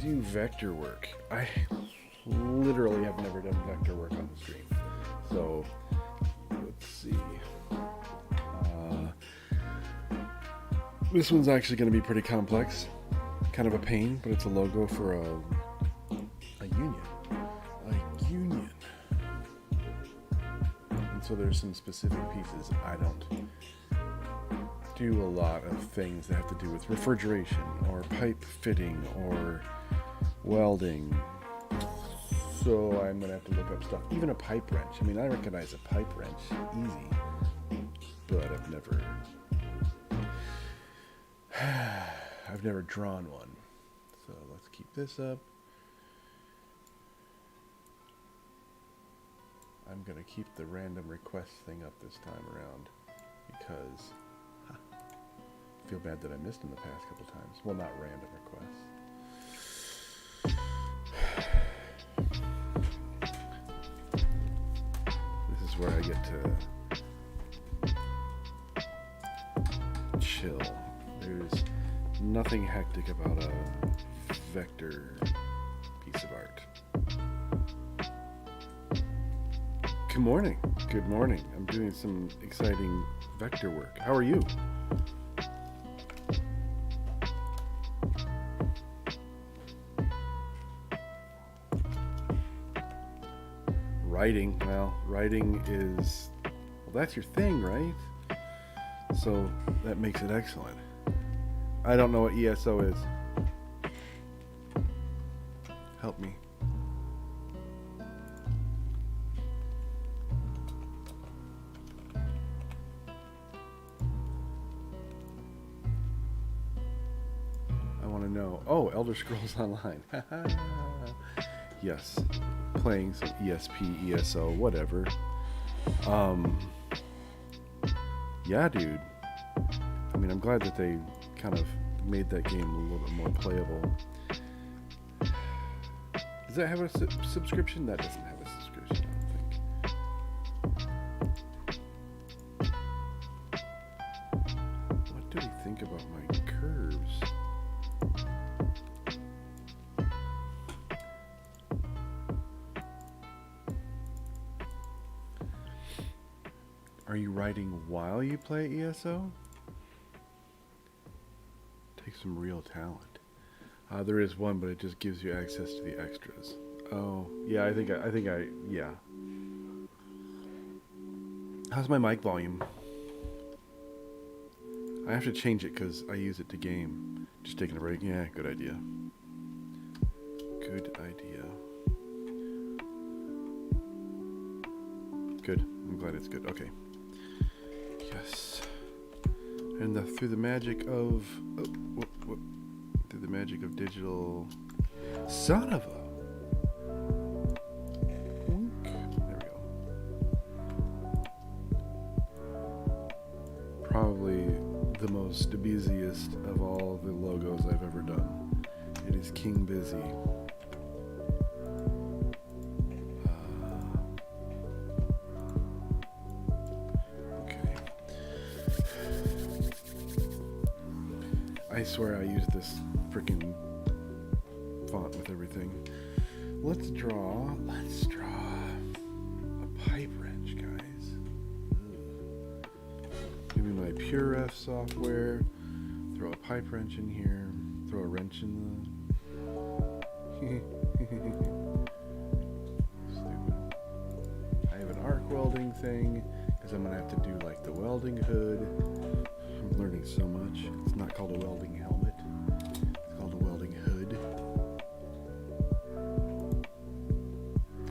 Do vector work. I literally have never done vector work on the stream. So let's see. This one's actually going to be pretty complex. Kind of a pain, but it's a logo for a union. A union. And so there's some specific pieces. I don't do a lot of things that have to do with refrigeration or pipe fitting or welding, so I'm gonna have to look up stuff. Even a pipe wrench. I mean, I recognize a pipe wrench easy, but I've never drawn one. So let's keep this up. I'm gonna keep the random request thing up this time around because I feel bad that I missed them the past couple times. Well, not random requests. This is where I get to chill. There's nothing hectic about a vector piece of art. Good morning. Good morning. I'm doing some exciting vector work. How are you? Writing. Well, writing is... Well, that's your thing, right? So that makes it excellent. I don't know what ESO is. Help me. I want to know. Oh, Elder Scrolls Online. Yes. Playing some ESP, ESO, whatever. Yeah, dude. I mean, I'm glad that they kind of made that game a little bit more playable. Does that have a subscription? That doesn't have a subscription, I don't think. What do we think about my curves? Are you writing while you play ESO? Takes some real talent. There is one, but it just gives you access to the extras. Oh, yeah, yeah. How's my mic volume? I have to change it because I use it to game. Just taking a break. Yeah, good idea. Good idea. Good. I'm glad it's good. Okay. Yes. And through the magic of... through the magic of digital... Son of a... Wink. There we go. Probably the most busiest of all the logos I've ever done. It is King Busy. Okay. I swear I use this freaking font with everything. Let's draw a pipe wrench, guys. Give me my PureRef software, throw a pipe wrench in here, throw a wrench in the... Stupid. I have an arc welding thing, because I'm going to have to do like the welding hood. I'm learning so much. It's not called a welding helmet. It's called a welding hood.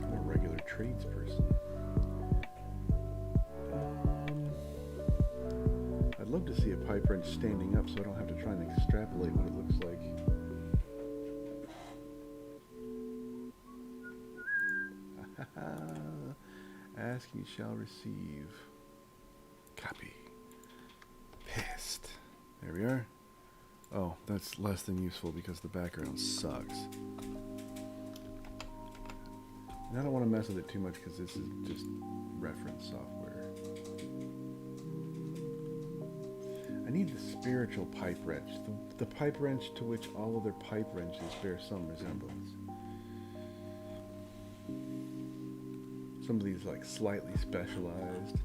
I'm a regular tradesperson. I'd love to see a pipe wrench standing up so I don't have to try and extrapolate what it looks like. Ask and you shall receive. Copy. Paste. There we are. Oh, that's less than useful because the background sucks. And I don't want to mess with it too much because this is just reference software. I need the spiritual pipe wrench. The pipe wrench to which all other pipe wrenches bear some resemblance. Some of these like slightly specialized.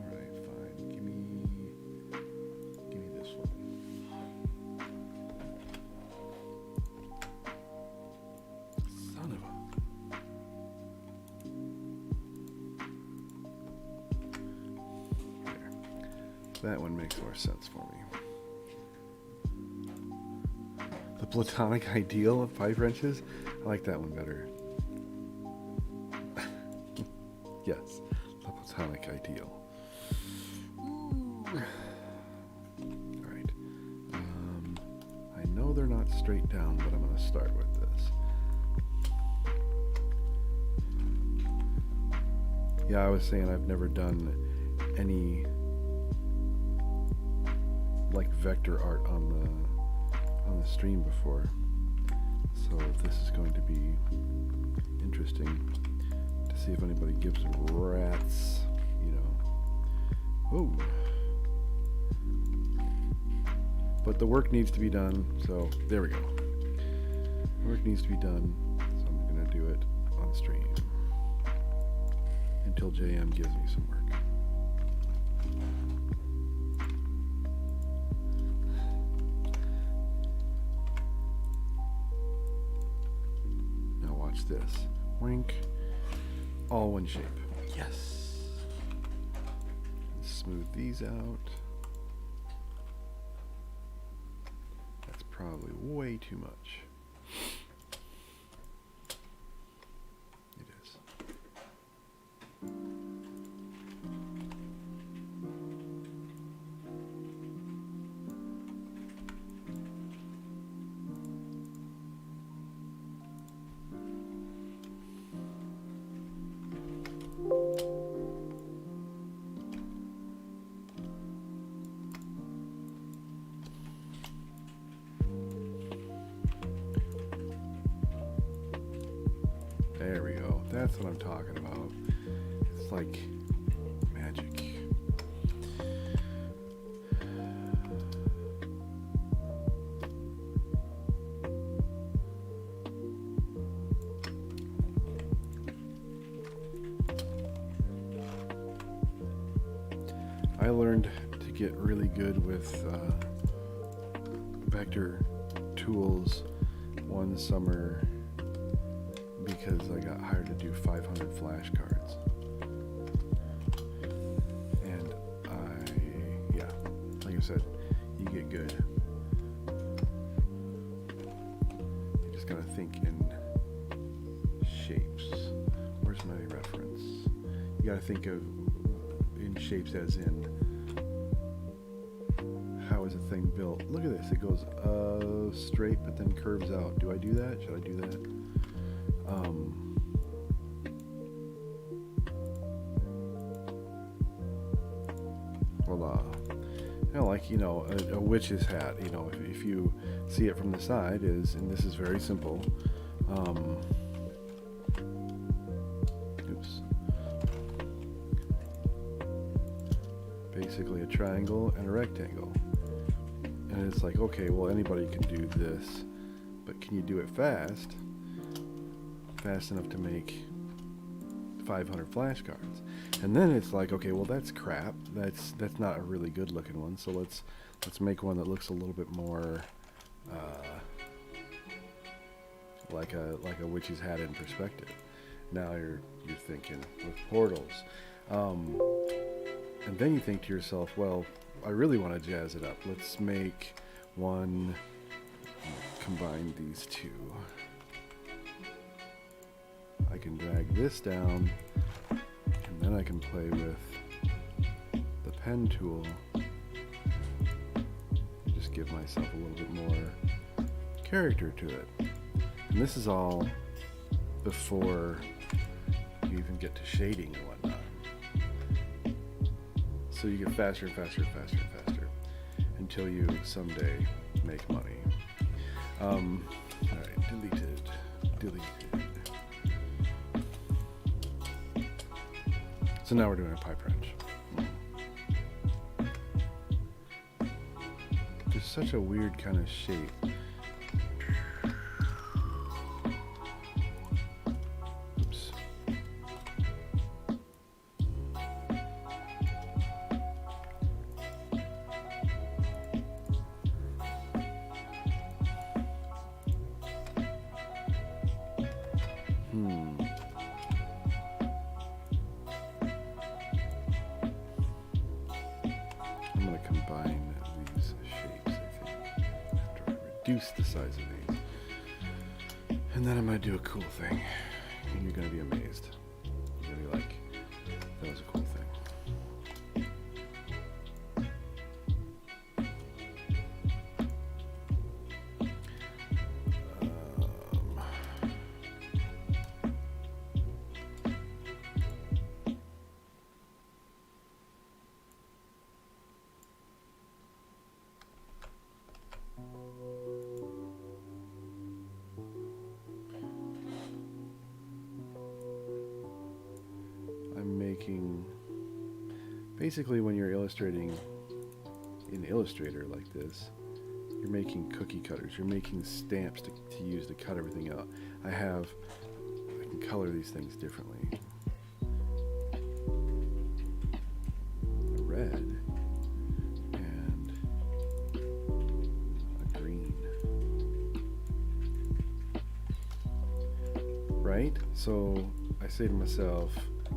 Alright, fine. Give me this one. Son of a... There. That one makes more sense for me. The platonic ideal of pipe wrenches? I like that one better. Yes, the platonic ideal. Alright. I know they're not straight down, but I'm going to start with this. Yeah, I was saying I've never done any like vector art on the stream before, so this is going to be interesting to see if anybody gives rats, you know. Oh, but the work needs to be done, so there we go. Work needs to be done, so I'm gonna do it on stream until JM gives me some work. This wink, all one shape. Yes. Smooth these out. That's probably way too much. It is. There we go. That's what I'm talking about. It's like magic. I learned to get really good with vector tools one summer because I got hired to do 500 flashcards. And like I said, you get good. You just gotta think in shapes. Where's my reference? You gotta think of in shapes as in how is a thing built. Look at this, it goes straight but then curves out. Do I do that? Should I do that? Voila. Like, a witch's hat, if you see it from the side and this is very simple. Basically a triangle and a rectangle. And it's like, okay, well, anybody can do this, but can you do it fast enough to make 500 flashcards? And then it's like, okay, well, that's crap. That's not a really good looking one. So let's make one that looks a little bit more like a witch's hat in perspective. Now you're thinking with portals, and then you think to yourself, well, I really want to jazz it up. Let's make one. Combine these two. I can drag this down, and then I can play with the pen tool. Just give myself a little bit more character to it. And this is all before you even get to shading and whatnot. So you get faster and faster and faster and faster until you someday make money. Alright, deleted. So now we're doing a pipe wrench. There's such a weird kind of shape. Oops. I'm going to combine these shapes, I think, after I reduce the size of these. And then I'm going to do a cool thing. And you're going to be amazed. You're going to be like, that was a cool thing. Basically, when you're illustrating in Illustrator like this, you're making cookie cutters. You're making stamps to use to cut everything out. I can color these things differently. A red and a green. Right? So I say to myself,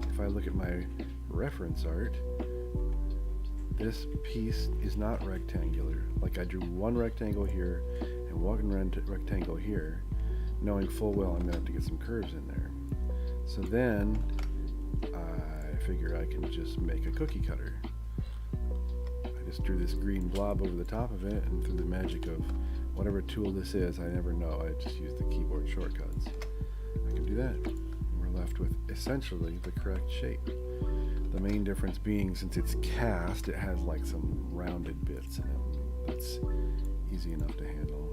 if I look at my reference art, this piece is not rectangular. Like I drew one rectangle here and one rectangle here, knowing full well I'm gonna have to get some curves in there. So then I figure I can just make a cookie cutter. I just drew this green blob over the top of it, and through the magic of whatever tool this is, I never know, I just use the keyboard shortcuts. I can do that. We're left with essentially the correct shape. The main difference being, since it's cast, it has like some rounded bits in it. That's easy enough to handle.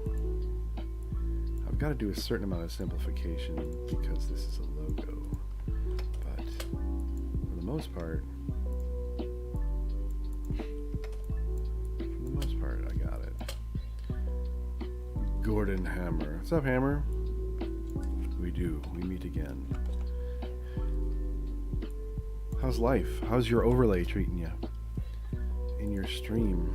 I've got to do a certain amount of simplification because this is a logo. But for the most part, I got it. Gordon Hammer. What's up, Hammer? We meet again. How's life? How's your overlay treating you in your stream?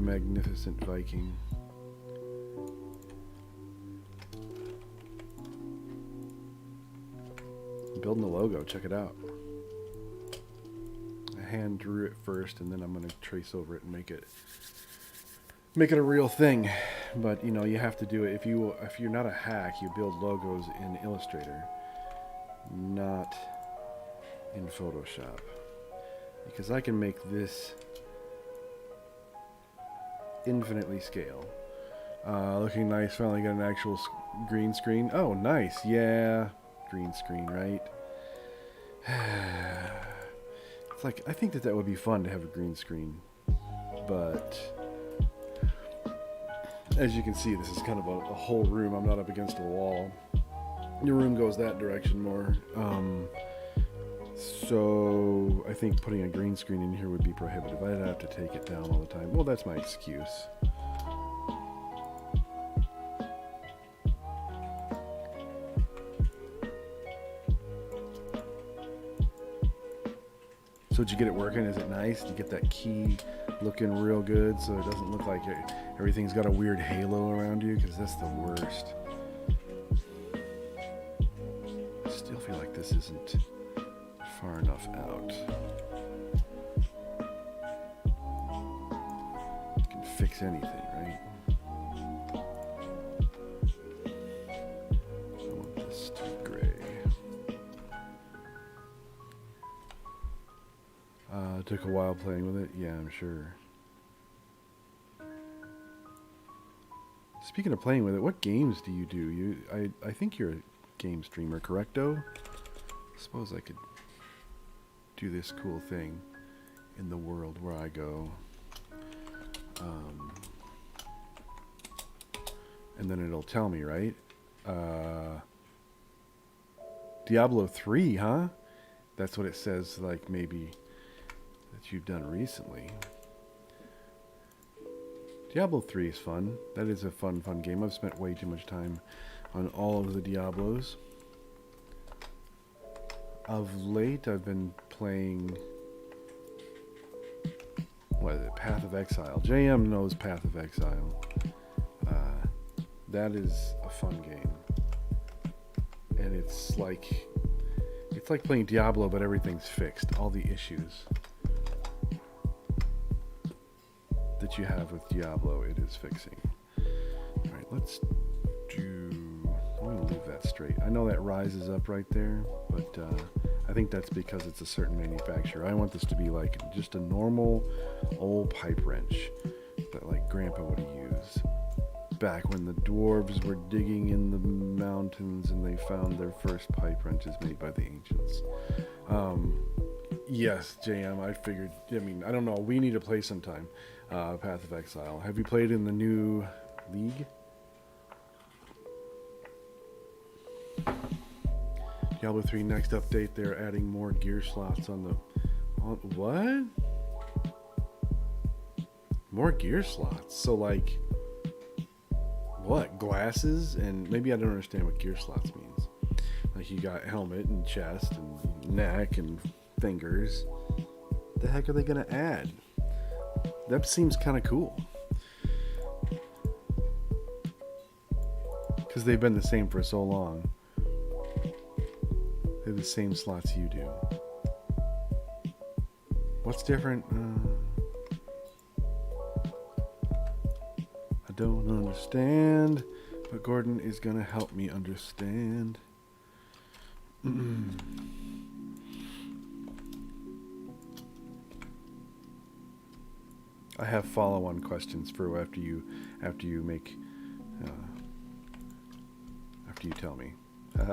magnificent Viking. I'm building the logo, check it out. I hand drew it first, and then I'm going to trace over it and make it a real thing. But you know, you have to do it. If you're not a hack, you build logos in Illustrator, not in Photoshop, because I can make this infinitely scale. Looking nice. Finally got an actual green screen. Oh, nice. Yeah, green screen, right? It's like, I think that would be fun to have a green screen, but as you can see, this is kind of a whole room. I'm not up against a wall. Your room goes that direction more. So I think putting a green screen in here would be prohibitive. I'd have to take it down all the time. Well, that's my excuse. So did you get it working? Is it nice? Did you get that key looking real good so it doesn't look like everything's got a weird halo around you? Because that's the worst. I still feel like this isn't far enough out. You can fix anything, right? I want this to be gray. It took a while playing with it. Yeah, I'm sure. Speaking of playing with it, what games do you do? I think you're a game streamer, correcto? I suppose I could do this cool thing in the world where I go. And then it'll tell me, right? Diablo 3, huh? That's what it says, like, maybe that you've done recently. Diablo 3 is fun. That is a fun game. I've spent way too much time on all of the Diablos. Of late, I've been playing, what is it, Path of Exile. JM knows Path of Exile. That is a fun game. And it's like playing Diablo, but everything's fixed. All the issues that you have with Diablo, it is fixing. Alright, I'm going to leave that straight. I know that rises up right there, but I think that's because it's a certain manufacturer. I want this to be like just a normal old pipe wrench that like Grandpa would use back when the dwarves were digging in the mountains and they found their first pipe wrenches made by the ancients. Yes, JM, I figured. I mean, I don't know. We need to play sometime. Path of Exile. Have you played in the new League? Diablo 3 next update. They're adding more gear slots on the. What? More gear slots. So like, what? Glasses? And maybe I don't understand what gear slots means. Like you got helmet and chest and neck and fingers. What the heck are they gonna add? That seems kind of cool. Because they've been the same for so long. They have the same slots you do. What's different? I don't understand. But Gordon is going to help me understand. I have follow-on questions for after you make after you tell me. I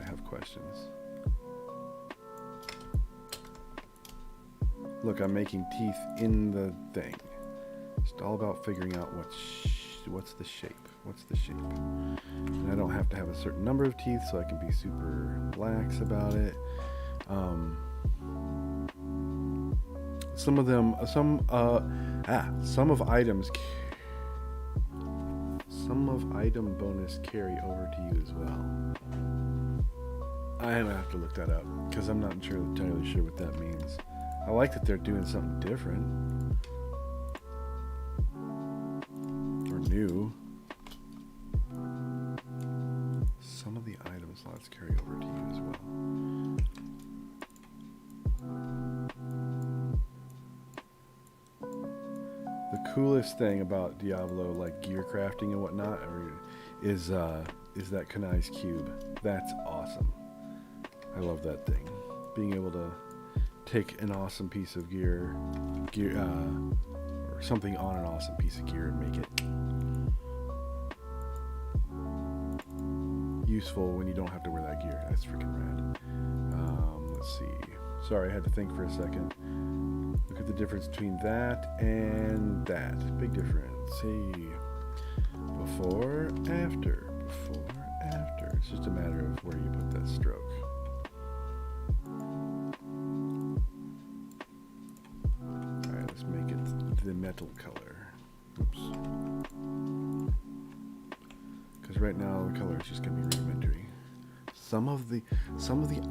have questions. Look, I'm making teeth in the thing. It's all about figuring out what's the shape. What's the shape? And I don't have to have a certain number of teeth, so I can be super lax about it. Some of item bonus carry over to you as well. I have to look that up because I'm not entirely sure what that means. I like that they're doing something different. new. Some of the item slots carry over to you as well. The coolest thing about Diablo, like gear crafting and whatnot, is that Kanai's cube. That's awesome. I love that thing. Being able to take an awesome piece of gear, or something on an awesome piece of gear and make it useful when you don't have to wear that gear. That's freaking rad. Let's see. Sorry, I had to think for a second. Look at the difference between that and that. Big difference. Hey. Before, after. Before, after. It's just a matter of where you put that stroke. Alright, let's make it the metal color. Oops. Because right now the color is just going to be rudimentary. Some of the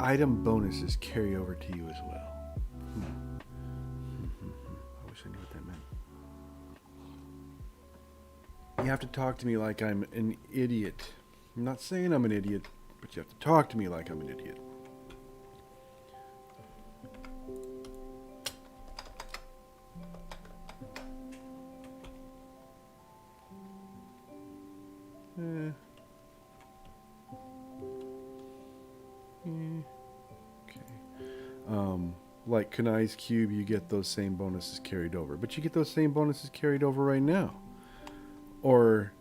item bonuses carry over to you as well. I wish I knew what that meant. You have to talk to me like I'm an idiot. I'm not saying I'm an idiot, but you have to talk to me like I'm an idiot. Like Kanai's cube, you get those same bonuses carried over, but you get those same bonuses carried over right now. Or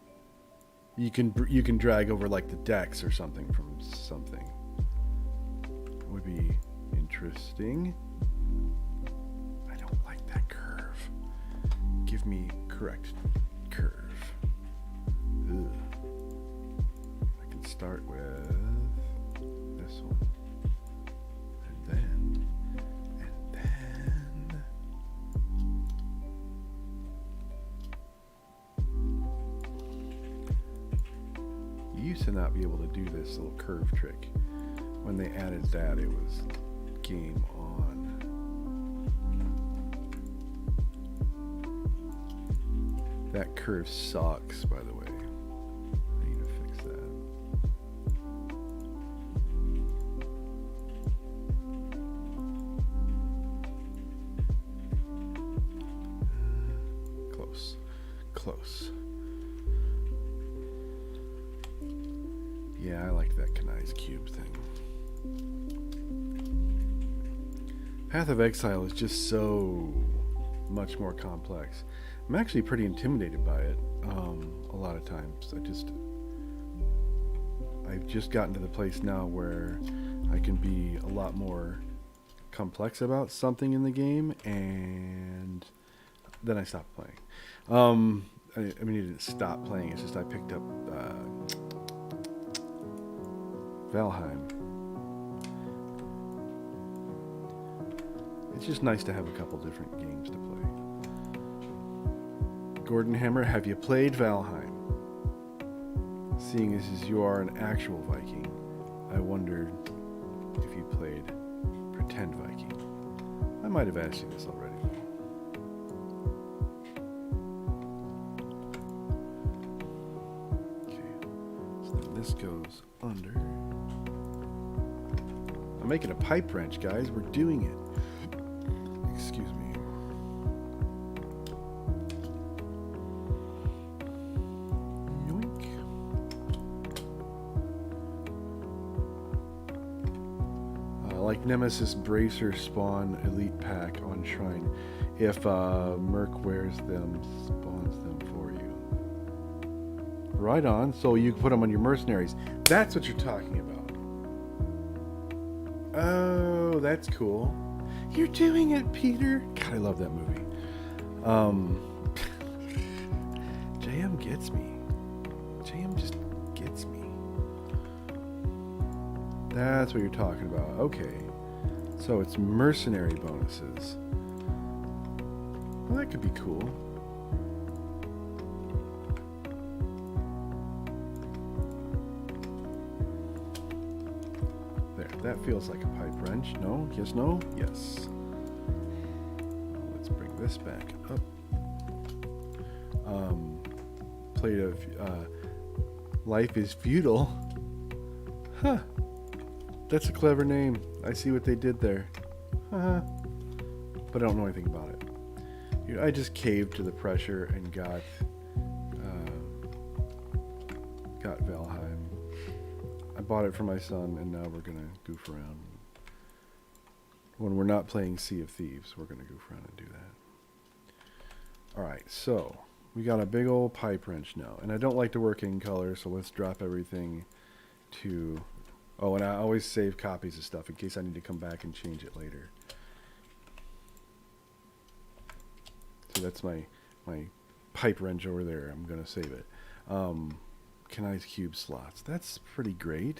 you can drag over like the dex or something from something. It would be interesting. I don't like that curve. Give me correct curve. Ugh. I can start with this one. To not be able to do this little curve trick. When they added that, it was game on. That curve sucks, by the way. I need to fix that. Close. Yeah, I like that Kanai's cube thing. Path of Exile is just so much more complex. I'm actually pretty intimidated by it a lot of times. I've just gotten to the place now where I can be a lot more complex about something in the game, and then I stopped playing. I mean, I didn't stop playing. It's just I picked up Valheim. It's just nice to have a couple different games to play. Gordon Hammer, have you played Valheim? Seeing as you are an actual Viking, I wondered if you played Pretend Viking. I might have asked you this already. Okay, so then this goes under. I'm making a pipe wrench, guys. We're doing it. Excuse me. Yoink. Like Nemesis Bracer Spawn Elite Pack on Shrine. If Merc wears them, spawns them for you. Right on. So you can put them on your mercenaries. That's what you're talking about. Oh, that's cool. You're doing it, Peter. God, I love that movie. JM gets me. JM just gets me. That's what you're talking about. Okay. So it's mercenary bonuses. Well, that could be cool. That feels like a pipe wrench. No? Yes, no? Yes. Let's bring this back up. played of Life is Feudal. Huh. That's a clever name. I see what they did there. But I don't know anything about it. I just caved to the pressure and got Valheim. I bought it for my son, and now we're gonna goof around. When we're not playing Sea of Thieves, we're gonna goof around and do that. Alright, so we got a big old pipe wrench now, and I don't like to work in color, so let's drop everything to... Oh, and I always save copies of stuff in case I need to come back and change it later. So that's my pipe wrench over there. I'm going to save it. Canized cube slots. That's pretty great.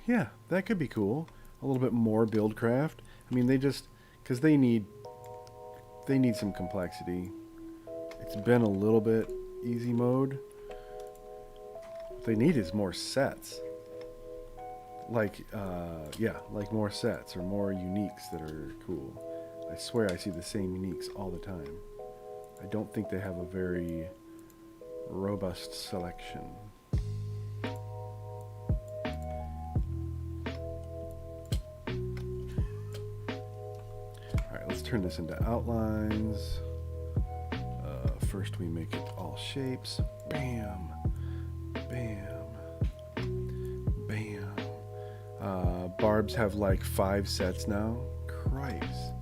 Yeah, that could be cool. A little bit more Buildcraft. I mean, they just... Because they need some complexity. It's been a little bit easy mode. What they need is more sets. Like more sets or more uniques that are cool. I swear I see the same uniques all the time. I don't think they have a very robust selection. Alright, let's turn this into outlines. First we make it all shapes. Bam! Bam! Bam! Barbs have like 5 sets now. Christ.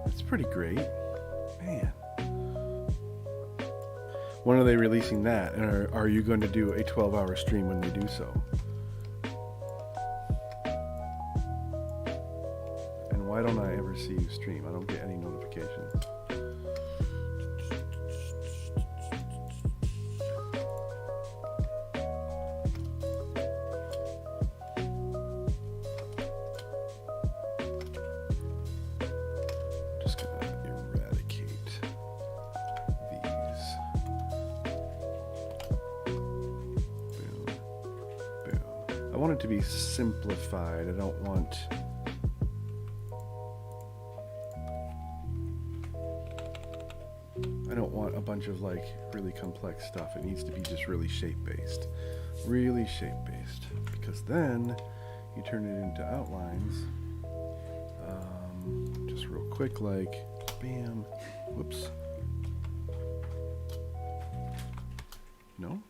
That's pretty great. Man. When are they releasing that? And are you going to do a 12-hour stream when they do so? And why don't I ever see you stream? I don't get any notifications. To be simplified. I don't want a bunch of like really complex stuff. It needs to be just really shape-based. Really shape-based. Because then you turn it into outlines. Just real quick, like bam. Whoops. No?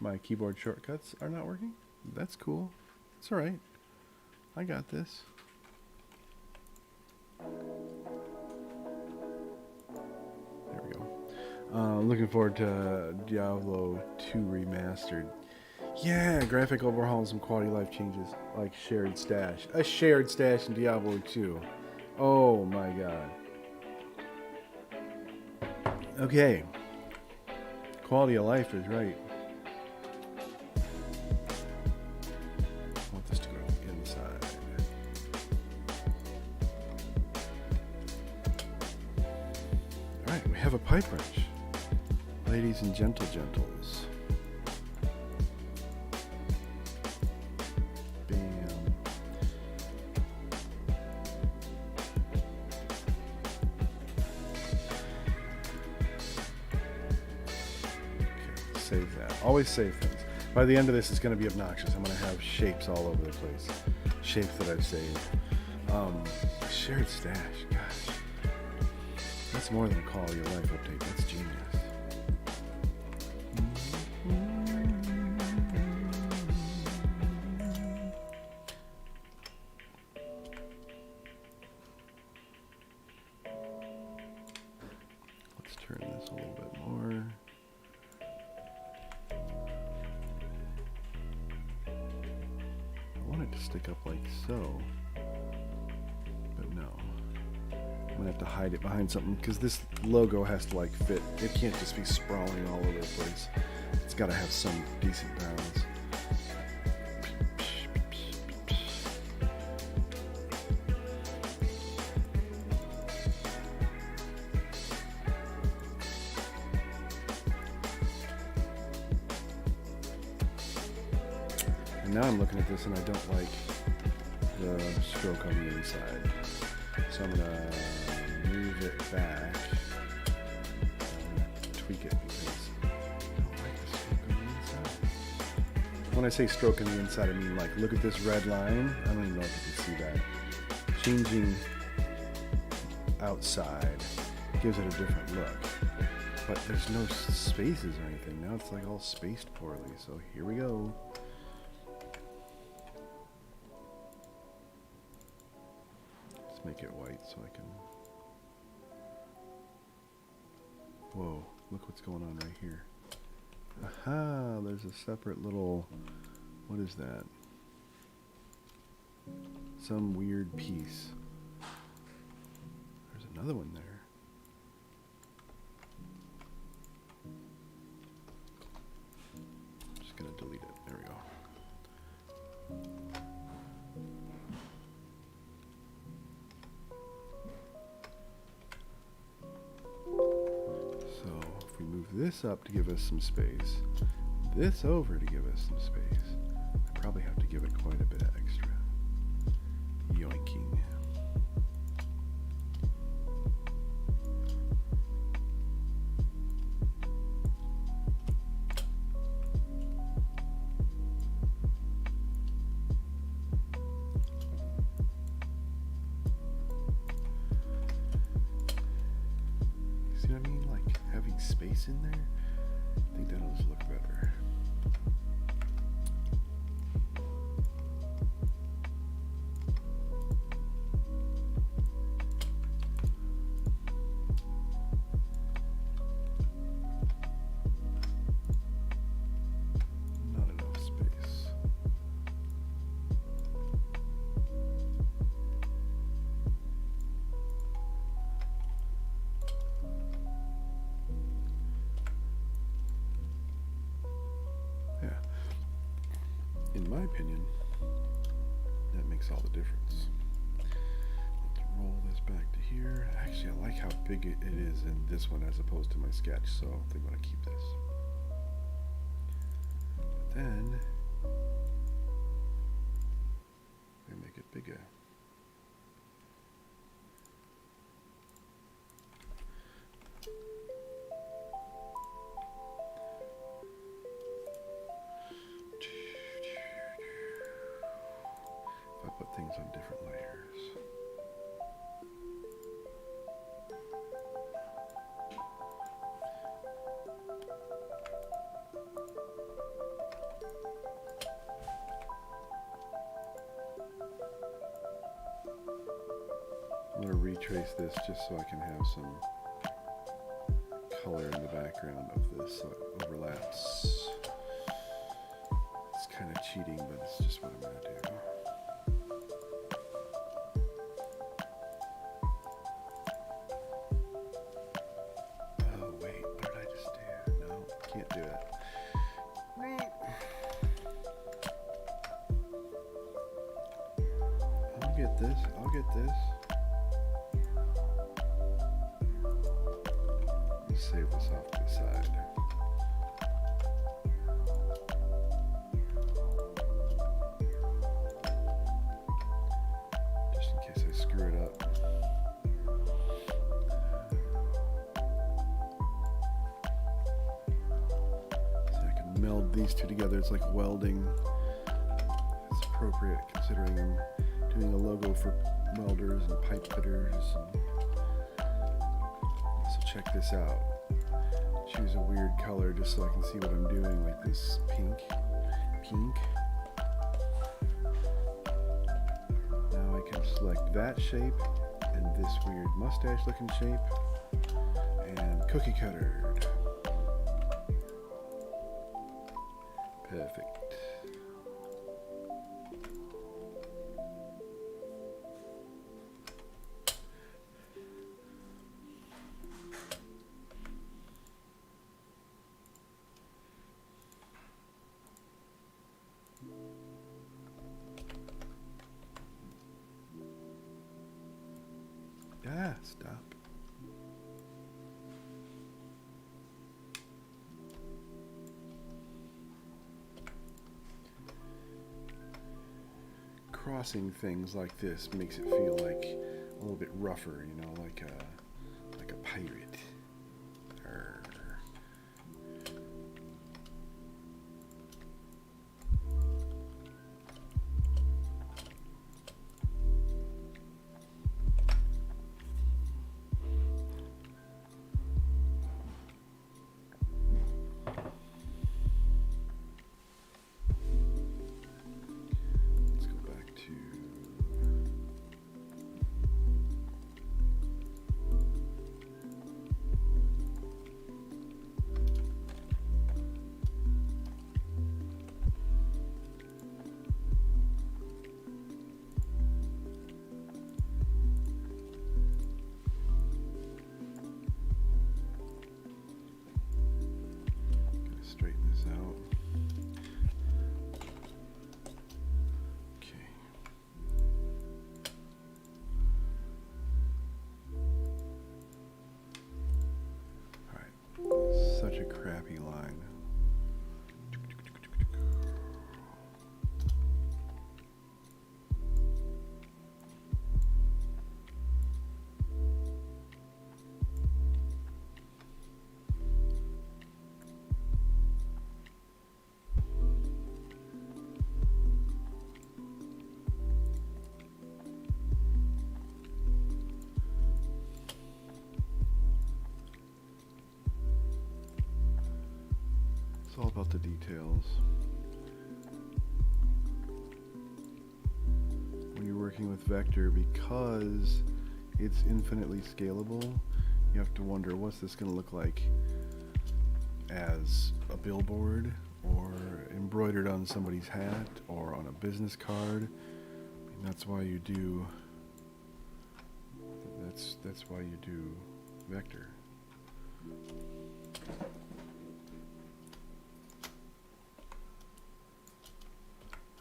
My keyboard shortcuts are not working? That's cool. It's alright. I got this. There we go. Looking forward to Diablo 2 Remastered. Yeah, graphic overhaul and some quality of life changes like shared stash. A shared stash in Diablo 2. Oh my god. Okay. Quality of life is right. A pipe wrench, ladies and gentles. Bam. Okay, save that. Always save things. By the end of this, it's going to be obnoxious. I'm going to have shapes all over the place. Shapes that I've saved. Shared stash. Gosh. That's more than a quality of life update. That's genius. Let's turn this a little bit more. I want it to stick up like so, but no. I'm gonna have to hide it behind something because this logo has to like fit. It can't just be sprawling all over the place. It's got to have some decent balance. And now I'm looking at this and I don't like the stroke on the inside. So I'm gonna move it back tweak it because I don't like the stroke on the inside. When I say stroke on the inside, I mean like, look at this red line. I don't even know if you can see that. Changing outside gives it a different look. But there's no spaces or anything. Now it's like all spaced poorly. So here we go. Let's make it white so I can... Whoa, look what's going on right here. Aha, there's a separate little... What is that? Some weird piece. There's another one there. Just gonna delete it. There we go. So if we move this up to give us some space, this over to give us some space, I probably have to give it quite a bit of extra. Yoinking. See what I mean? Like having space in there? I think that'll just look better. Not enough space. Yeah. In my opinion, that makes all the difference. Let's roll this back to here. Actually, I like how big it is in this one as opposed to my sketch, so I think I'm going to keep this. But then, we make it bigger. If I put things on different layers. I'm going to retrace this just so I can have some color in the background of this so it overlaps. It's kind of cheating, but it's just what I'm going to do. Oh, wait, what did I just do? No, can't do it. I'll get this. I'll get this. Let's save this off to the side. Just in case I screw it up. So I can meld these two together. It's like welding. It's appropriate considering I'm doing a logo for welders and pipe fitters. So check this out. Choose a weird color just so I can see what I'm doing, like this pink. Now I can select that shape and this weird mustache looking shape and cookie cutter. Perfect. Ah, stop. Crossing things like this makes it feel like a little bit rougher, you know, like a pirate. Arr. delta details. When you're working with vector, because it's infinitely scalable, you have to wonder, what's this going to look like as a billboard, or embroidered on somebody's hat, or on a business card. And that's why you do that's why you do vector.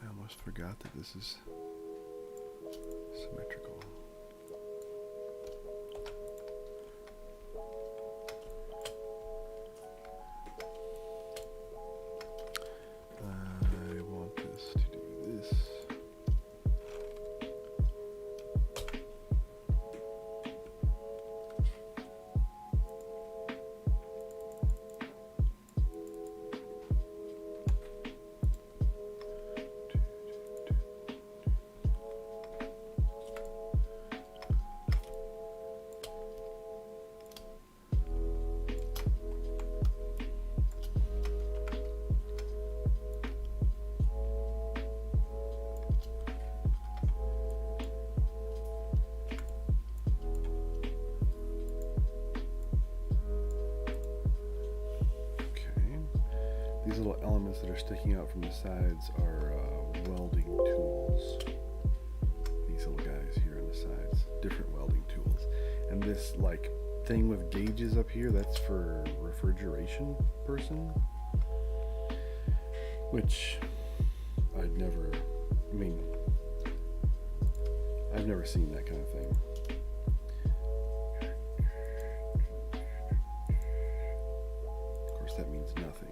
I almost forgot that this is symmetrical. I want this to do this. These little elements that are sticking out from the sides are welding tools. These little guys here on the sides, different welding tools. And this like thing with gauges up here, that's for refrigeration person. Which I've never seen that kind of thing. Of course that means nothing.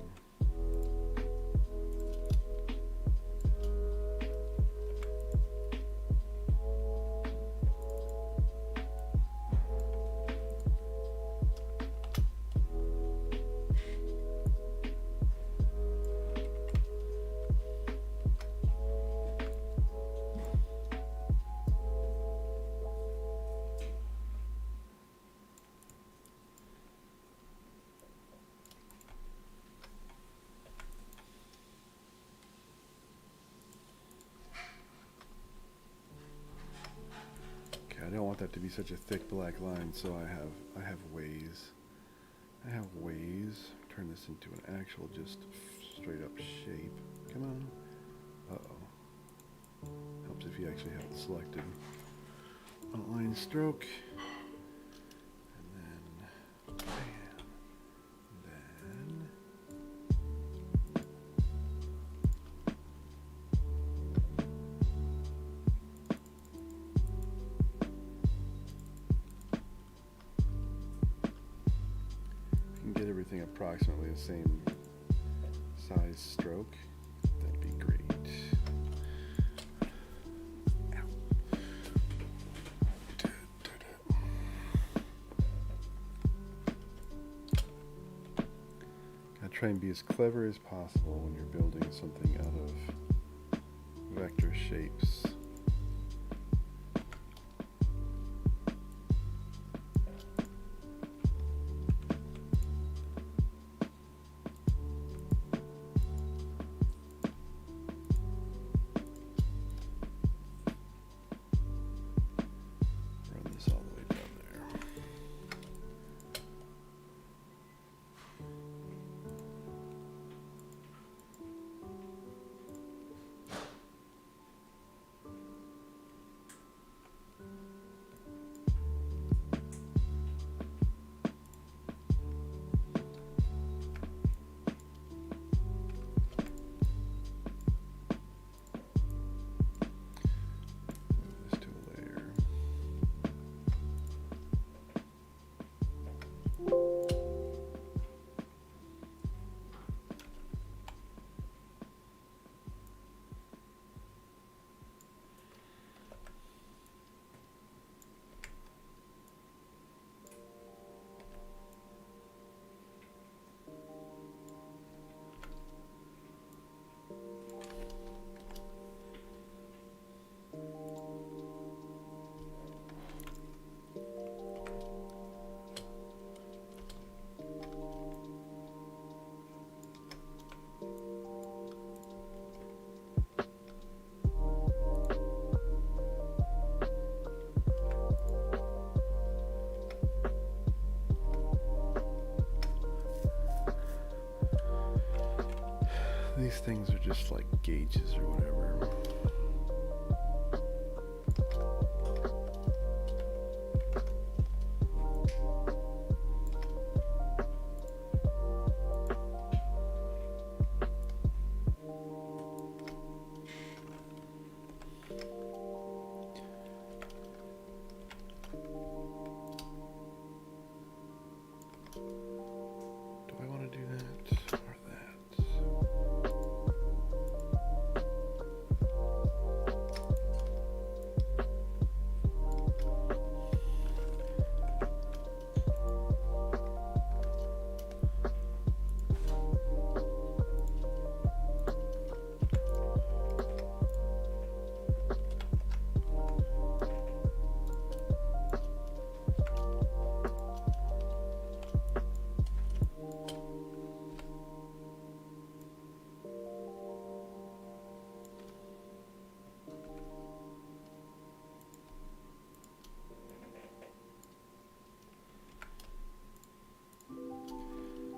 I don't want that to be such a thick black line, so I have ways. Turn this into an actual just straight up shape. Come on. Uh-oh. Helps if you actually have it selected. Outline stroke. And then bam. Then get everything approximately the same size stroke, that'd be great. Gotta try and be as clever as possible when you're building something out of vector shapes. These things are just like gauges or whatever. Do I want to do that or that?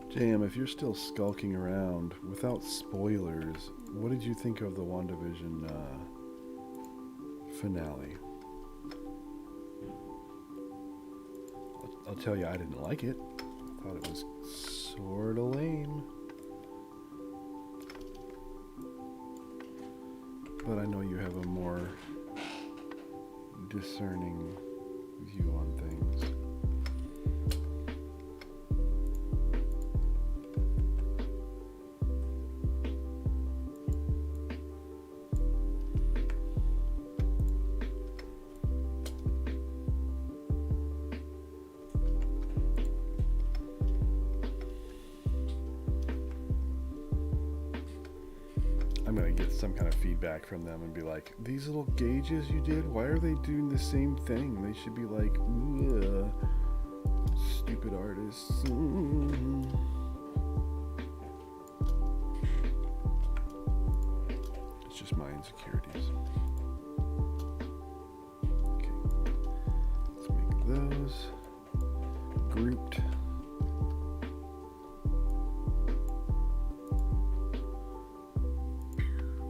Jam, if you're still skulking around, without spoilers, what did you think of the WandaVision finale? I'll tell you, I didn't like it. I thought it was sort of lame. But I know you have a more discerning view on things. I'm gonna get some kind of feedback from them and be like, these little gauges you did, why are they doing the same thing? They should be like, stupid artists. It's just my insecurities. Okay, let's make those grouped.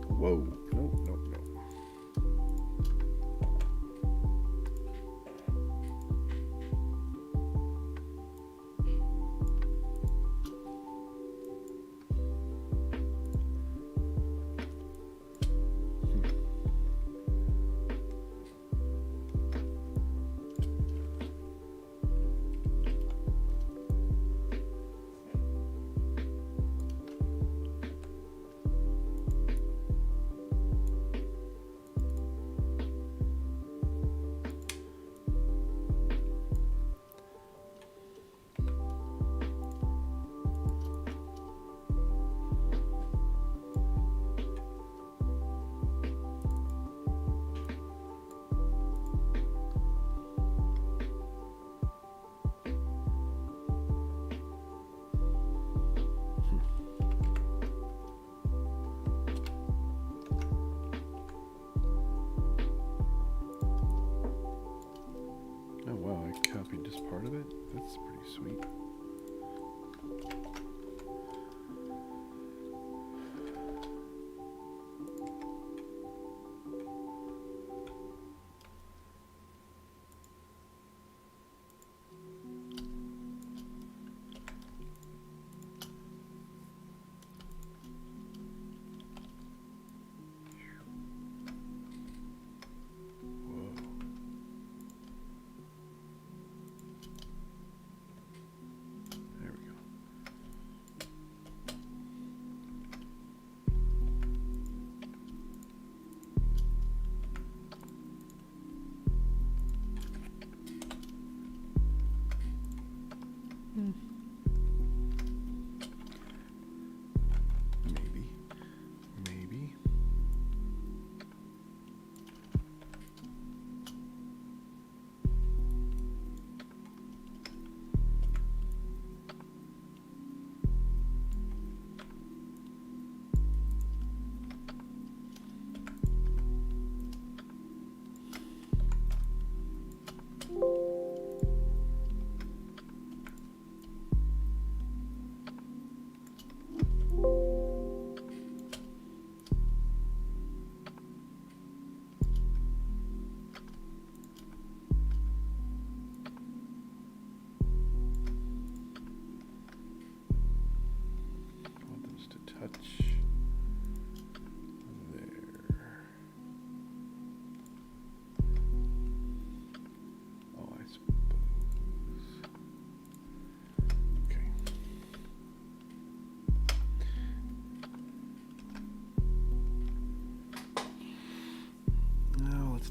Whoa, no. Oh wow, I copied just part of it? That's pretty sweet.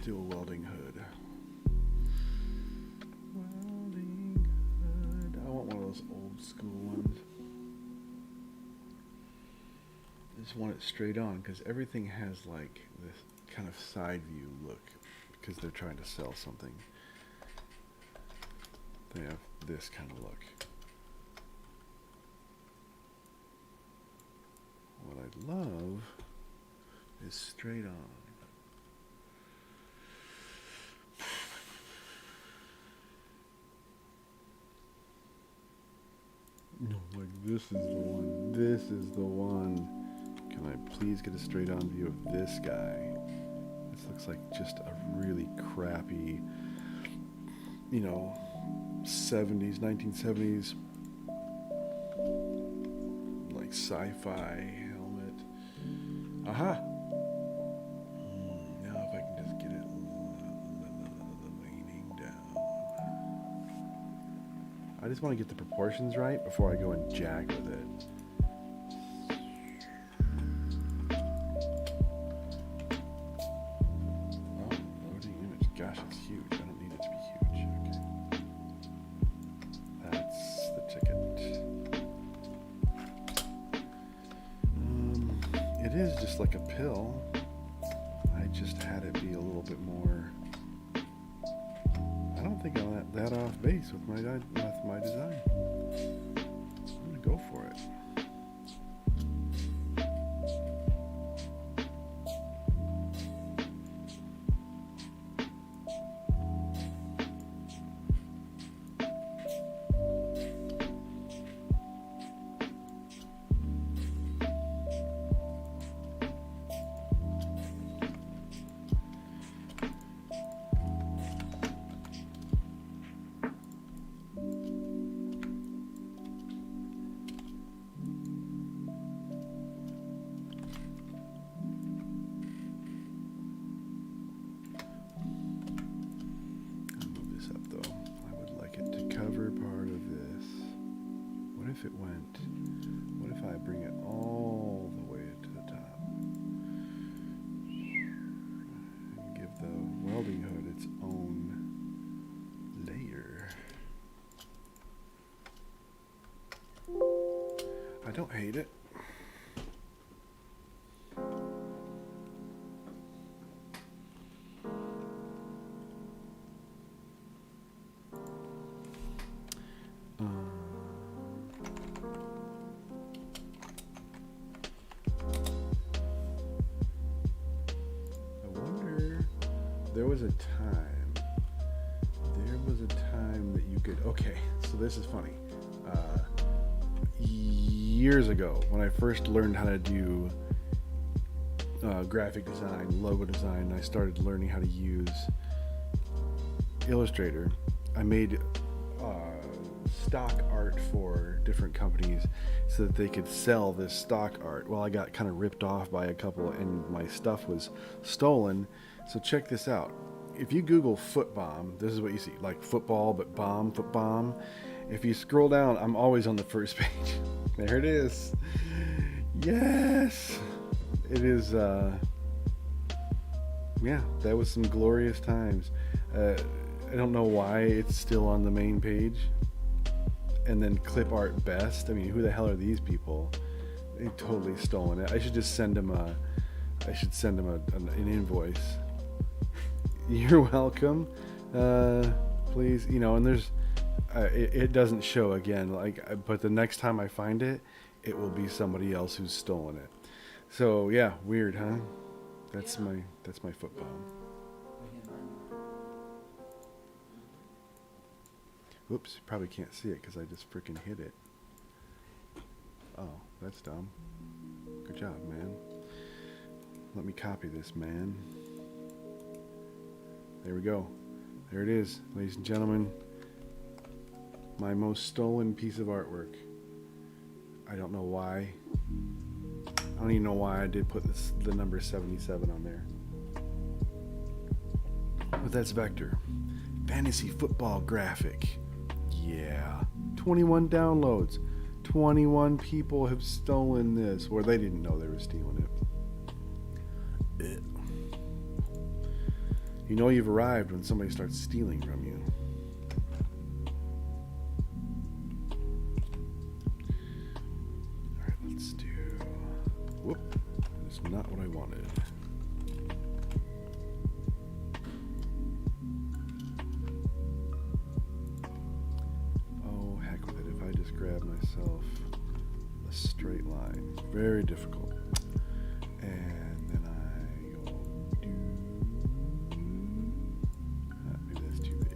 do a welding hood. Welding hood. I want one of those old school ones. I just want it straight on because everything has like this kind of side view look because they're trying to sell something. They have this kind of look. What I'd love is straight on. No, like this is the one. This is the one. Can I please get a straight on view of this guy? This looks like just a really crappy, 70s, 1970s, like sci-fi helmet. Aha! Now if I can just get it leaning down. I just want to get the proportions right before I go and jack with it. Oh, loading image. Gosh, it's huge. I don't need it to be huge. Okay. That's the ticket. It is just like a pill. I just had it be a little bit more. I don't think I'm that off base with my design. I'm gonna go for it. What if I bring it all the way to the top and give the welding hood its own layer? I don't hate it. There was a time that you could, okay, so this is funny. Years ago, when I first learned how to do graphic design, logo design, I started learning how to use Illustrator. I made stock art for different companies so that they could sell this stock art. Well, I got kind of ripped off by a couple and my stuff was stolen. So check this out. If you Google foot bomb, this is what you see, like football, but bomb, foot bomb. If you scroll down, I'm always on the first page. There it is. Yes. It is, yeah, that was some glorious times. I don't know why it's still on the main page. And then clip art best. I mean, who the hell are these people? They've totally stolen it. I should just send them an invoice. You're welcome. Please, and there's, it doesn't show again, but the next time I find it, it will be somebody else who's stolen it. So yeah, weird, huh? That's my foot bomb. Oops, you probably can't see it because I just freaking hit it. Oh, that's dumb. Good job, man. Let me copy this, man. There we go. There it is, ladies and gentlemen. My most stolen piece of artwork. I don't know why. I don't even know why I did put the number 77 on there. But that's Vector. Fantasy football graphic. Yeah. 21 downloads. 21 people have stolen this. Or they didn't know they were stealing it. You know you've arrived when somebody starts stealing from you. Alright, let's do... Whoop. That is not what I wanted. Oh, heck with it. If I just grab myself a straight line. Very difficult. And then I go do... maybe that's too big.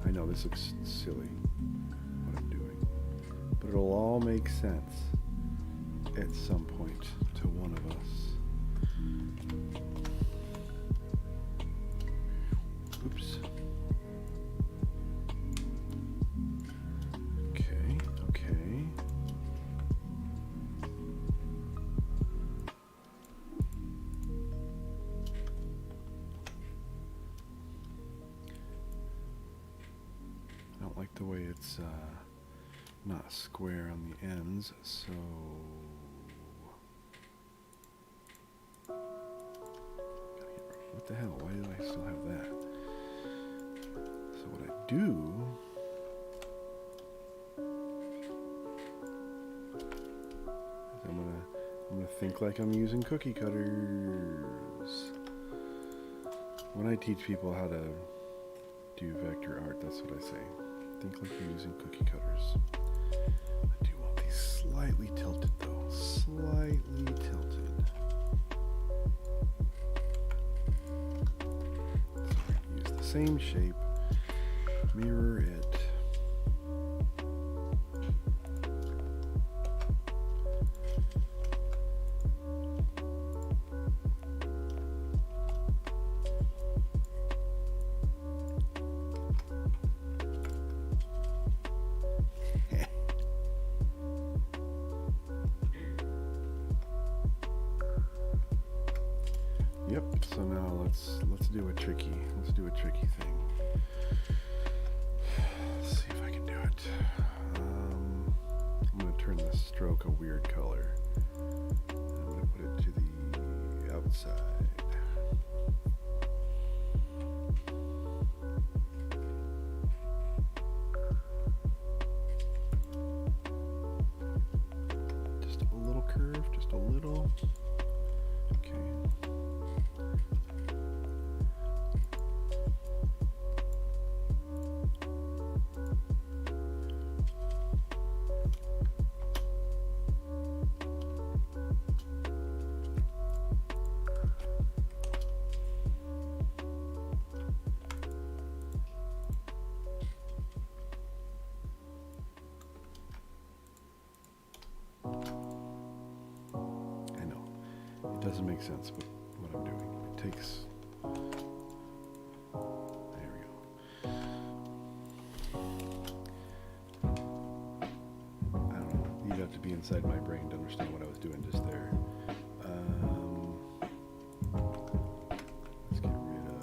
I know this looks silly, what I'm doing, but it'll all make sense at some point to one of us. Oops. Okay, okay. I don't like the way it's not square on the ends, so what the hell? Why do I still have that? So what I do is I'm gonna think like I'm using cookie cutters. When I teach people how to do vector art, that's what I say. Think like you're using cookie cutters. I do want these slightly tilted though. Slightly tilted. Use the same shape, mirror it. Yep, so now let's do a tricky thing. Let's see if I can do it. I'm going to turn the stroke a weird color. I'm going to put it to the outside. Just a little curve, just a little. Okay. Doesn't make sense, but what I'm doing. It takes... There we go. I don't know. You'd have to be inside my brain to understand what I was doing just there. Let's get rid of...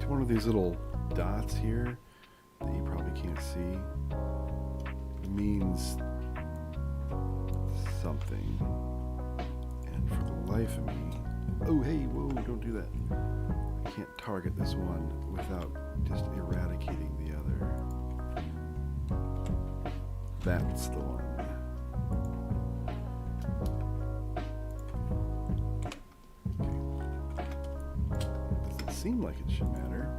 one of these little dots here that you probably can't see means something. And for the life of me, oh hey, whoa, don't do that. I can't target this one without just eradicating the other. That's the one. Seem like it should matter.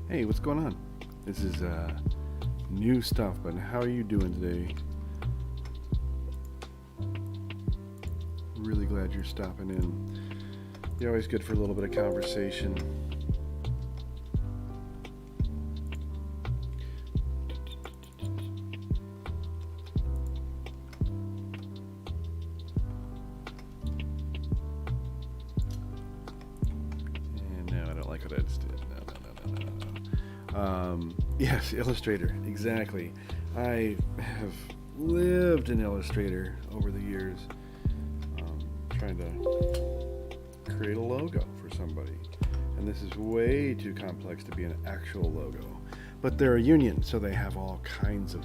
Hey, what's going on? This is new stuff, but how are you doing today? Really glad you're stopping in. You're always good for a little bit of conversation. And no, I don't like what I just did. No. Yes, Illustrator, exactly. I have lived in Illustrator over the years, trying to create a logo for somebody. And this is way too complex to be an actual logo. But they're a union, so they have all kinds of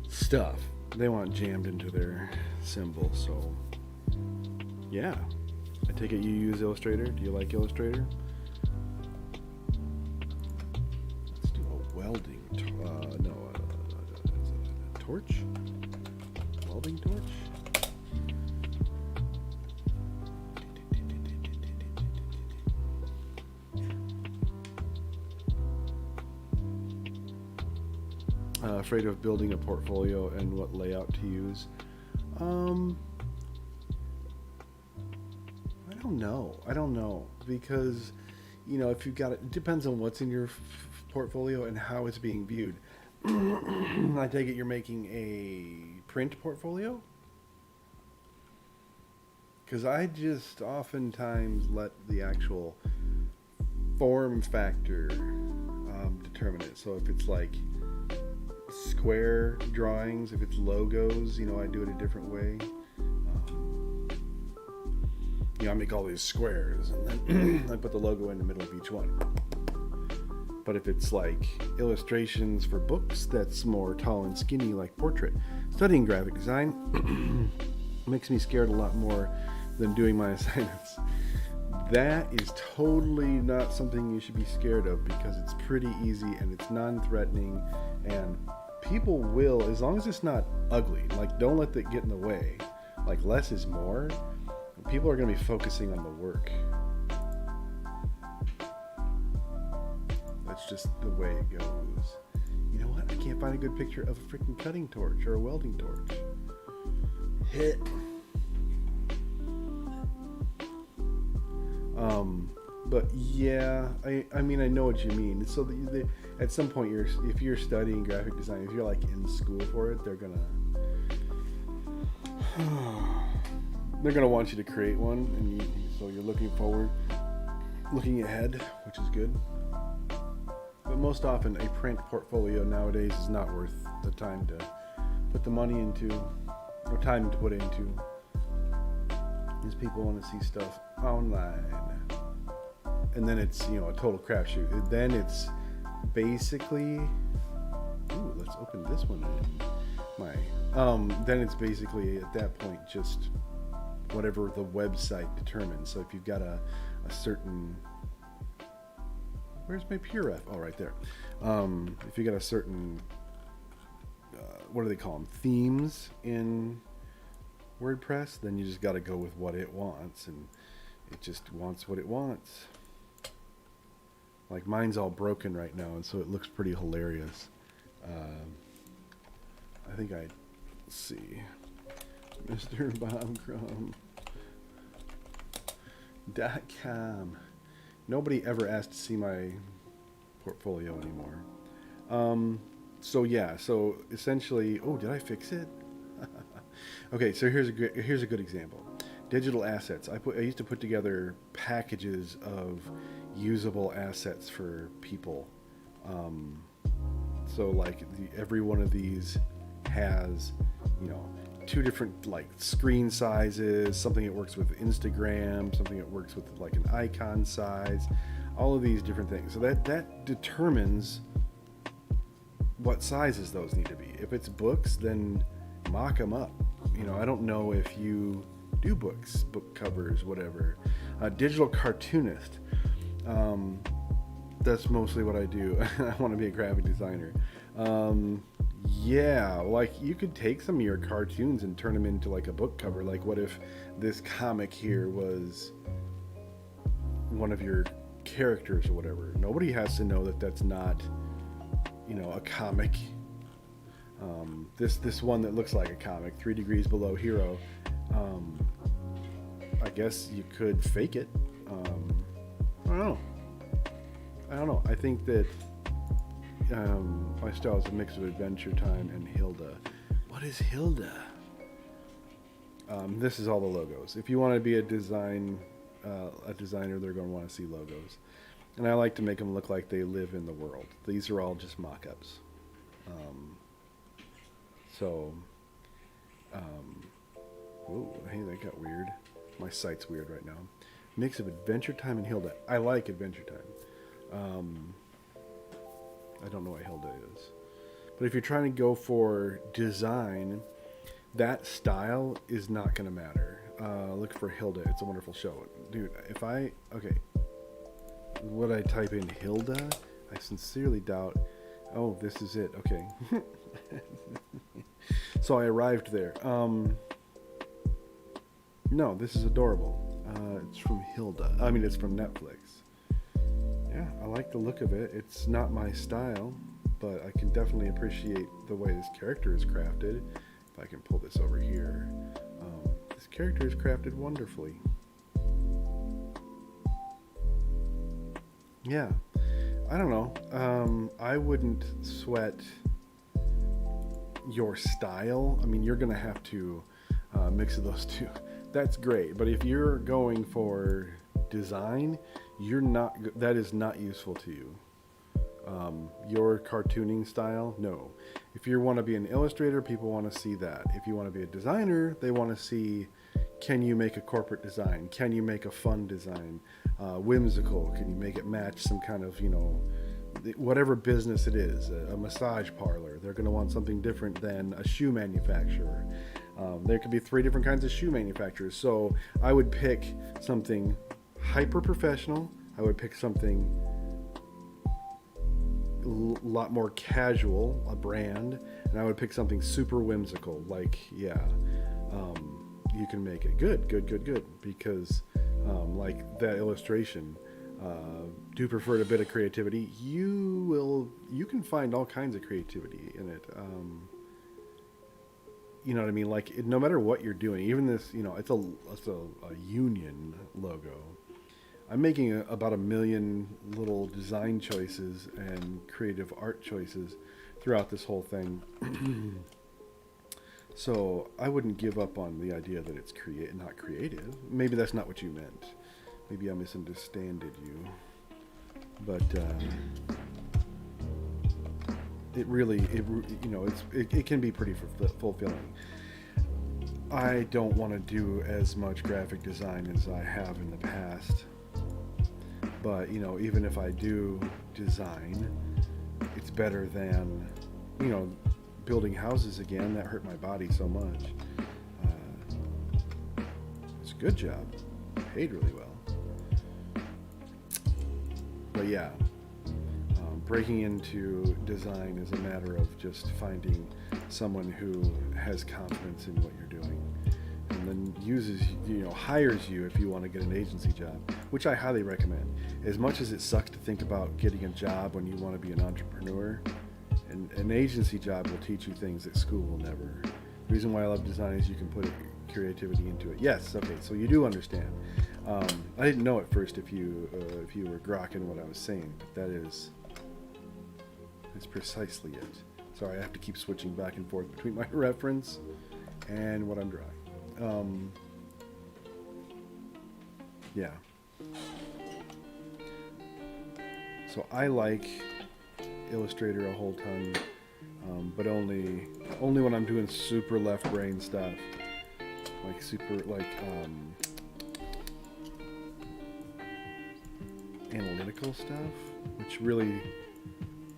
stuff they want jammed into their symbol. So yeah, I take it you use Illustrator. Do you like Illustrator? Let's do a welding torch? Welding torch? Afraid of building a portfolio and what layout to use. I don't know because if you've got it depends on what's in your portfolio and how it's being viewed. I take it you're making a print portfolio? Because I just oftentimes let the actual form factor determine it. So if it's like square drawings, if it's logos, I do it a different way. I make all these squares and then I put the logo in the middle of each one. But if it's like illustrations for books, that's more tall and skinny, like portrait. Studying graphic design makes me scared a lot more than doing my assignments. That is totally not something you should be scared of because it's pretty easy and it's non-threatening, and people will, as long as it's not ugly, don't let that get in the way. Less is more. People are going to be focusing on the work. That's just the way it goes. You know what? I can't find a good picture of a freaking cutting torch or a welding torch. Hit. But yeah, I mean, I know what you mean. So that at some point, if you're studying graphic design, if you're in school for it, they're gonna want you to create one, and so you're looking ahead, which is good. But most often, a print portfolio nowadays is not worth the time to put the money into, or time to put into, because people want to see stuff online. And then it's, a total crapshoot. Then it's basically, let's open this one in. Then it's basically at that point just whatever the website determines. So if you've got a certain, where's my PureRef? Oh, right there. If you got a certain, what do they call them? Themes in WordPress, then you just got to go with what it wants, and it just wants what it wants. Mine's all broken right now, and so it looks pretty hilarious. I think let's see, MrBobCrum.com. Nobody ever asked to see my portfolio anymore. So essentially, did I fix it? Okay, so here's a good example. Digital assets. I used to put together packages of usable assets for people. So like every one of these has, you know, two different like screen sizes, something that works with Instagram, something that works with like an icon size, all of these different things. So that determines what sizes those need to be. If it's books, then mock them up. You know, I don't know if you do books, book covers, whatever. Digital cartoonist. That's mostly what I do. I want to be a graphic designer. Yeah, like you could take some of your cartoons and turn them into like a book cover. Like, what if this comic here was one of your characters or whatever? Nobody has to know that that's not, you know, a comic. This one that looks like a comic, 3 Degrees Below Hero. I guess you could fake it. I don't know. I think that my style is a mix of Adventure Time and Hilda. What is Hilda? This is all the logos. If you want to be a designer, they're going to want to see logos. And I like to make them look like they live in the world. These are all just mock-ups. Whoa, hey, that got weird. My site's weird right now. Mix of Adventure Time and Hilda. I like Adventure Time. I don't know what Hilda is. But if you're trying to go for design, that style is not going to matter. Look for Hilda. It's a wonderful show. Dude, would I type in Hilda? I sincerely doubt. Oh, this is it. Okay. So I arrived there. No, this is adorable. It's from Hilda. I mean, it's from Netflix. Yeah, I like the look of it. It's not my style, but I can definitely appreciate the way this character is crafted. If I can pull this over here. This character is crafted wonderfully. Yeah, I don't know. I wouldn't sweat your style. I mean, you're going to have to mix those two. That's great. But if you're going for design, that is not useful to you. Your cartooning style, no. If you want to be an illustrator, people want to see that. If you want to be a designer, they want to see, can you make a corporate design? Can you make a fun design? Whimsical? Can you make it match some kind of, you know, whatever business it is, a massage parlor? They're going to want something different than a shoe manufacturer. There could be 3 different kinds of shoe manufacturers. So I would pick something hyper professional. I would pick something a lot more casual, a brand, and I would pick something super whimsical. Like, yeah, you can make it good, because like that illustration, do prefer a bit of creativity. You can find all kinds of creativity in it. You know what I mean? Like, no matter what you're doing, even this, you know, it's a union logo. I'm making about 1 million little design choices and creative art choices throughout this whole thing. So I wouldn't give up on the idea that it's not creative. Maybe that's not what you meant. Maybe I misunderstood you. But it can be pretty fulfilling. I don't want to do as much graphic design as I have in the past. But, you know, even if I do design, it's better than, you know, building houses again. That hurt my body so much. It's a good job. Paid really well. But yeah, breaking into design is a matter of just finding someone who has confidence in what you're doing, and then hires you if you want to get an agency job, which I highly recommend. As much as it sucks to think about getting a job when you want to be an entrepreneur, an agency job will teach you things that school will never. The reason why I love design is you can put creativity into it. Yes, okay, so you do understand. I didn't know at first if you were grokking what I was saying, but that's precisely it. Sorry, I have to keep switching back and forth between my reference and what I'm drawing. Yeah. So I like Illustrator a whole ton, but only when I'm doing super left brain stuff, like analytical stuff, which really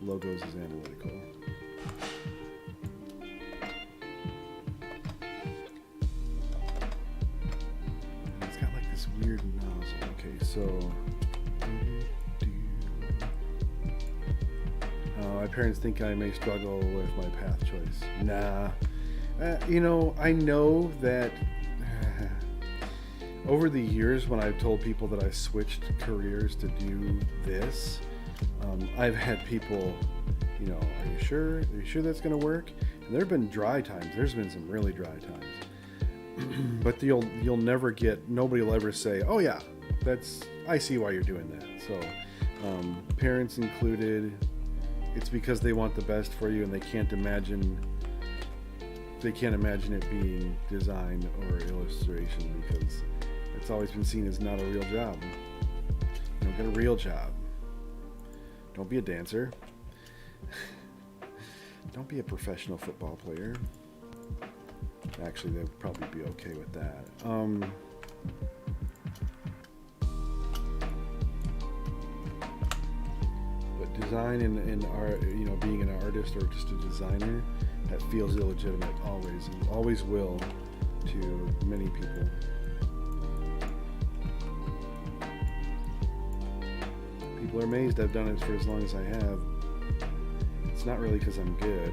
logos is analytical. And it's got like this weird nozzle. Okay, so my parents think I may struggle with my path choice. Nah. I know that over the years when I've told people that I switched careers to do this, I've had people, are you sure? Are you sure that's going to work? And there have been dry times. There's been some really dry times. But you'll never get, nobody will ever say, oh yeah, I see why you're doing that. So parents included, it's because they want the best for you and they can't imagine it being design or illustration because it's always been seen as not a real job. Get a real job. Don't be a dancer. Don't be a professional football player. Actually, they'd probably be okay with that. But design and art, being an artist or just a designer, that feels illegitimate always, and always will to many people. People are amazed I've done it for as long as I have. It's not really because I'm good.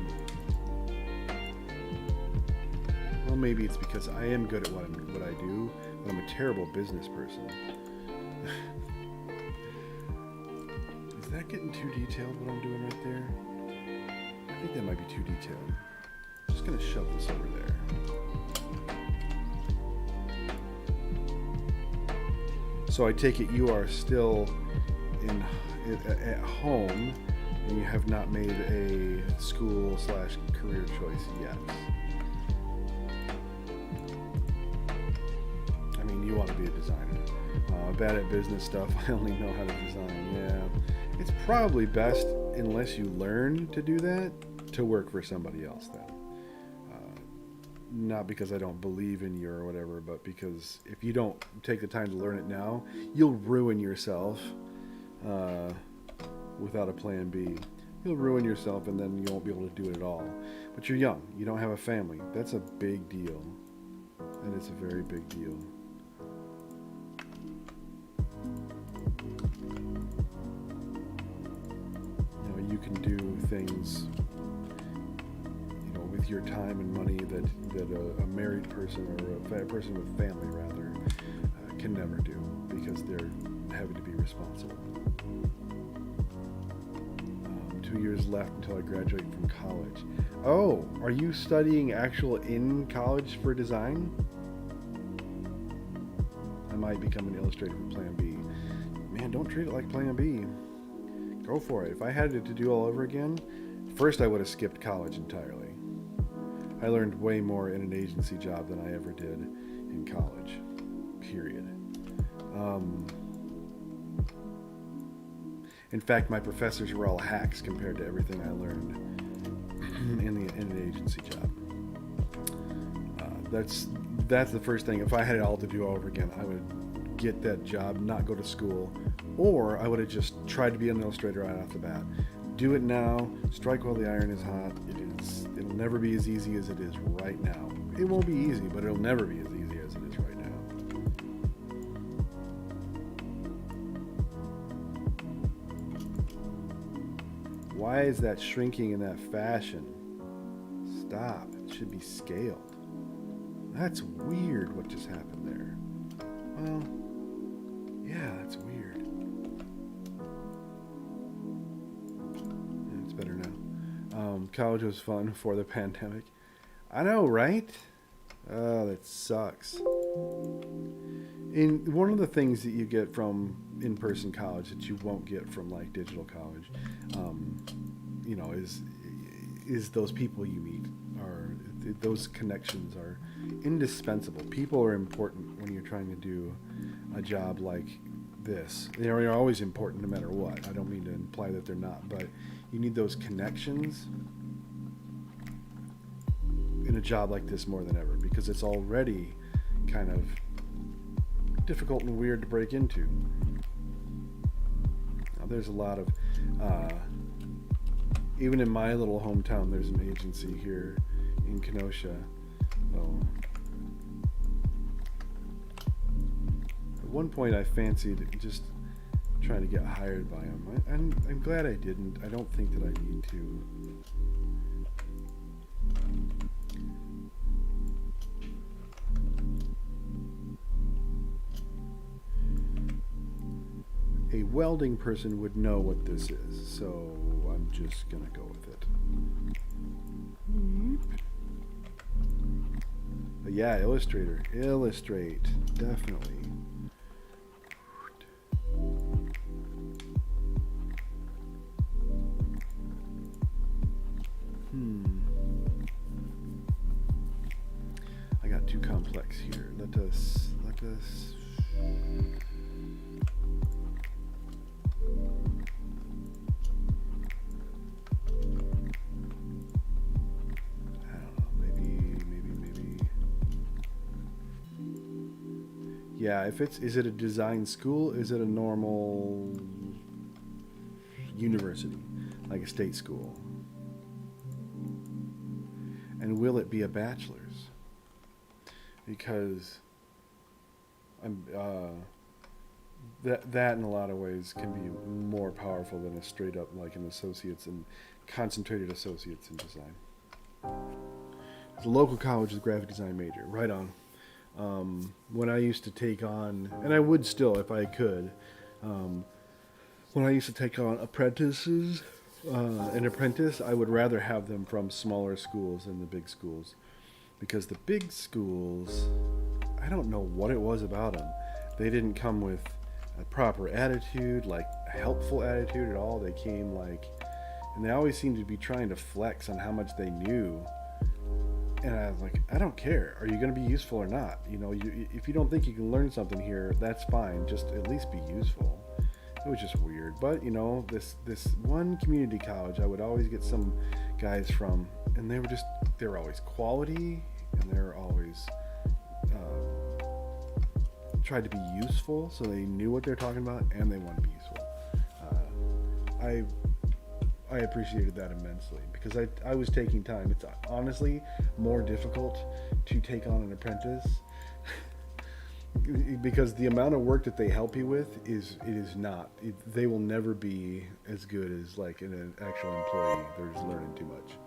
Well, maybe it's because I am good at what I do, but I'm a terrible business person. Is that getting too detailed, what I'm doing right there? I think that might be too detailed. I'm just going to shove this over there. So I take it you are still at home and you have not made a school/career choice yet. I mean, you want to be a designer. Bad at business stuff. I only know how to design. Yeah. It's probably best, unless you learn to do that, to work for somebody else then. Not because I don't believe in you or whatever, but because if you don't take the time to learn it now, you'll ruin yourself without a plan B. You'll ruin yourself and then you won't be able to do it at all. But you're young. You don't have a family. That's a big deal. And it's a very big deal. You can do things with your time and money that a married person or a person with family rather can never do because they're having to be responsible. 2 years left until I graduate from college. Oh, are you studying in college for design? I might become an illustrator for Plan B. Man, don't treat it like Plan B. Go for it. If I had it to do all over again, first I would have skipped college entirely. I learned way more in an agency job than I ever did in college. Period. In fact, my professors were all hacks compared to everything I learned in an agency job. That's the first thing. If I had it all to do over again, I would get that job, not go to school, or I would have just tried to be an illustrator right off the bat. Do it now. Strike while the iron is hot. It'll never be as easy as it is right now. It won't be easy, but it'll never be as easy as it is right now. Why is that shrinking in that fashion? Stop. It should be scaled. That's weird what just happened there. Well, yeah, that's weird. It's better now. College was fun before the pandemic. I know, right? Oh, that sucks. One of the things that you get from in-person college that you won't get from like digital college, is those people you meet, or those connections are indispensable. People are important when you're trying to do a job like this. They're always important no matter what. I don't mean to imply that they're not, but You need those connections in a job like this more than ever, because it's already kind of difficult and weird to break into. Now, there's a lot of, even in my little hometown, there's an agency here in Kenosha. So, at one point I fancied just trying to get hired by them. I'm glad I didn't. I don't think that I need to. A welding person would know what this is, so I'm just gonna go with it. But yeah, Illustrator. Illustrate. Definitely. I got too complex here. Let us yeah, is it a design school? Is it a normal university, like a state school? And will it be a bachelor's? Because that in a lot of ways can be more powerful than a straight up like an associate's and concentrated associates in design. It's a local college with graphic design major. Right on. When I used to take on, and I would still if I could, when I used to take on apprentices, an apprentice, I would rather have them from smaller schools than the big schools. Because the big schools, I don't know what it was about them. They didn't come with a proper attitude, like a helpful attitude at all. They came like, and they always seemed to be trying to flex on how much they knew. And I was like, I don't care. Are you going to be useful or not? You know, if you don't think you can learn something here, that's fine. Just at least be useful. It was just weird. But, you know, this one community college, I would always get some guys from, and they were always quality, and they were always tried to be useful, so they knew what they're talking about, and they wanted to be useful. I appreciated that immensely, because I was taking time. It's honestly more difficult to take on an apprentice because the amount of work that they help you with they will never be as good as like an actual employee. They're just learning too much.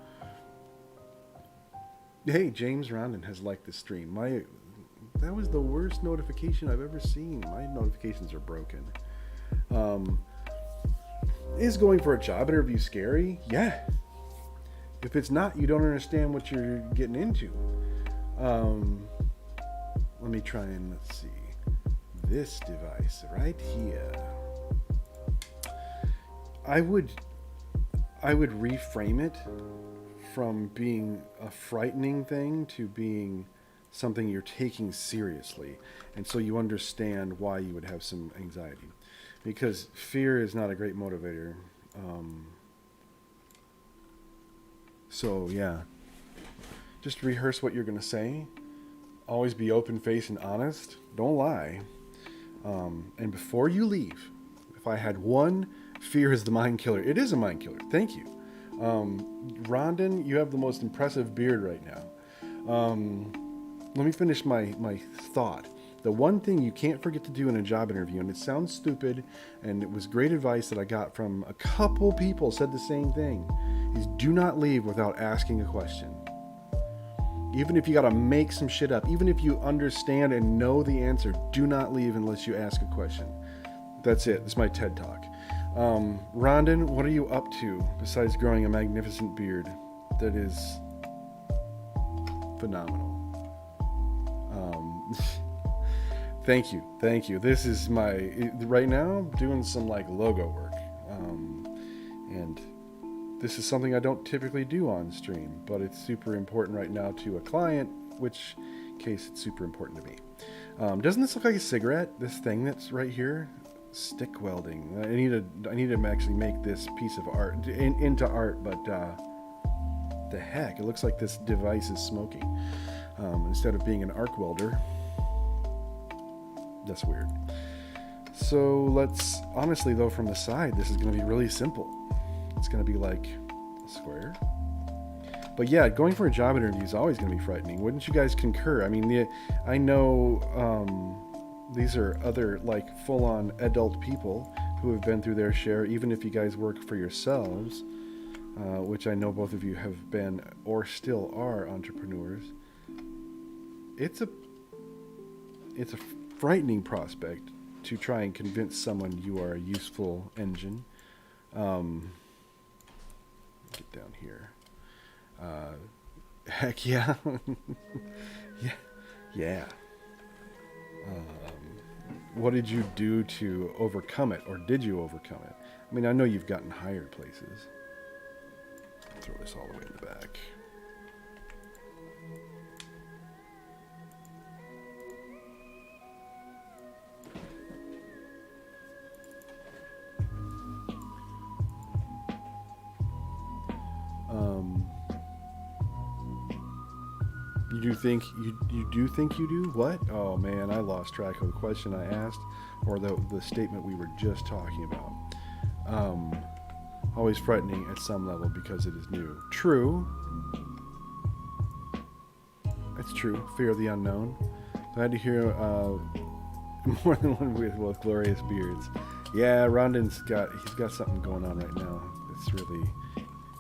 Hey, James Rondon has liked the stream. That was the worst notification I've ever seen. My notifications are broken. Is going for a job interview scary? Yeah. If it's not, you don't understand what you're getting into. Let me try and let's see. This device right here. I would reframe it from being a frightening thing to being something you're taking seriously. And so you understand why you would have some anxiety. Because fear is not a great motivator. So, yeah. Just rehearse what you're going to say. Always be open-faced and honest. Don't lie. And before you leave, if I had one, fear is the mind killer. It is a mind killer. Thank you. Rondon, you have the most impressive beard right now. Let me finish my thought. The one thing you can't forget to do in a job interview, and it sounds stupid, and it was great advice that I got from a couple people said the same thing, is do not leave without asking a question. Even if you got to make some shit up, even if you understand and know the answer, do not leave unless you ask a question. That's it. This is my TED Talk. Rondon, what are you up to besides growing a magnificent beard that is phenomenal? Thank you. This is right now I'm doing some like logo work, and this is something I don't typically do on stream, but it's super important right now to a client, which case it's super important to me. Doesn't this look like a cigarette? This thing that's right here, stick welding. I need to actually make this piece of art into art, but the heck, it looks like this device is smoking instead of being an arc welder. That's weird. So let's, honestly though, from the side, this is going to be really simple. It's going to be like a square. But yeah, going for a job interview is always going to be frightening. Wouldn't you guys concur? I mean, I know these are other like full-on adult people who have been through their share, even if you guys work for yourselves, which I know both of you have been or still are entrepreneurs. It's a frightening prospect to try and convince someone you are a useful engine. Get down here. Heck yeah. yeah. What did you do to overcome it, or did you overcome it? I mean, I know you've gotten higher places. Throw this all the way in the back. You do think you do? What? Oh man, I lost track of the question I asked, or the statement we were just talking about. Always frightening at some level because it is new. True. It's true. Fear of the unknown. Glad to hear more than one with glorious beards. Yeah, Rondon's got something going on right now.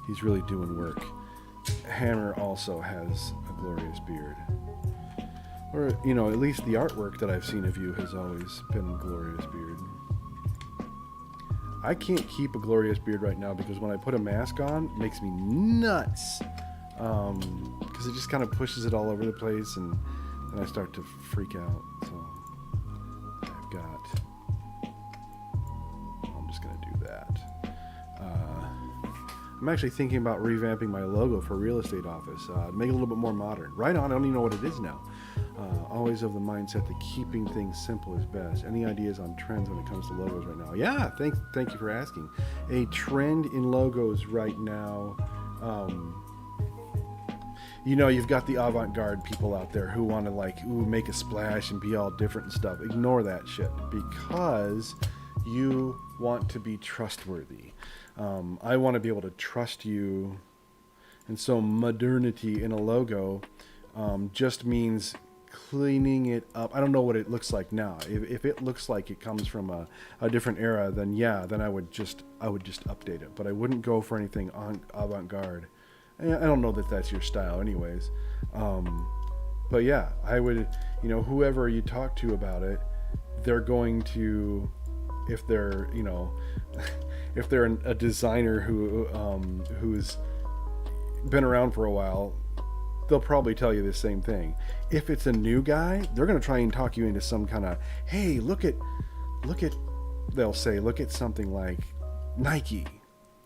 He's really doing work. Hammer also has a glorious beard. Or, you know, at least the artwork that I've seen of you has always been a glorious beard. I can't keep a glorious beard right now because when I put a mask on, it makes me nuts. Because it just kind of pushes it all over the place, and then I start to freak out. So I'm just going to do that. I'm actually thinking about revamping my logo for real estate office, make it a little bit more modern. Right on, I don't even know what it is now. Always of the mindset that keeping things simple is best. Any ideas on trends when it comes to logos right now? Yeah, thank you for asking. A trend in logos right now, you know, you've got the avant-garde people out there who want to make a splash and be all different and stuff. Ignore that shit because you want to be trustworthy. I want to be able to trust you, and so modernity in a logo just means cleaning it up. I don't know what it looks like now. If it looks like it comes from a different era, then yeah, then I would just update it. But I wouldn't go for anything avant-garde. I don't know that that's your style, anyways. But yeah, I would. You know, whoever you talk to about it, they're going to, if they're, you know. If they're a designer who's been around for a while, they'll probably tell you the same thing. If it's a new guy, they're going to try and talk you into some kind of, hey, look at, they'll say, look at something like Nike,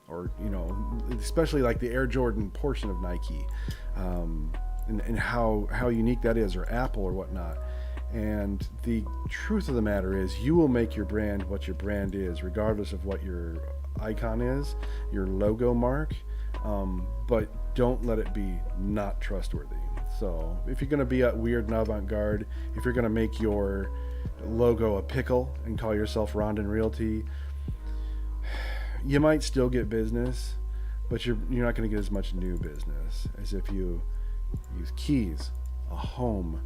or, you know, especially like the Air Jordan portion of Nike, and how unique that is, or Apple or whatnot. And the truth of the matter is, you will make your brand what your brand is, regardless of what your icon is, your logo mark. But don't let it be not trustworthy. So if you're going to be a weird and avant-garde, if you're going to make your logo a pickle and call yourself Rondon Realty, you might still get business, but you're not going to get as much new business as if you use keys, a home,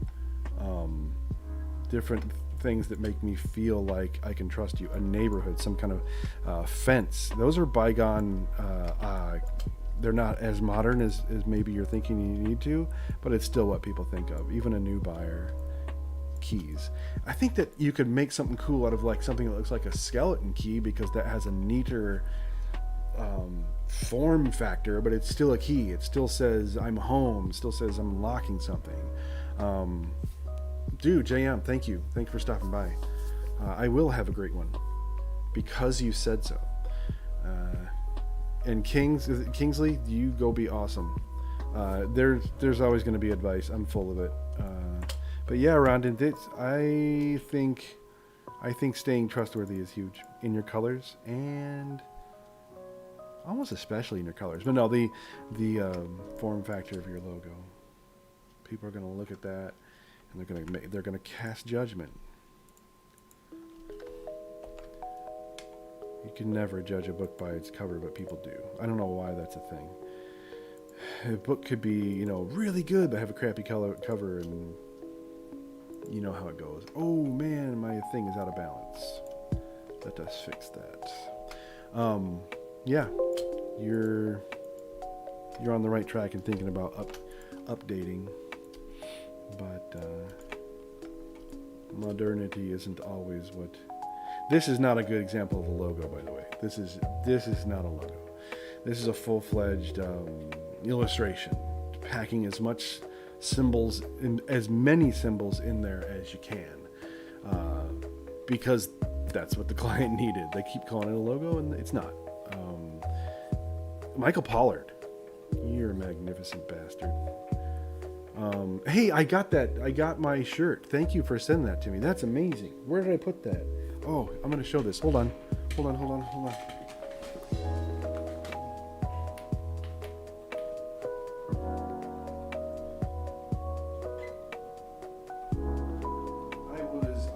different things that make me feel like I can trust you, a neighborhood, some kind of fence. Those are bygone. They're not as modern as maybe you're thinking you need to, but it's still what people think of, even a new buyer. Keys. I think that you could make something cool out of like something that looks like a skeleton key, because that has a neater form factor, but it's still a key. It still says I'm home, still says I'm unlocking something. Dude, JM, thank you for stopping by. I will have a great one because you said so. And Kingsley, you go be awesome. There's always going to be advice. I'm full of it. But yeah, Rondon, I think I think staying trustworthy is huge in your colors, and almost especially in your colors. But no, the form factor of your logo. People are going to look at that, and they're going to cast judgment. You can never judge a book by its cover, but people do. I don't know why that's a thing. A book could be, you know, really good, but have a crappy cover, and you know how it goes. Oh man, my thing is out of balance. Let us fix that. Yeah, you're on the right track in thinking about updating, but modernity isn't always what. This is not a good example of a logo, by the way. This is not a logo. This is a full-fledged illustration, packing as much symbols, as many symbols in there as you can, because that's what the client needed. They keep calling it a logo, and it's not. Michael Pollard, you're a magnificent bastard. Hey, I got that. I got my shirt. Thank you for sending that to me. That's amazing. Where did I put that? Oh, I'm going to show this. Hold on.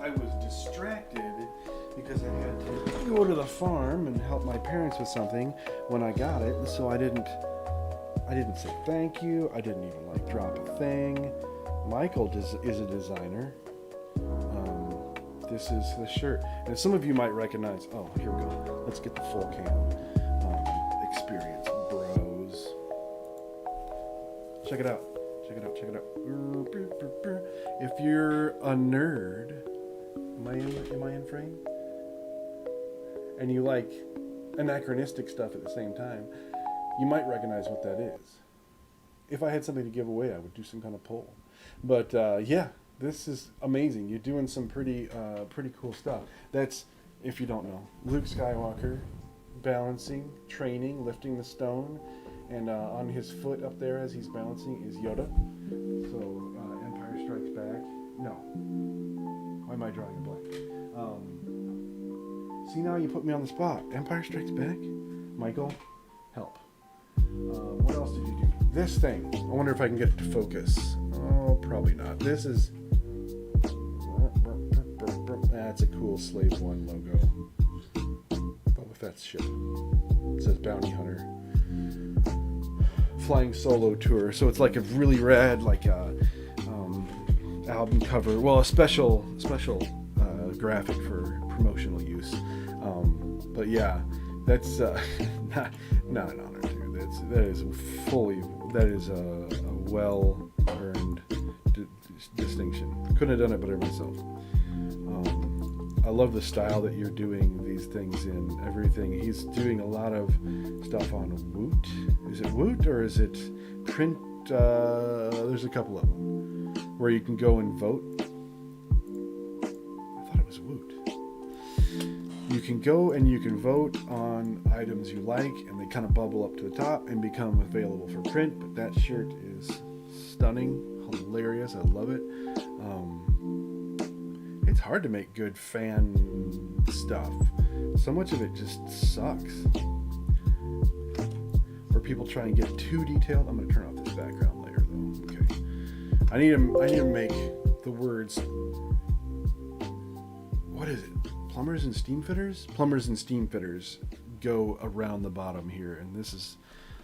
I was distracted because I had to go to the farm and help my parents with something when I got it, so I didn't say thank you. I didn't even drop a thing. Michael is a designer. This is the shirt, and some of you might recognize. Oh, here we go. Let's get the full cam experience, bros. Check it out. If you're a nerd, am I in frame? And you like anachronistic stuff at the same time, you might recognize what that is. If I had something to give away, I would do some kind of poll. But yeah, this is amazing. You're doing some pretty cool stuff. That's, if you don't know, Luke Skywalker balancing, training, lifting the stone, and on his foot up there as he's balancing is Yoda. So Empire Strikes Back. No. Why am I drawing a blank? See, now you put me on the spot. Empire Strikes Back? Michael, help. What else did you do? This thing. I wonder if I can get it to focus. Oh, probably not. This is... That's a cool Slave One logo. Boba Fett's ship. It says Bounty Hunter. Flying Solo Tour. So it's like a really rad, album cover. Well, a special graphic for promotional use. But yeah, that's not an honor, dude. That is a well-earned distinction. Couldn't have done it better myself. I love the style that you're doing these things in. Everything. He's doing a lot of stuff on Woot. Is it Woot or is it print? There's a couple of them where you can go and vote. I thought it was Woot. You can go and you can vote on items you like, and they kind of bubble up to the top and become available for print. But that shirt is stunning, hilarious. I love it. It's hard to make good fan stuff. So much of it just sucks. Or people try and get too detailed. I'm going to turn off this background layer, though. Okay. I need to make the words. What is it? Plumbers and steam fitters? Plumbers and steam fitters go around the bottom here, and this is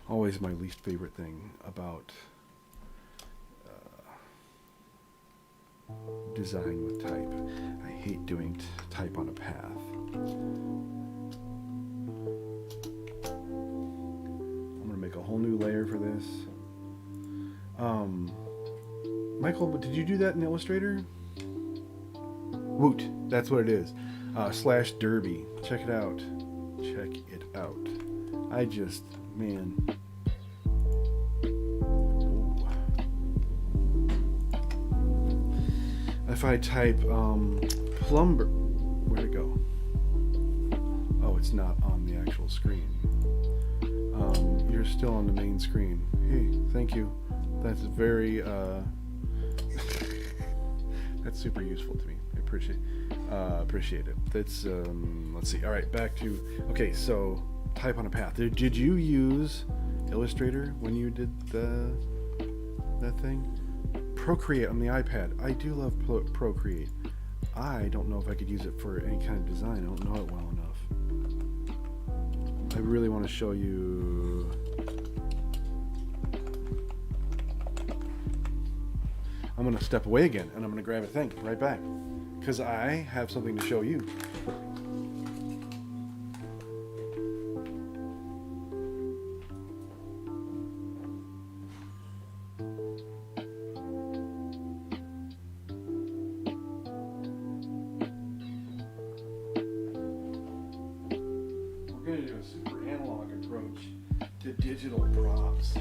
always my least favorite thing about design with type. I hate doing type on a path. I'm gonna make a whole new layer for this. Michael, did you do that in Illustrator? Woot, that's what it is. / Derby. Check it out. Man. If I type plumber, where'd it go? Oh, it's not on the actual screen. You're still on the main screen. Hey, thank you. That's very, that's super useful to me. I appreciate it. Appreciate it. That's let's see. All right, back to okay. So type on a path. Did you use Illustrator when you did that thing? Procreate on the iPad. I do love Procreate. I don't know if I could use it for any kind of design. I don't know it well enough. I really want to show you. I'm going to step away again, and I'm going to grab a thing right back, because I have something to show you. We're going to do a super analog approach to digital props.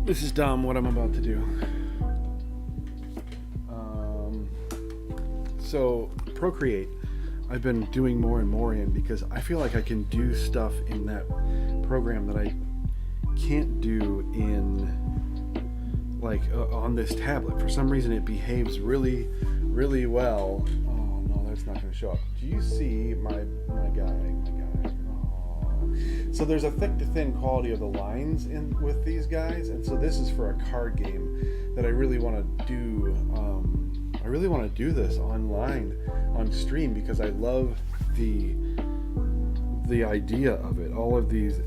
This is dumb, what I'm about to do. So Procreate, I've been doing more and more in because I feel like I can do stuff in that program that I can't do in on this tablet. For some reason it behaves really, really well. Oh no, that's not going to show up. Do you see my guy? Oh. So there's a thick to thin quality of the lines in with these guys, and so this is for a card game that I really want to do. I really want to do this online on stream because I love the idea of it. All of these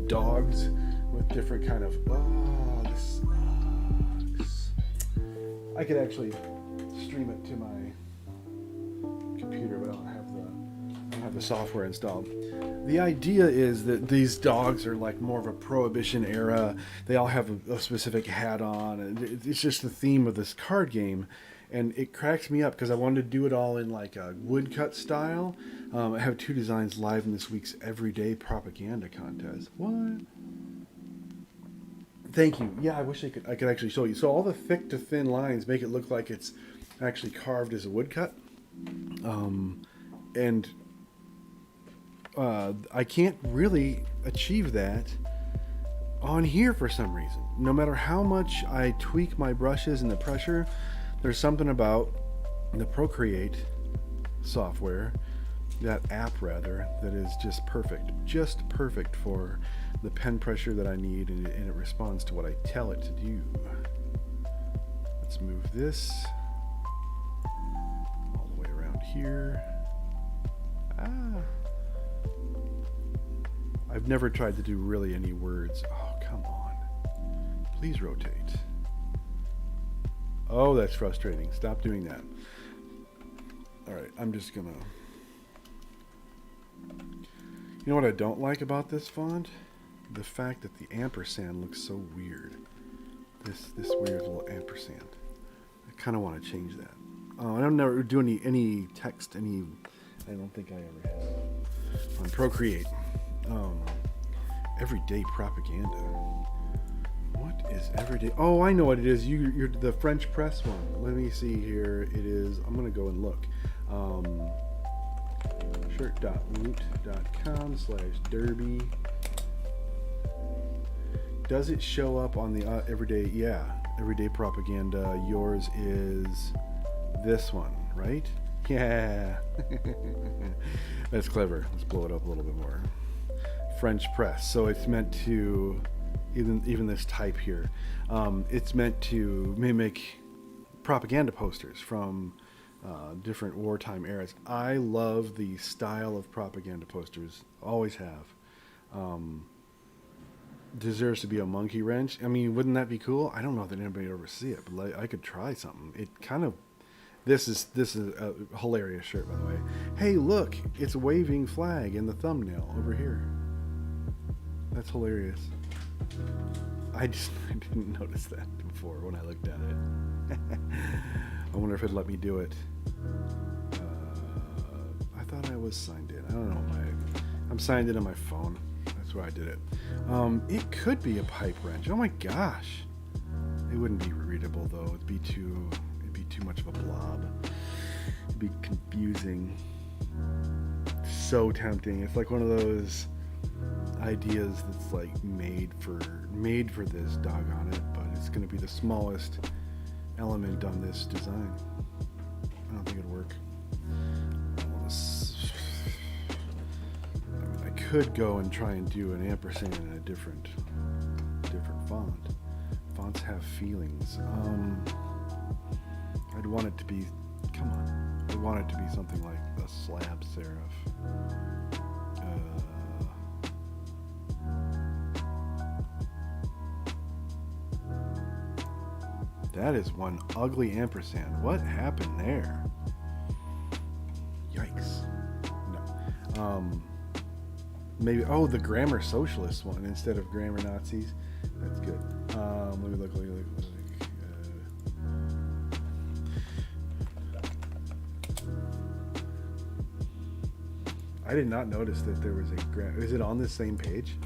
dogs with different kind of this sucks. I could actually stream it to my computer, but I don't have the software installed. The idea is that these dogs are like more of a Prohibition era. They all have a specific hat on, and it's just the theme of this card game. And it cracks me up because I wanted to do it all in like a woodcut style. I have 2 designs live in this week's Everyday Propaganda contest. What? Thank you. Yeah, I wish I could actually show you. So all the thick to thin lines make it look like it's actually carved as a woodcut. And I can't really achieve that on here for some reason. No matter how much I tweak my brushes and the pressure, there's something about the Procreate software, that app rather, that is just perfect for the pen pressure that I need, and it responds to what I tell it to do. Let's move this all the way around here. I've never tried to do really any words. Oh, come on. Please rotate. Oh, that's frustrating. Stop doing that. All right, I'm just gonna... You know what I don't like about this font? The fact that the ampersand looks so weird. This weird little ampersand. I kind of want to change that. I don't never do any text. I don't think I ever have on Procreate. Everyday Propaganda. What is Everyday? Oh, I know what it is. You're the French press one. Let me see here. It is. I'm gonna go and look. shirt.woot.com/derby. Does it show up on the Everyday? Yeah, Everyday Propaganda. Yours is this one, right? Yeah. That's clever. Let's blow it up a little bit more. French press. So it's meant to, even this type here, it's meant to mimic propaganda posters from different wartime eras. I love the style of propaganda posters. Always have. Deserves to be a monkey wrench. I mean, wouldn't that be cool? I don't know that anybody would ever see it, but I could try something. It kind of... This is a hilarious shirt, by the way. Hey, look! It's a waving flag in the thumbnail over here. That's hilarious. I didn't notice that before when I looked at it. I wonder if it'd let me do it. I thought I was signed in. I don't know. I'm signed in on my phone. That's where I did it. It could be a pipe wrench. Oh my gosh! It wouldn't be readable though. It'd be too much of a blob. It'd be confusing. So tempting. It's like one of those ideas that's like made for this, doggone it, but it's going to be the smallest element on this design. I don't think it'd work. could go and try and do an ampersand in a different font. Fonts have feelings. I'd want it to be, come on, I want it to be something like a slab serif. That is one ugly ampersand. What happened there? Yikes. No. Maybe, oh, the grammar socialist one instead of grammar Nazis. That's good. Let me look. I did not notice that there was a grammar. Is it on the same page?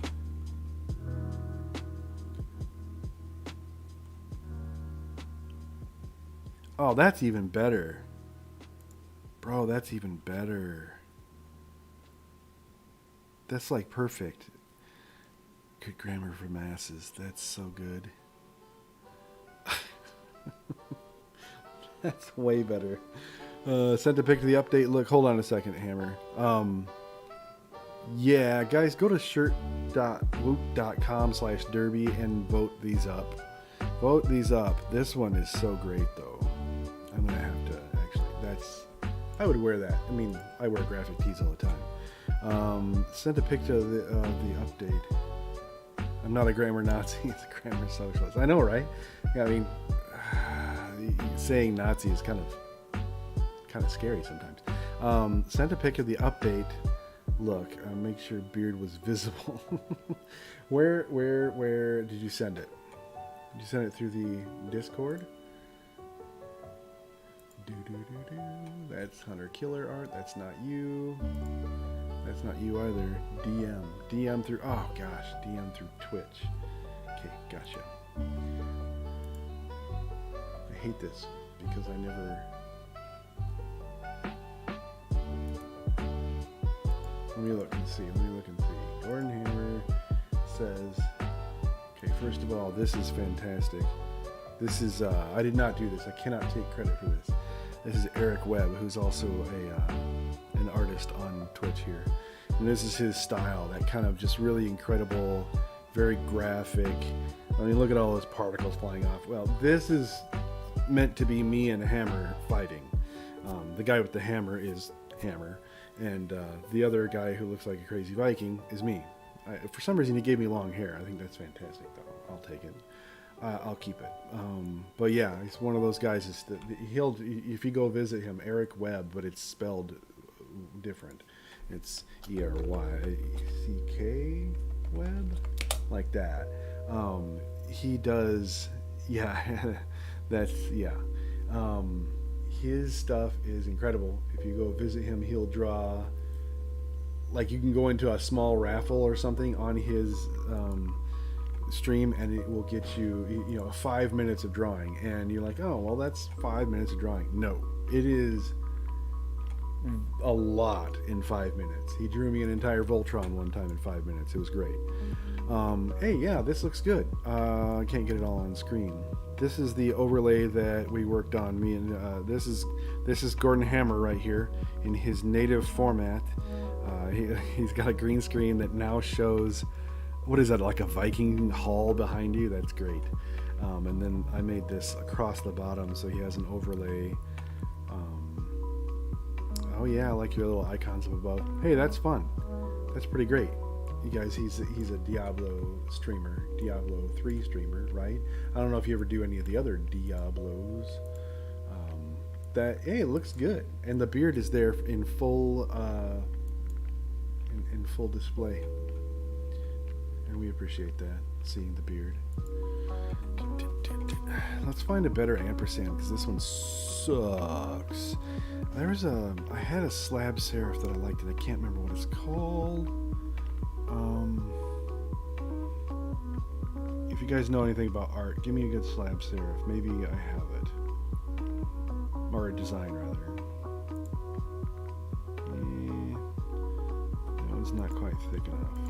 Oh, that's even better. Bro, that's even better. That's like perfect. Good grammar for masses. That's so good. That's way better. Sent a pic to the update. Look, hold on a second, Hammer. Yeah, guys, go to shirt.woot.com/derby and vote these up. Vote these up. This one is so great, though. I'm gonna have to actually. I would wear that. I mean, I wear graphic tees all the time. Sent a picture of the update. I'm not a grammar Nazi. It's a grammar socialist. I know, right? Yeah, I mean, saying Nazi is kind of scary sometimes. Sent a pic of the update. Look, make sure beard was visible. Where did you send it? Did you send it through the Discord? That's Hunter Killer Art. That's not you. That's not you either. DM through, oh gosh, DM through Twitch. Okay, gotcha. I hate this because I never. Let me look and see. Gordon Hammer says, okay, first of all, this is fantastic. This is, I did not do this. I cannot take credit for this. This is Eric Webb, who's also an artist on Twitch here. And this is his style, that kind of just really incredible, very graphic. I mean, look at all those particles flying off. Well, this is meant to be me and Hammer fighting. The guy with the hammer is Hammer, and the other guy who looks like a crazy Viking is me. For some reason, he gave me long hair. I think that's fantastic, though. I'll take it. I'll keep it. But yeah, he's one of those guys. If you go visit him, Eric Webb, but it's spelled different. It's ERYCK Webb, like that. He does, yeah. That's yeah. His stuff is incredible. If you go visit him, he'll draw. Like you can go into a small raffle or something on his stream, and it will get you 5 minutes of drawing, and you're like, oh well, that's 5 minutes of drawing. No, it is a lot in 5 minutes. He drew me an entire Voltron one time in 5 minutes. It was great. Hey, yeah, this looks good. I can't get it all on screen. This is the overlay that we worked on. Me and this is Gordon Hammer right here in his native format. He's got a green screen that now shows, what is that, like a Viking hall behind you? That's great. And then I made this across the bottom so he has an overlay. Oh yeah, I like your little icons up above. Hey, that's fun. That's pretty great. You guys, he's a Diablo streamer, Diablo 3 streamer, right? I don't know if you ever do any of the other Diablos. Hey, it looks good, and the beard is there in full in full display, and we appreciate that, seeing the beard. Let's find a better ampersand because this one sucks. I had a slab serif that I liked, and I can't remember what it's called. If you guys know anything about art, give me a good slab serif. Maybe I have it, or a design rather. That one's not quite thick enough.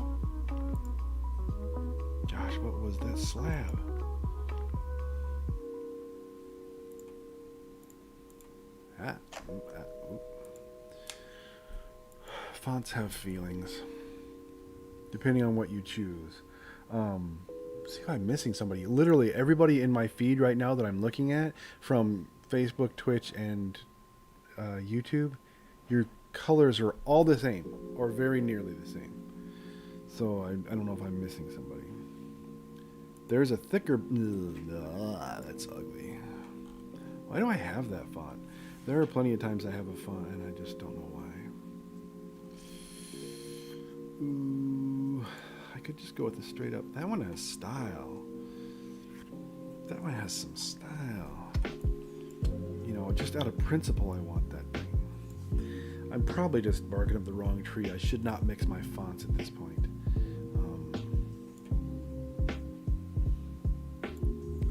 Gosh, what was that slab? Fonts have feelings. depending on what you choose. See if I'm missing somebody. Literally everybody in my feed right now that I'm looking at from Facebook, Twitch, and YouTube, your colors are all the same or very nearly the same. So I don't know if I'm missing somebody. There's a thicker... that's ugly. Why do I have that font? There are plenty of times I have a font and I just don't know why. Ooh, I could just go with the straight up. That one has style. That one has some style. You know, just out of principle, I want that thing. I'm probably just barking up the wrong tree. I should not mix my fonts at this point.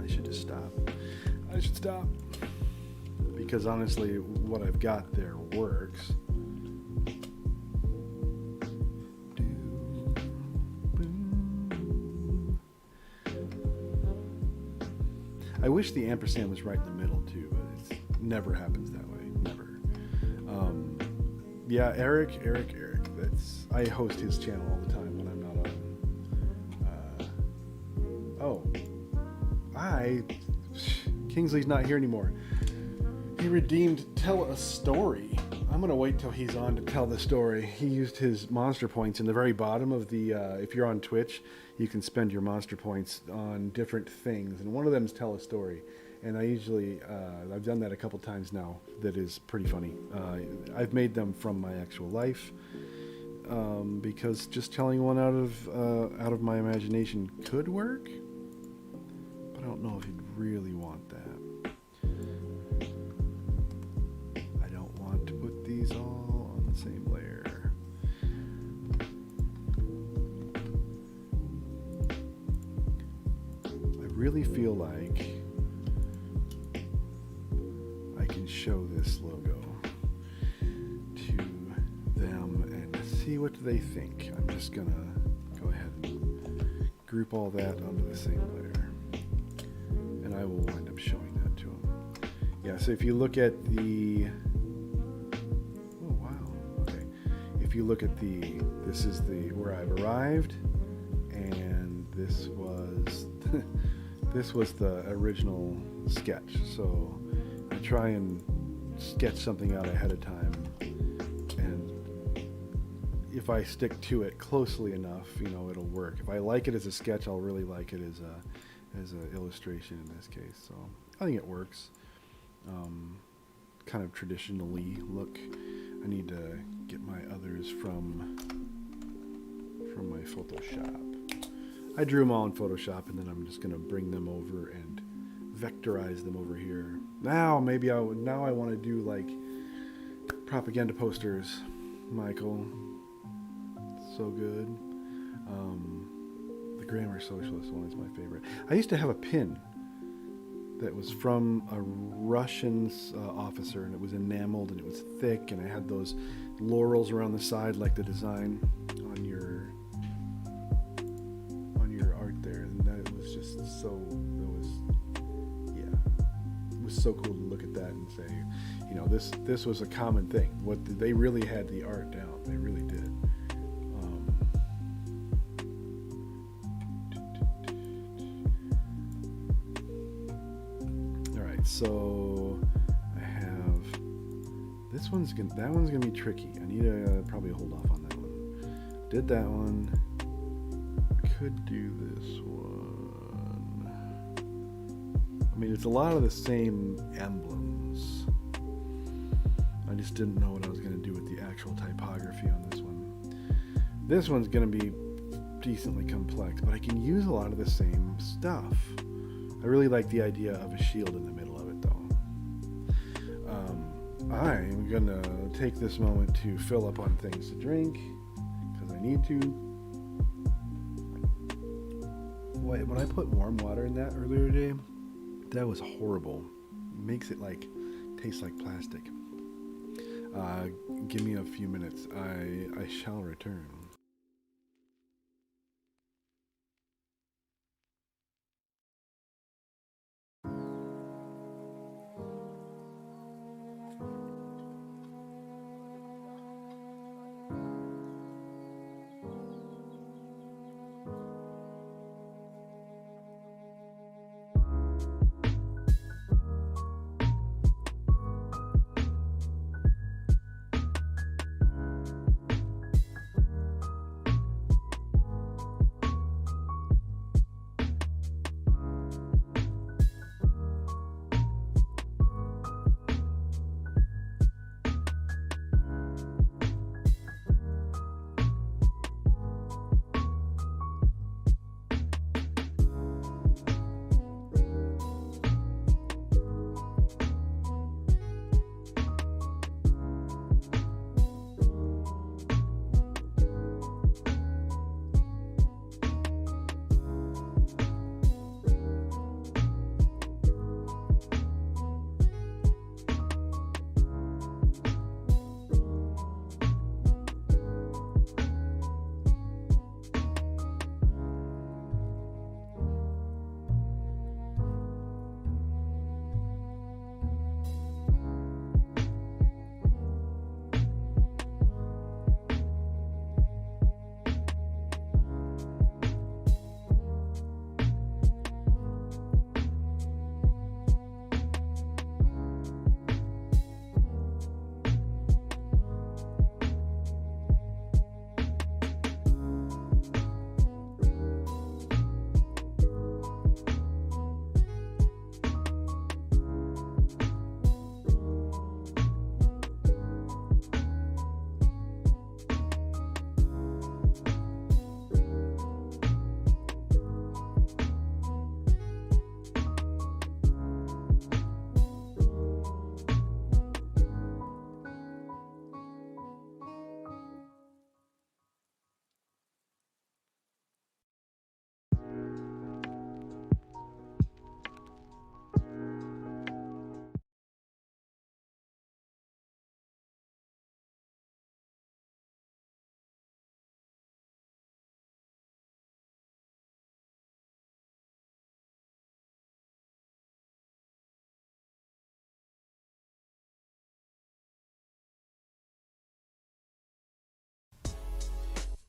I should just stop. I should stop. Because honestly, what I've got there works. I wish the ampersand was right in the middle too, but it never happens that way. Never. Yeah, Eric. That's I host his channel all the time when I'm not on. Kingsley's not here anymore. He redeemed Tell a Story. I'm gonna wait till he's on to tell the story. He used his monster points in the very bottom of the. If you're on Twitch, you can spend your monster points on different things, and one of them is Tell a Story. And I usually, I've done that a couple times now. That is pretty funny. I've made them from my actual life because just telling one out of my imagination could work, but I don't know if you'd really want that. I don't want to put these all on the same layer. I really feel like I can show this logo to them and see what they think. I'm just gonna go ahead and group all that onto the same layer, and I will wind up showing that to them. Yeah, so if you look at the, oh wow, okay. If you look at the, this is the where I've arrived, and this was this was the original sketch. So I try and sketch something out ahead of time, and if I stick to it closely enough, you know, it'll work. If I like it as a sketch, I'll really like it as an illustration in this case. So I think it works. Kind of traditionally look. I need to get my others from my Photoshop. I drew them all in Photoshop, and then I'm just gonna bring them over and vectorize them over here. Now maybe I want to do like propaganda posters. Michael, so good. The Grammar Socialist one is my favorite. I used to have a pin that was from a Russian officer, and it was enameled and it was thick, and it had those laurels around the side like the design on your art there, and that was just so, it was so cool to look at that and say, you know, this was a common thing. They really had the art down. They really did. So I have this one's that one's gonna be tricky. I need to probably hold off on that one. Did that one. Could do this one. I mean, it's a lot of the same emblems. I just didn't know what I was gonna do with the actual typography on this one. This one's gonna be decently complex, but I can use a lot of the same stuff. I really like the idea of a shield in the middle of it, though. I'm gonna take this moment to fill up on things to drink, because I need to. Wait, when I put warm water in that earlier today, that was horrible. It makes it like taste like plastic. Give me a few minutes. I shall return.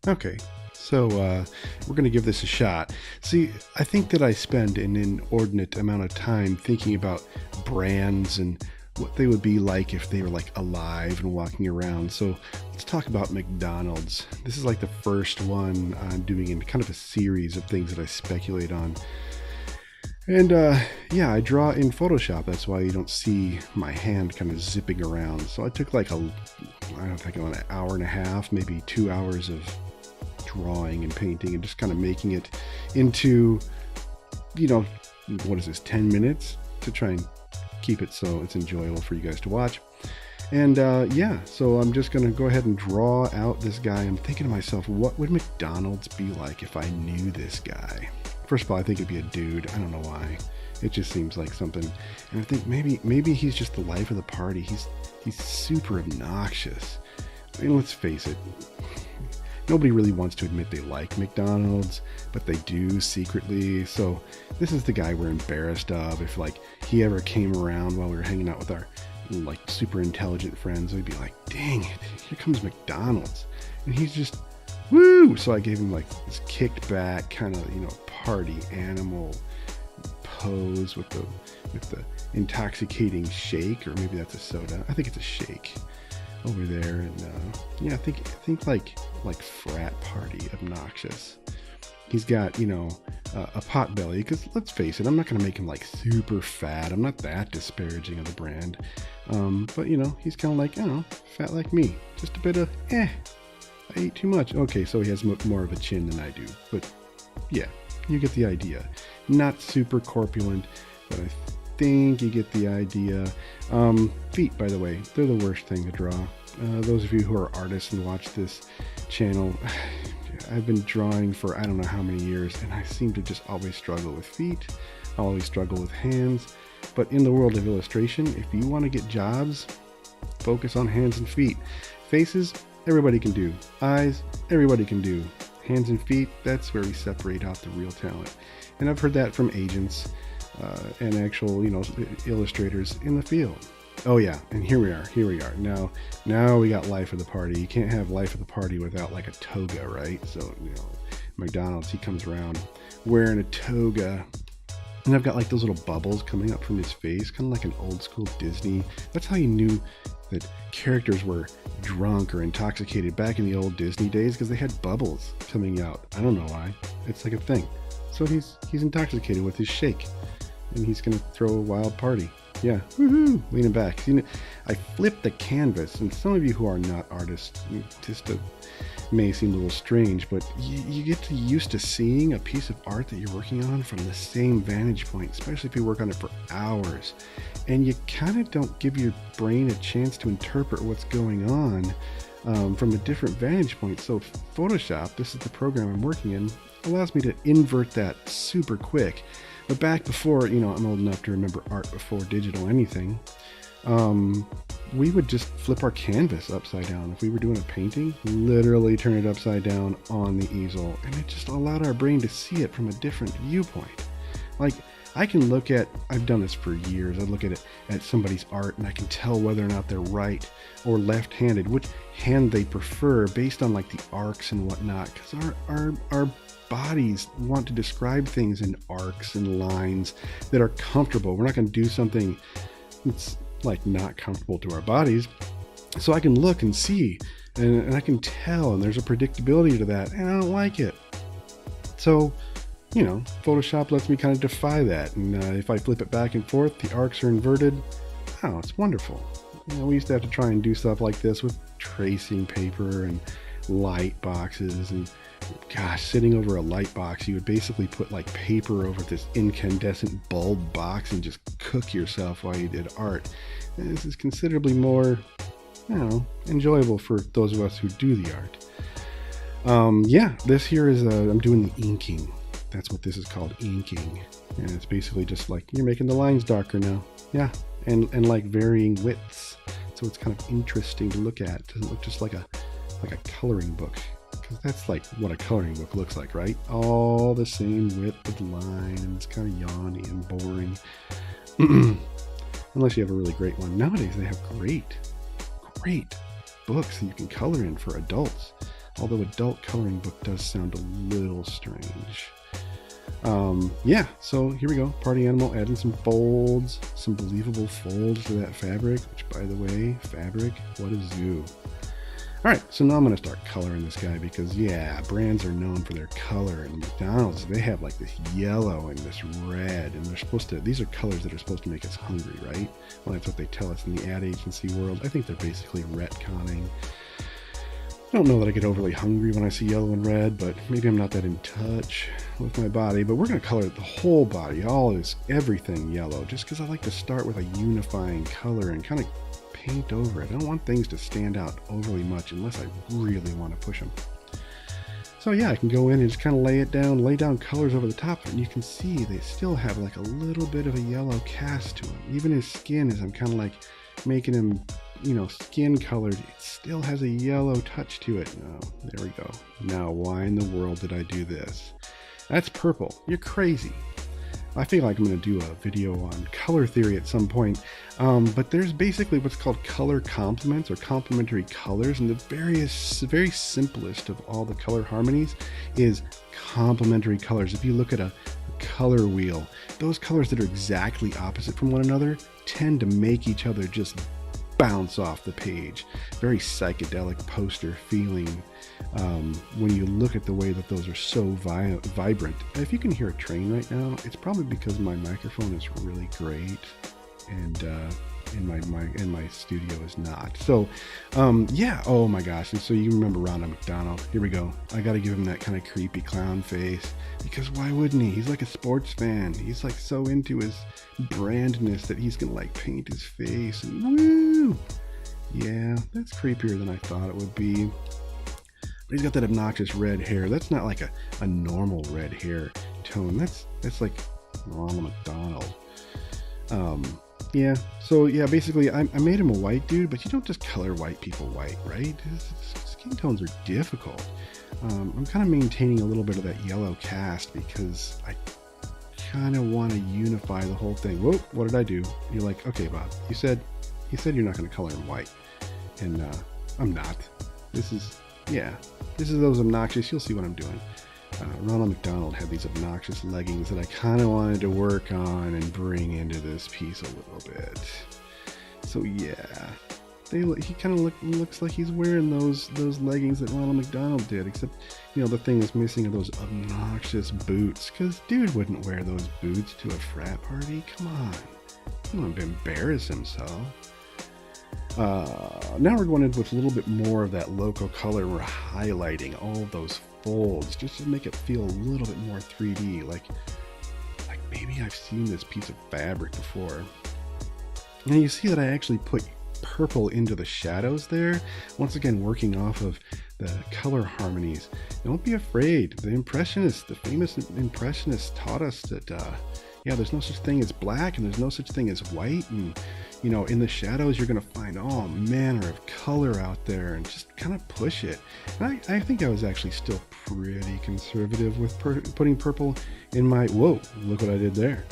Okay, so we're going to give this a shot. See, I think that I spend an inordinate amount of time thinking about brands and what they would be like if they were like alive and walking around. So let's talk about McDonald's. This is like the first one I'm doing in kind of a series of things that I speculate on. And yeah, I draw in Photoshop. That's why you don't see my hand kind of zipping around. So I took like I don't think an hour and a half, maybe 2 hours of drawing and painting and just kind of making it into, what is this, 10 minutes to try and keep it so it's enjoyable for you guys to watch. And yeah, so I'm just going to go ahead and draw out this guy. I'm thinking to myself, what would McDonald's be like if I knew this guy? First of all, I think it'd be a dude. I don't know why. It just seems like something. And I think maybe he's just the life of the party. He's super obnoxious. I mean, let's face it. Nobody really wants to admit they like McDonald's, but they do secretly. So this is the guy we're embarrassed of. If like he ever came around while we were hanging out with our like super intelligent friends, we'd be like, dang it, here comes McDonald's. And he's just, woo! So I gave him like this kicked back kind of, party animal pose with the intoxicating shake, or maybe that's a soda. I think it's a shake over there. And yeah, I think like frat party obnoxious. He's got, a pot belly, because let's face it, I'm not going to make him like super fat. I'm not that disparaging of the brand. But he's kind of like, fat like me. Just a bit of, I ate too much. Okay, so he has more of a chin than I do. But yeah, you get the idea. Not super corpulent, but I think you get the idea. Feet, by the way, they're the worst thing to draw. Those of you who are artists and watch this channel, I've been drawing for I don't know how many years, and I seem to just always struggle with feet. I always struggle with hands. But in the world of illustration, if you want to get jobs, focus on hands and feet. Faces, everybody can do. Eyes, everybody can do. Hands and feet, that's where we separate out the real talent. And I've heard that from agents and actual, illustrators in the field. Oh yeah, and here we are. Now we got life of the party. You can't have life of the party without like a toga, right? So, McDonald's, he comes around wearing a toga. And I've got like those little bubbles coming up from his face, kind of like an old school Disney. That's how you knew that characters were drunk or intoxicated back in the old Disney days, because they had bubbles coming out. I don't know why. It's like a thing. So he's intoxicated with his shake, and he's gonna throw a wild party. Yeah, woohoo! Leaning back. I flipped the canvas, and some of you who are not artists, may seem a little strange, but you get used to seeing a piece of art that you're working on from the same vantage point, especially if you work on it for hours, and you kind of don't give your brain a chance to interpret what's going on from a different vantage point. So Photoshop, this is the program I'm working in, allows me to invert that super quick. But back before, I'm old enough to remember art before digital anything, we would just flip our canvas upside down. If we were doing a painting, literally turn it upside down on the easel, and it just allowed our brain to see it from a different viewpoint. Like, I can look at, I've done this for years, I look at somebody's art, and I can tell whether or not they're right or left-handed, which hand they prefer based on like the arcs and whatnot, because our bodies want to describe things in arcs and lines that are comfortable. We're not going to do something that's like not comfortable to our bodies. So I can look and see, and I can tell, and there's a predictability to that, and I don't like it. So, Photoshop lets me kind of defy that. And if I flip it back and forth, the arcs are inverted. Oh, it's wonderful. We used to have to try and do stuff like this with tracing paper and light boxes, and gosh, sitting over a light box, you would basically put like paper over this incandescent bulb box and just cook yourself while you did art. And this is considerably more, enjoyable for those of us who do the art. Yeah, this here is, I'm doing the inking. That's what this is called, inking. And it's basically just like, you're making the lines darker now. Yeah, and like varying widths. So it's kind of interesting to look at. It doesn't look just like a coloring book. Because that's like what a coloring book looks like, right? All the same width of the line, and it's kind of yawny and boring. Unless you have a really great one. Nowadays they have great books that you can color in for adults. although adult coloring book does sound a little strange. Yeah, so here we go. Party animal, adding some folds, some believable folds to that fabric, which, by the way, fabric, what a zoo. All right, so now I'm going to start coloring this guy because, yeah, brands are known for their color. And McDonald's, they have like this yellow and this red, and they're supposed to, these are colors that are supposed to make us hungry, right? Well, that's what they tell us in the ad agency world. I think they're basically retconning. I don't know that I get overly hungry when I see yellow and red, but maybe I'm not that in touch with my body. But we're going to color the whole body, all of this, everything yellow, just because I like to start with a unifying color and kind of paint over it. I don't want things to stand out overly much unless I really want to push them. So yeah, I can go in and just kind of lay down colors over the top of it, and you can see they still have like a little bit of a yellow cast to them. Even his skin, as I'm kind of like making him, you know, skin colored, it still has a yellow touch to it. Oh, there we go. Now, why in the world did I do this? That's purple. You're crazy. I feel like I'm going to do a video on color theory at some point, but there's basically what's called color complements or complementary colors, and the very simplest of all the color harmonies is complementary colors. If you look at a color wheel, those colors that are exactly opposite from one another tend to make each other just bounce off the page. Very psychedelic poster feeling when you look at the way that those are so vibrant. If you can hear a train right now, it's probably because my microphone is really great and in my studio is not. So yeah, oh my gosh. And so you remember Ronald McDonald. Here we go. I got to give him that kind of creepy clown face, because why wouldn't he? He's like a sports fan. He's like so into his brandness that he's gonna like paint his face and woo. Yeah, that's creepier than I thought it would be. But he's got that obnoxious red hair. That's not like a normal red hair tone. That's like Ronald McDonald. Yeah, so yeah, basically I made him a white dude, but you don't just color white people white, right? Skin tones are difficult. I'm kind of maintaining a little bit of that yellow cast because I kind of want to unify the whole thing. Whoa, what did I do? You're like, okay, Bob, you said you're not going to color him white, and I'm not. This is those obnoxious. You'll see what I'm doing. Ronald McDonald had these obnoxious leggings that I kind of wanted to work on and bring into this piece a little bit. So yeah, he kind of looks like he's wearing those leggings that Ronald McDonald did, except, you know, the thing that's missing are those obnoxious boots, because dude wouldn't wear those boots to a frat party. Come on, he wouldn't embarrass himself. Now we're going into with a little bit more of that local color. We're highlighting all of those folds just to make it feel a little bit more 3D, like maybe I've seen this piece of fabric before. Now you see that I actually put purple into the shadows there, once again working off of the color harmonies. Don't be afraid. The famous impressionists taught us that yeah, there's no such thing as black and there's no such thing as white, and you know, in the shadows you're gonna find all manner of color out there, and just kind of push it. And I think I was actually still pretty conservative with putting purple in my, whoa, look what I did there.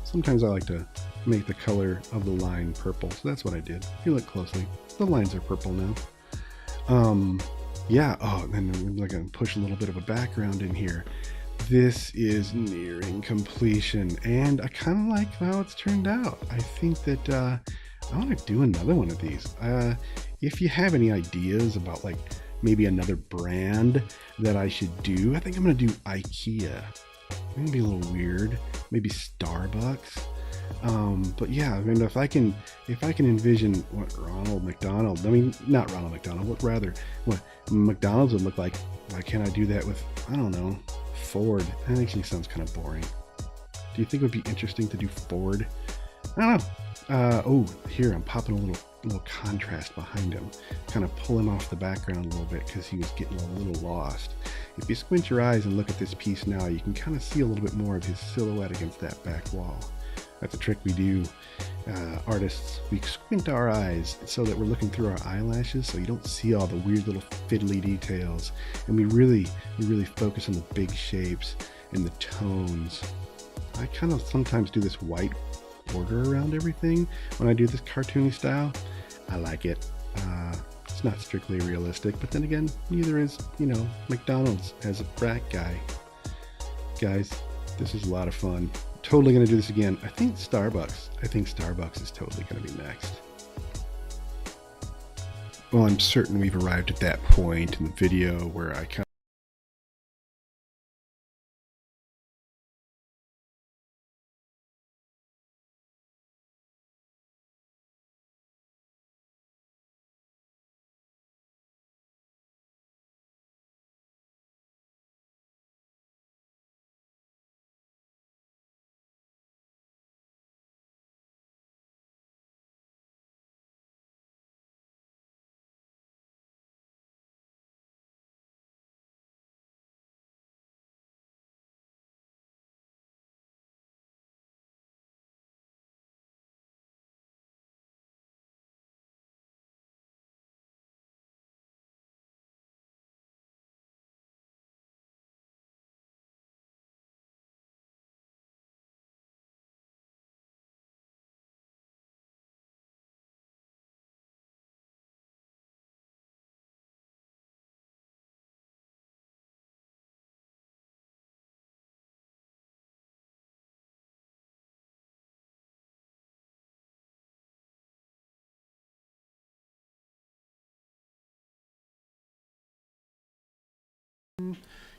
Sometimes I like to make the color of the line purple, so that's what I did. If you look closely, the lines are purple now. Yeah, oh, and then we're gonna push a little bit of a background in here. This is nearing completion, and I kind of like how it's turned out. I think that I want to do another one of these. If you have any ideas about like maybe another brand that I should do, I think I'm going to do IKEA. It's going to be a little weird. Maybe Starbucks. But yeah, I mean, if I can envision what Ronald McDonald, I mean, not Ronald McDonald, what McDonald's would look like, why can't I do that with, I don't know, Ford? That actually sounds kind of boring. Do you think it would be interesting to do Ford? I don't know. Oh, here, I'm popping a little contrast behind him, kind of pull him off the background a little bit because he was getting a little lost. If you squint your eyes and look at this piece now, you can kind of see a little bit more of his silhouette against that back wall. That's a trick we do, artists. We squint our eyes so that we're looking through our eyelashes, so you don't see all the weird little fiddly details, and we really focus on the big shapes and the tones. I kind of sometimes do this white border around everything when I do this cartoony style. I like it. It's not strictly realistic, but then again, neither is, you know, McDonald's as a frat guy. Guys, this is a lot of fun. Totally going to do this again. I think Starbucks is totally going to be next. Well, I'm certain we've arrived at that point in the video where I kind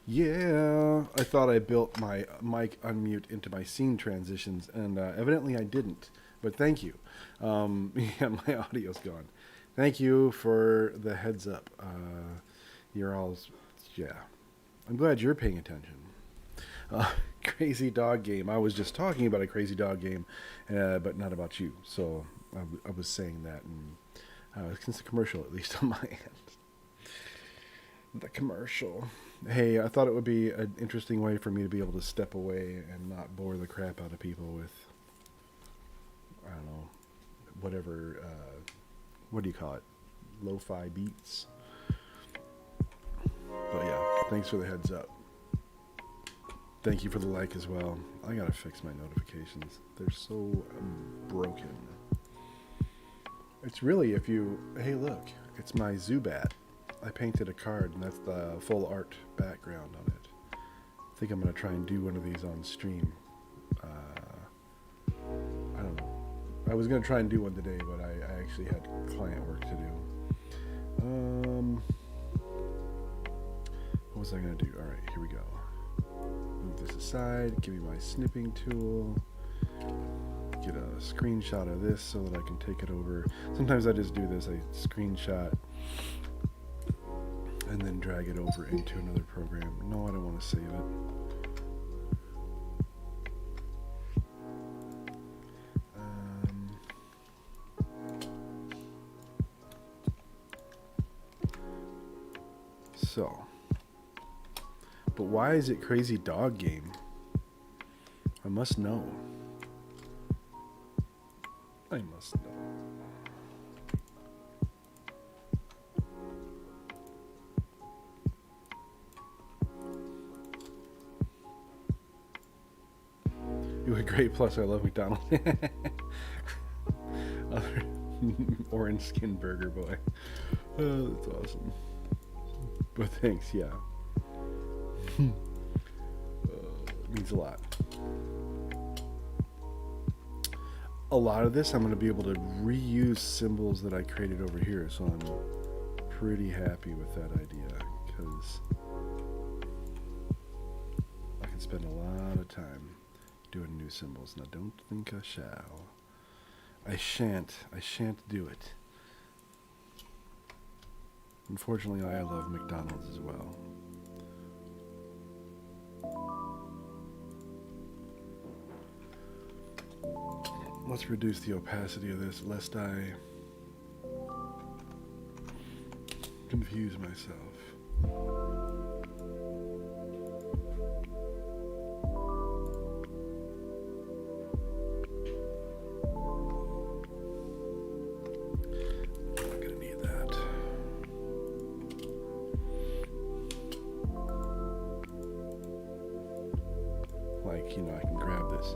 Yeah, I thought I built my mic unmute into my scene transitions, and evidently I didn't. But thank you. Yeah, my audio's gone. Thank you for the heads up. You're all, yeah. I'm glad you're paying attention. Crazy dog game. I was just talking about a crazy dog game, but not about you. So I was saying that, and it's a commercial, at least on my end. The commercial. Hey, I thought it would be an interesting way for me to be able to step away and not bore the crap out of people with, I don't know, whatever, what do you call it? Lo-fi beats. But yeah, thanks for the heads up. Thank you for the like as well. I gotta fix my notifications. They're so broken. It's really, if you, hey look, it's my Zubat. I painted a card, and that's the full art background on it. I think I'm going to try and do one of these on stream. I don't know. I was going to try and do one today, but I actually had client work to do. What was I going to do? All right, here we go. Move this aside. Give me my snipping tool. Get a screenshot of this so that I can take it over. Sometimes I just do this. I screenshot and then drag it over into another program. No, I don't want to save it. But why is it Crazy Dog Game? I must know. I must know. You were great, plus I love McDonald's. Orange skin burger boy. Oh, that's awesome. But thanks, yeah. It means a lot. A lot of this I'm going to be able to reuse symbols that I created over here, so I'm pretty happy with that idea, because I can spend a lot of time doing new symbols. Now don't think I shall. I shan't do it. Unfortunately, I love McDonald's as well. Let's reduce the opacity of this lest I confuse myself. I'm not gonna need that. Like, you know, I can grab this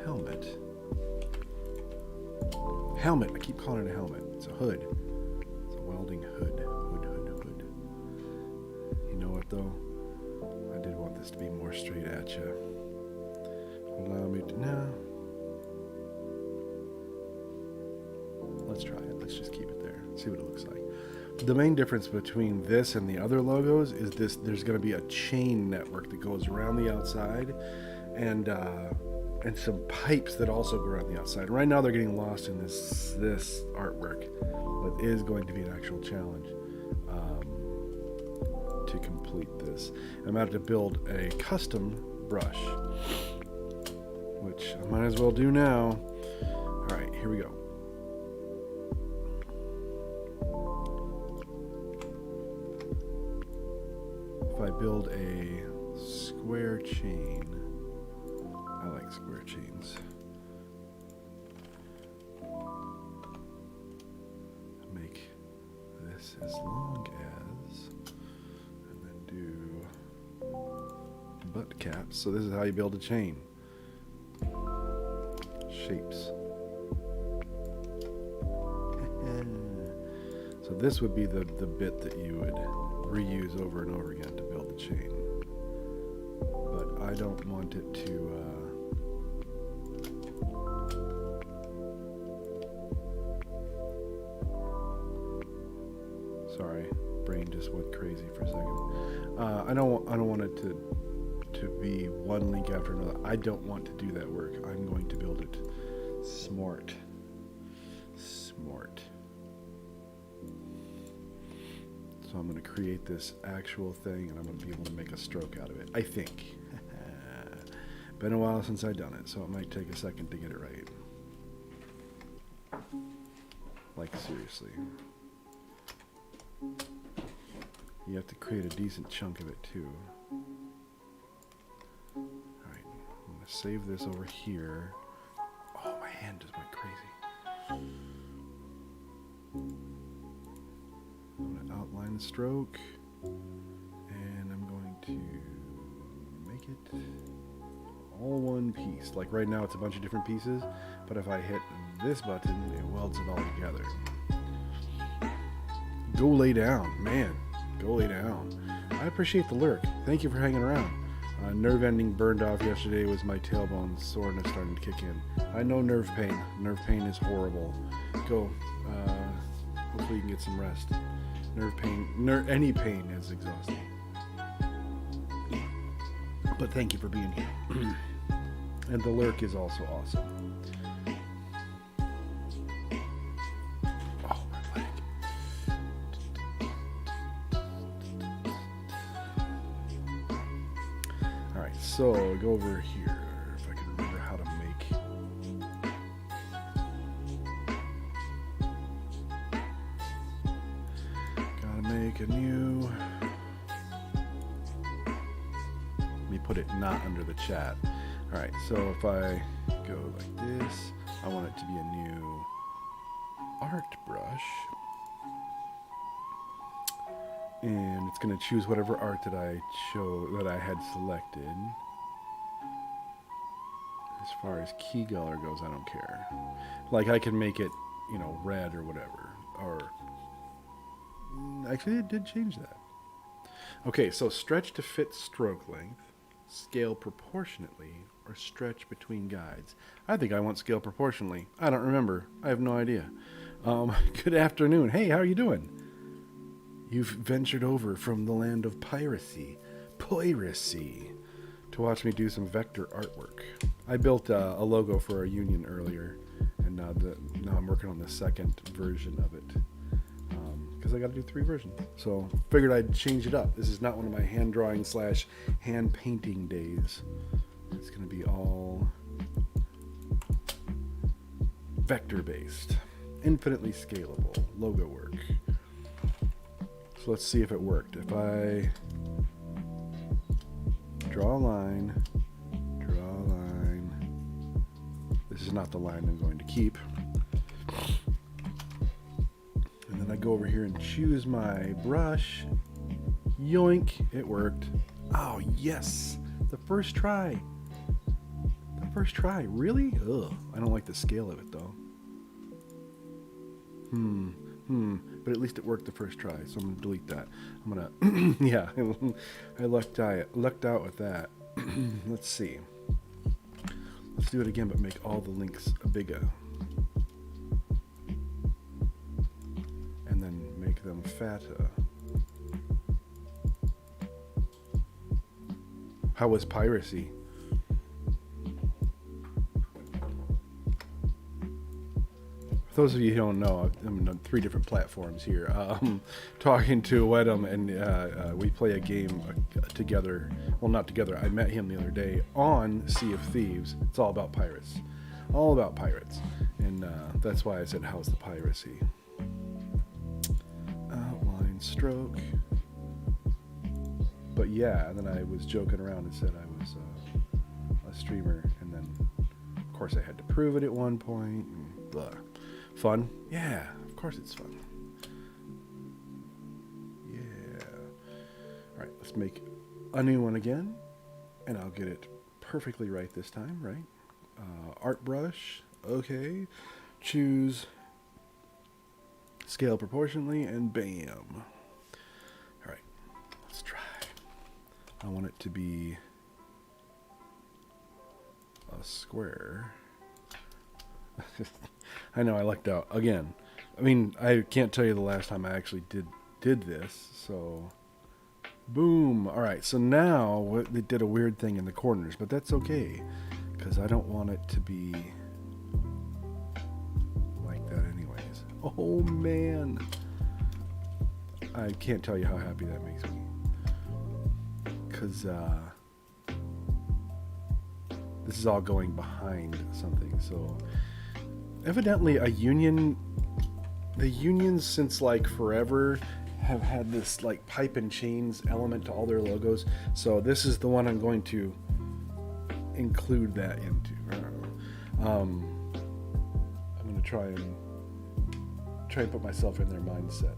helmet. Helmet. I keep calling it a helmet. It's a hood. It's a welding hood. You know what though? I did want this to be more straight at you. Allow me to, no. Let's try it. Let's just keep it there. See what it looks like. The main difference between this and the other logos is there's going to be a chain network that goes around the outside and some pipes that also go around the outside. Right now they're getting lost in this artwork, but it is going to be an actual challenge to complete this. I'm about to build a custom brush, which I might as well do now. All right, here we go. If I build a square chain, I like square chains. Make this as long as, and then do butt caps. So this is how you build a chain. Shapes. So this would be the bit that you would reuse over and over again to build the chain. But I don't want it to sorry, brain just went crazy for a second. I don't want it to be one link after another. I don't want to do that work. I'm going to build it smart. So I'm going to create this actual thing, and I'm going to be able to make a stroke out of it, I think. Been a while since I've done it, so it might take a second to get it right. Like, seriously. You have to create a decent chunk of it, too. Alright, I'm going to save this over here. Oh, my hand just went crazy. I'm going to outline the stroke, and I'm going to make it all one piece. Like right now it's a bunch of different pieces, but if I hit this button, it welds it all together. Go lay down, man. Go lay down. I appreciate the lurk. Thank you for hanging around. Nerve ending burned off yesterday was my tailbone soreness starting to kick in. I know nerve pain. Nerve pain is horrible. Go. Hopefully you can get some rest. Nerve pain, any pain is exhausting. But thank you for being here. And the lurk is also awesome. Oh, my leg. Alright, so go over here. If I can remember how to make. Make a new. Let me put it not under the chat. Alright, so if I go like this, I want it to be a new art brush. And it's going to choose whatever art that I had selected. As far as key color goes, I don't care. Like I can make it, red or whatever. Or actually, it did change that. Okay, so stretch to fit stroke length, scale proportionately, or stretch between guides. I think I want scale proportionally. I don't remember. I have no idea. Good afternoon. Hey, how are you doing? You've ventured over from the land of piracy, to watch me do some vector artwork. I built a logo for our union earlier, and now I'm working on the second version of it. Because I got to do 3 versions. So figured I'd change it up. This is not one of my hand drawing / hand painting days. It's going to be all vector based, infinitely scalable logo work. So let's see if it worked. If I draw a line, this is not the line I'm going to keep. And then I go over here and choose my brush. Yoink, it worked. Oh, yes, the first try. Really? Ugh, I don't like the scale of it though. But at least it worked the first try, so I'm going to delete that. I'm going to, yeah, I lucked out with that. Let's see. Let's do it again, but make all the links bigger. And then make them fatter. How was piracy? For those of you who don't know, I'm on 3 different platforms here. Talking to Wedham, and we play a game together. Well, not together. I met him the other day on Sea of Thieves. It's all about pirates. All about pirates. And that's why I said, how's the piracy? Outline, stroke. But yeah, and then I was joking around and said I was a streamer. And then, of course, I had to prove it at one point. And blah. Fun? Yeah, of course it's fun. Yeah. All right, let's make a new one again, and I'll get it perfectly right this time, right? Art brush, okay. Choose scale proportionally, and bam. All right, let's try. I want it to be a square. I know I lucked out again. I mean, I can't tell you the last time I actually did this. So, boom. All right. So now they did a weird thing in the corners, but that's okay because I don't want it to be like that, anyways. Oh man, I can't tell you how happy that makes me because this is all going behind something. So. Evidently the unions since like forever have had this like pipe and chains element to all their logos. So this is the one I'm going to include that into. I'm going to try and put myself in their mindset.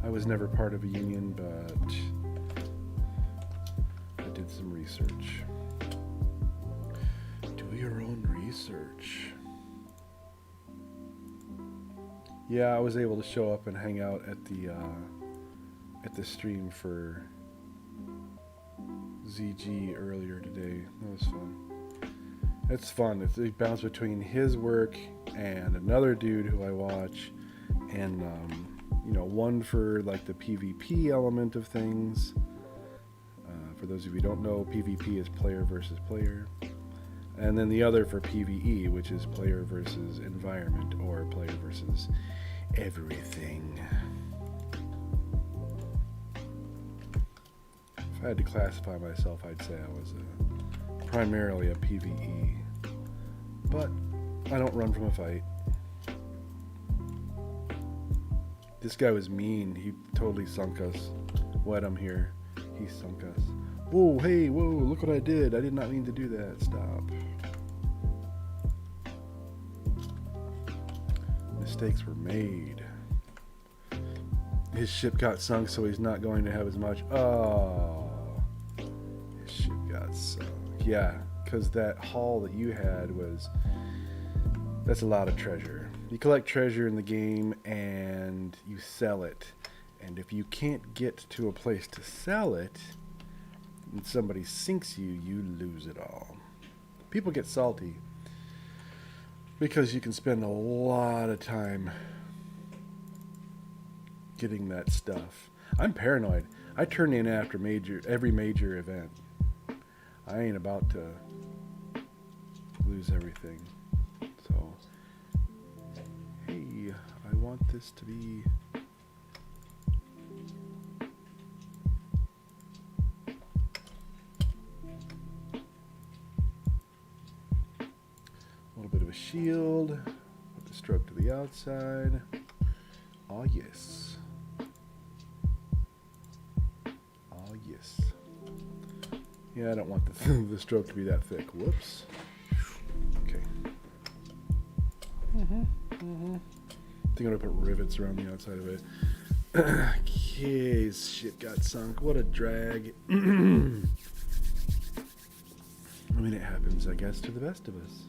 I was never part of a union, but did some research. Do your own research. Yeah, I was able to show up and hang out at the stream for ZG earlier today. That was fun. It's fun. It bounced between his work and another dude who I watch, and one for like the PvP element of things. For those of you who don't know, PvP is player versus player. And then the other for PvE, which is player versus environment, or player versus everything. If I had to classify myself, I'd say I was primarily a PvE. But I don't run from a fight. This guy was mean. He totally sunk us. Wedham here. He sunk us. Whoa, hey, whoa, look what I did. I did not mean to do that. Stop. Mistakes were made. His ship got sunk, so he's not going to have as much. Oh. His ship got sunk. Yeah, because that haul that you had that's a lot of treasure. You collect treasure in the game and you sell it. And if you can't get to a place to sell it, and somebody sinks you, you lose it all. People get salty because you can spend a lot of time getting that stuff. I'm paranoid. I turn in after every major event. I ain't about to lose everything. So, hey, I want this to be... shield, put the stroke to the outside. Oh yes. Oh yes. Yeah, I don't want the stroke to be that thick. Whoops. Okay. I think I'm gonna put rivets around the outside of it. Okay, shit got sunk. What a drag. I mean, it happens, I guess, to the best of us.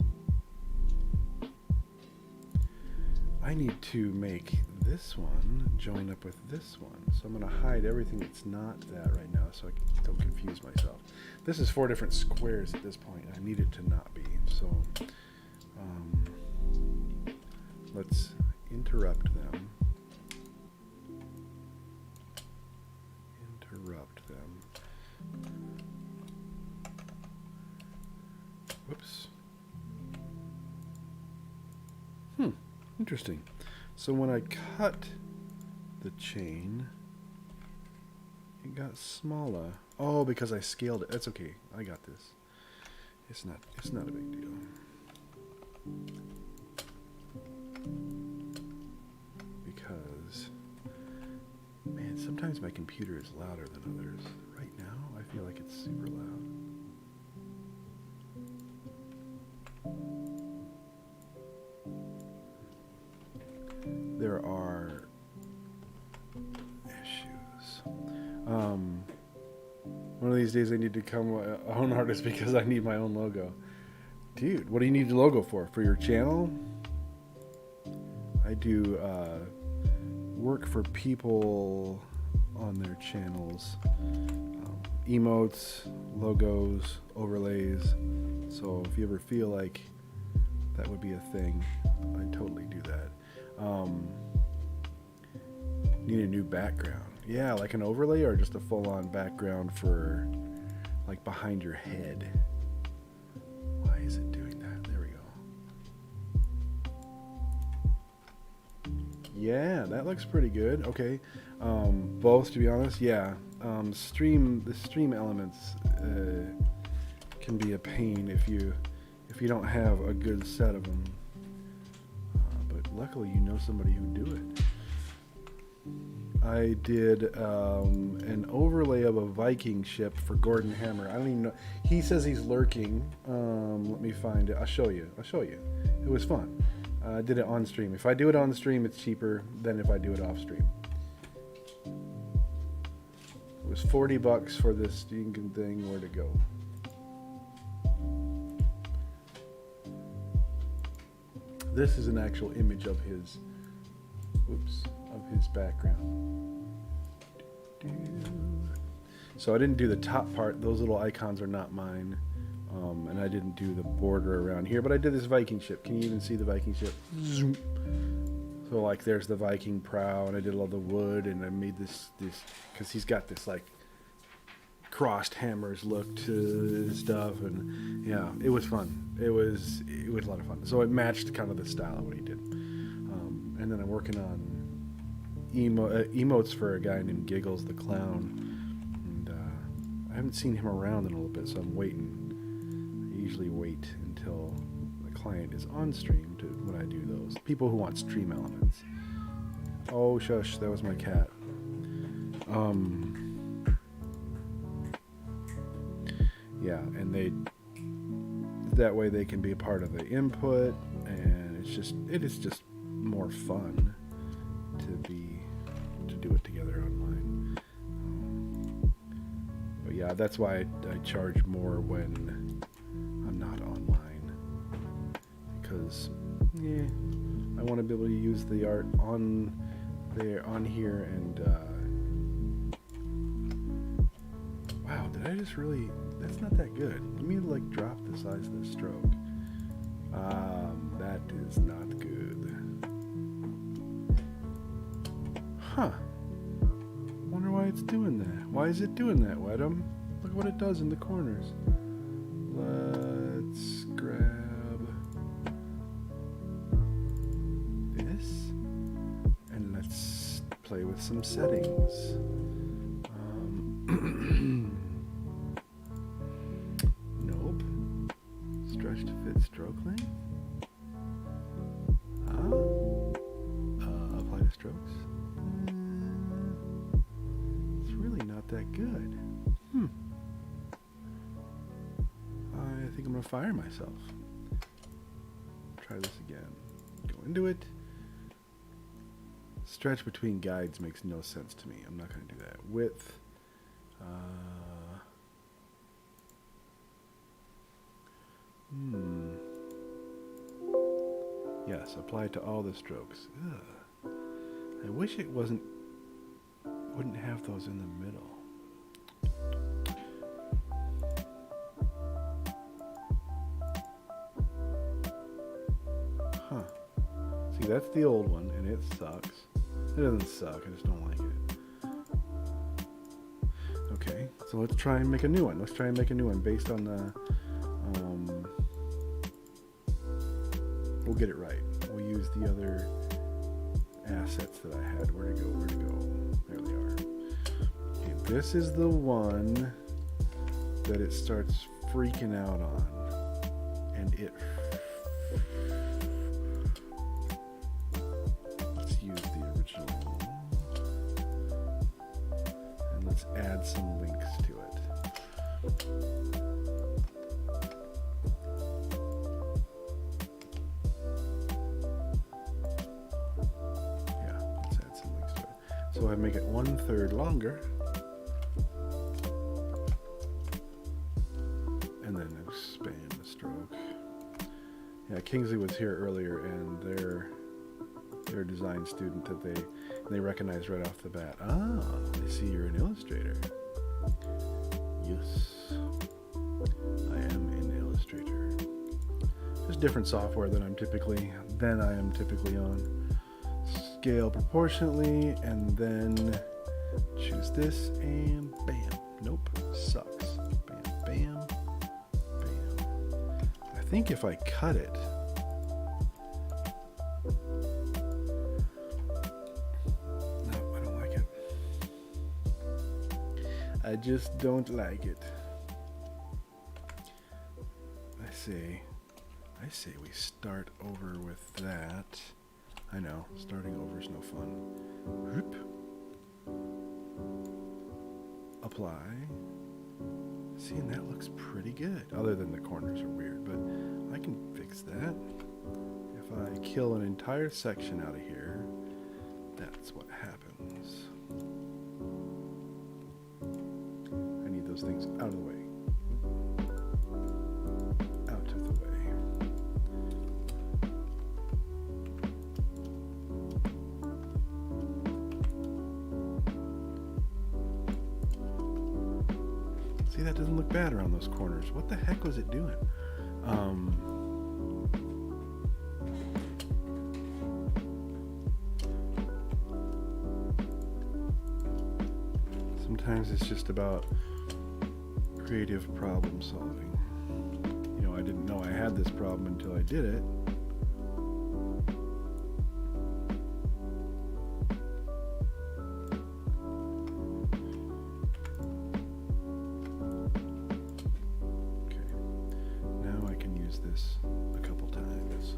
I need to make this one join up with this one. So I'm going to hide everything that's not that right now so I don't confuse myself. This is 4 different squares at this point. I need it to not be. So let's interrupt them. Interrupt them. Whoops. Interesting. So when I cut the chain, it got smaller. Oh, because I scaled it. That's okay. I got this. It's not a big deal. Because, man, sometimes my computer is louder than others. Right now, I feel like it's super loud. There are issues. One of these days I need to become my own artist because I need my own logo. Dude, what do you need the logo for? For your channel? I do work for people on their channels. Emotes, logos, overlays. So if you ever feel like that would be a thing, I'd totally do that. Need a new background. Yeah, like an overlay or just a full-on background for like behind your head. Why is it doing that? There we go. Yeah, that looks pretty good. Okay. Both, to be honest. Yeah. The stream elements can be a pain if you don't have a good set of them. Luckily, you know somebody who do it. I did an overlay of a Viking ship for Gordon Hammer. I don't even know. He says he's lurking. Let me find it. I'll show you. It was fun. I did it on stream. If I do it on stream, it's cheaper than if I do it off stream. It was $40 for this stinking thing. Where'd it go? This is an actual image of his, background. So I didn't do the top part. Those little icons are not mine. And I didn't do the border around here, but I did this Viking ship. Can you even see the Viking ship? Zoom. So like there's the Viking prow, and I did all the wood, and I made this, because he's got this like crossed hammers look to his stuff, and yeah, it was fun. It was a lot of fun. So it matched kind of the style of what he did. And then I'm working on emotes for a guy named Giggles the Clown, and I haven't seen him around in a little bit, so I'm waiting. I usually wait until the client is on stream to when I do those. People who want stream elements. Oh shush, that was my cat. Yeah, and that way they can be a part of the input, and it is just more fun to do it together online. But yeah, that's why I charge more when I'm not online, because I want to be able to use the art on here, and wow, did I just really? That's not that good. Let me like drop the size of the stroke. That is not good. Huh. Wonder why it's doing that. Why is it doing that, Wedham? Look at what it does in the corners. Let's grab this and let's play with some settings. Nope. Stretch to fit stroke length. Apply to strokes. It's really not that good. I think I'm gonna fire myself. Try this again. Go into it. Stretch between guides makes no sense to me. I'm not gonna do that. Width. Yes, Yes, apply to all the strokes. Ugh. I wish it wouldn't have those in the middle. Huh. See, that's the old one, and it sucks. It doesn't suck, I just don't like it. Okay, so let's try and make a new one. Let's try and make a new one based on the... we'll get it right. We'll use the other assets that I had. Where'd it go? Where'd it go? There they are. Okay, this is the one that it starts freaking out on. And it... Let's use the original one. And let's add some links to it. So I make it 1/3 longer, and then expand the stroke. Yeah, Kingsley was here earlier, and their design student that they recognized right off the bat. Ah, I see you're an illustrator. Yes, I am an illustrator. Just different software than I am typically on. Scale proportionately, and then choose this, and bam. Nope, sucks. Bam, bam, bam. I think if I cut it, no, I don't like it. I just don't like it. I say we start over with that. I know, starting over is no fun. Whoop. Apply. See, and that looks pretty good. Other than the corners are weird, but I can fix that. If I kill an entire section out of here, that's what happens. I need those things out of the way. Out of the way. See, that doesn't look bad around those corners. What the heck was it doing? Sometimes it's just about creative problem solving. You know, I didn't know I had this problem until I did it. This a couple times.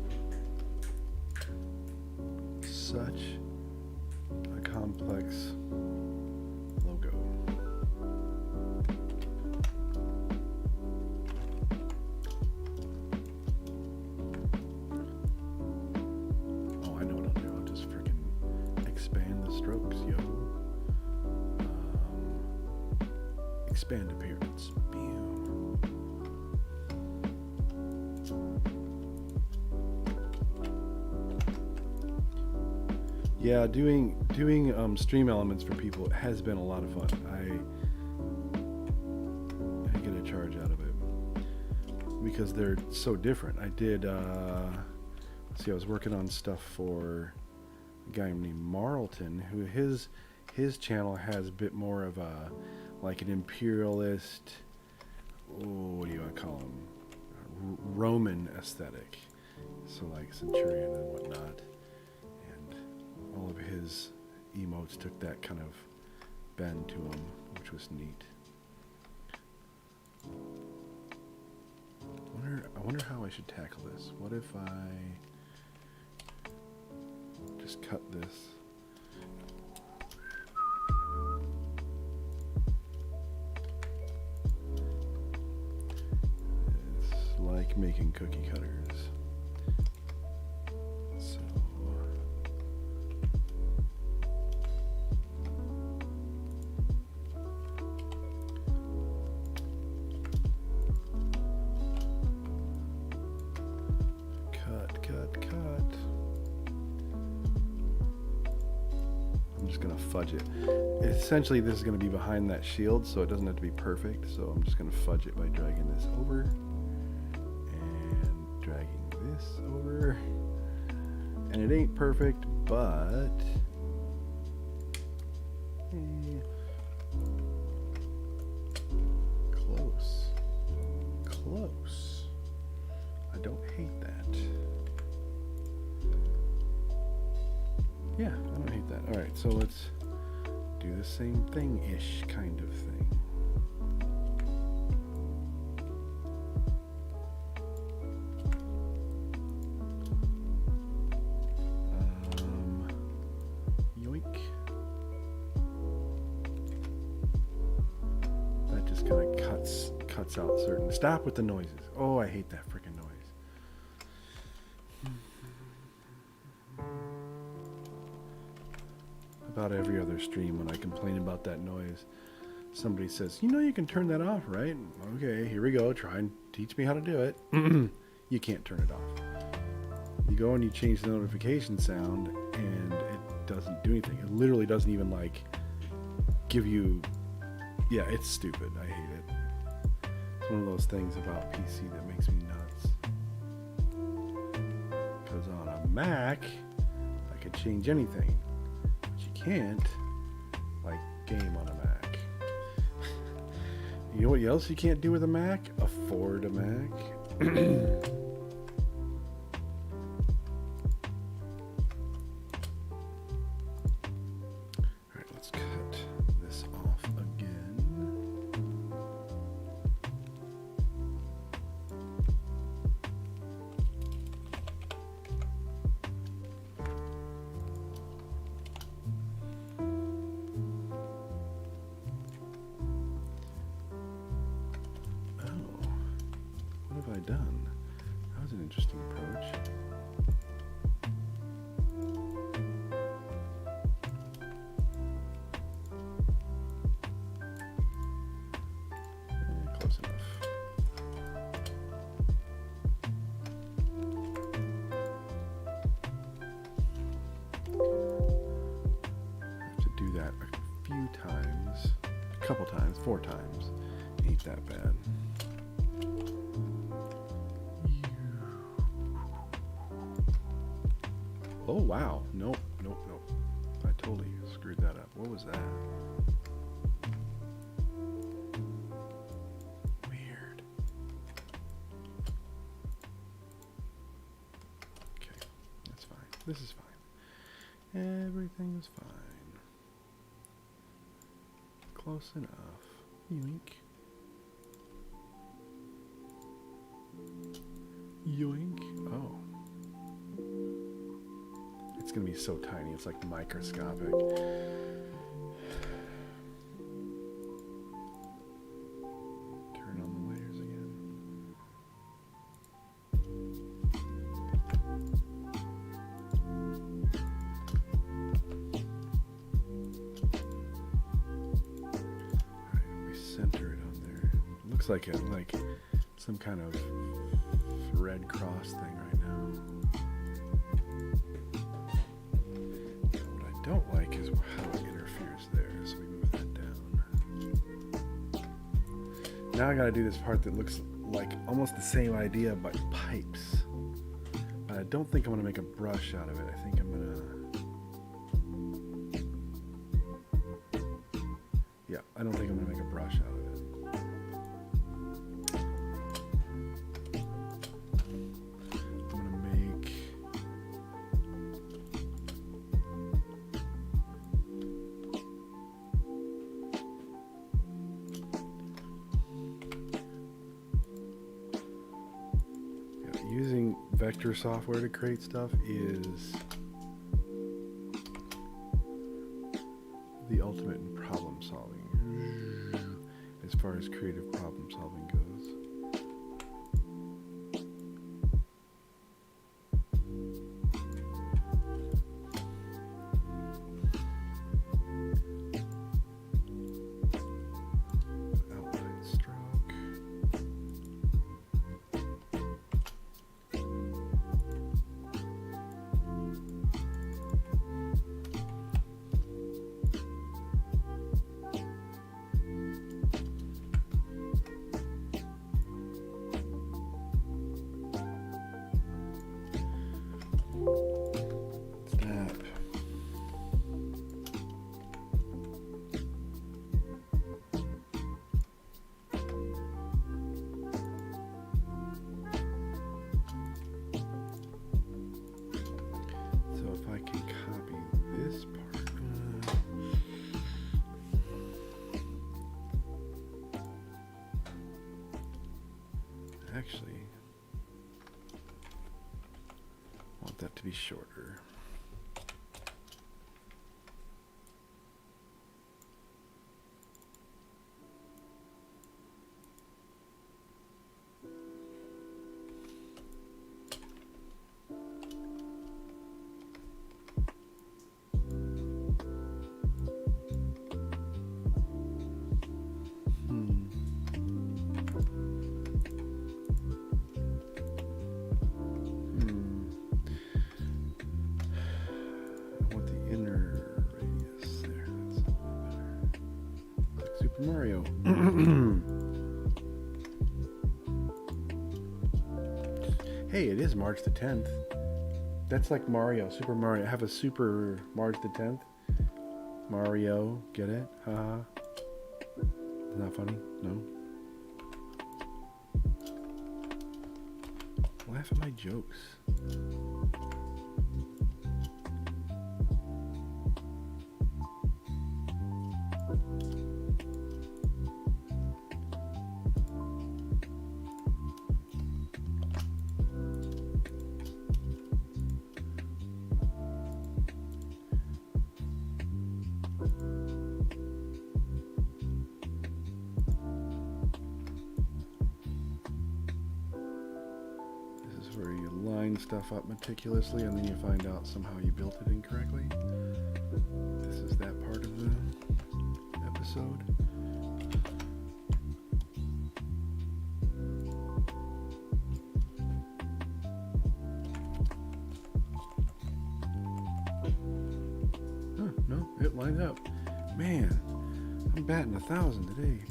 Such a complex logo. Oh, I know what I'll do. I'll just freaking expand the strokes, yo. Expand appearance. Yeah, doing stream elements for people has been a lot of fun. I get a charge out of it because they're so different. I did I was working on stuff for a guy named Marlton, who his channel has a bit more of a like an imperialist, what do you want to call him, Roman aesthetic, so like Centurion and whatnot. All of his emotes took that kind of bend to them, which was neat. I wonder how I should tackle this. What if I just cut this? It's like making cookie cutters. Cut. just going to fudge it. Essentially, this is going to be behind that shield, so it doesn't have to be perfect. So I'm just going to fudge it by dragging this over and dragging this over. And it ain't perfect, but close. Close. I don't hate that. Yeah, I don't hate that. All right, so let's do the same thing-ish kind of thing. Yoink. That just kind of cuts out certain. Stop with the noises. Oh, I hate that freaking noise. About every other stream when I complain about that noise, somebody says, you know, you can turn that off, right? Okay, here we go. Try and teach me how to do it. You can't turn it off. You go and you change the notification sound and it doesn't do anything. It literally doesn't even like give you, yeah, it's stupid. I hate it. It's one of those things about PC that makes me nuts. Because on a Mac, I could change anything. Can't like game on a Mac. You know what else you can't do with a Mac? Afford a Mac. Alright, let's cut this off again. Done. That was an interesting approach. Close enough. I have to do that a few times, a couple times, 4 times. Ain't that bad. Oh, wow. Nope. I totally screwed that up. What was that? Weird. Okay, that's fine. This is fine. Everything is fine. Close enough. Yoink. Yoink. Oh. It's going to be so tiny. It's like microscopic. Turn on the layers again. Alright, we center it on there. It looks like some kind of Red Cross thing right now. Don't like is how it interferes there, so we move that down. Now I gotta do this part that looks like almost the same idea but pipes. But I don't think I'm gonna make a brush out of it. I think I'm gonna, yeah, I don't think I'm gonna make a brush out of it. Using vector software to create stuff is the ultimate in problem solving, as far as creative problem solving goes. Actually, I want that to be shorter. Mario. Hey, it is March the 10th. That's like Mario, Super Mario. I have a Super March the 10th. Mario, get it? Haha. Isn't that funny? No? Laugh at my jokes. Where you line stuff up meticulously and then you find out somehow you built it incorrectly. This is that part of the episode. Huh, no, it lined up. Man, I'm batting 1,000 today.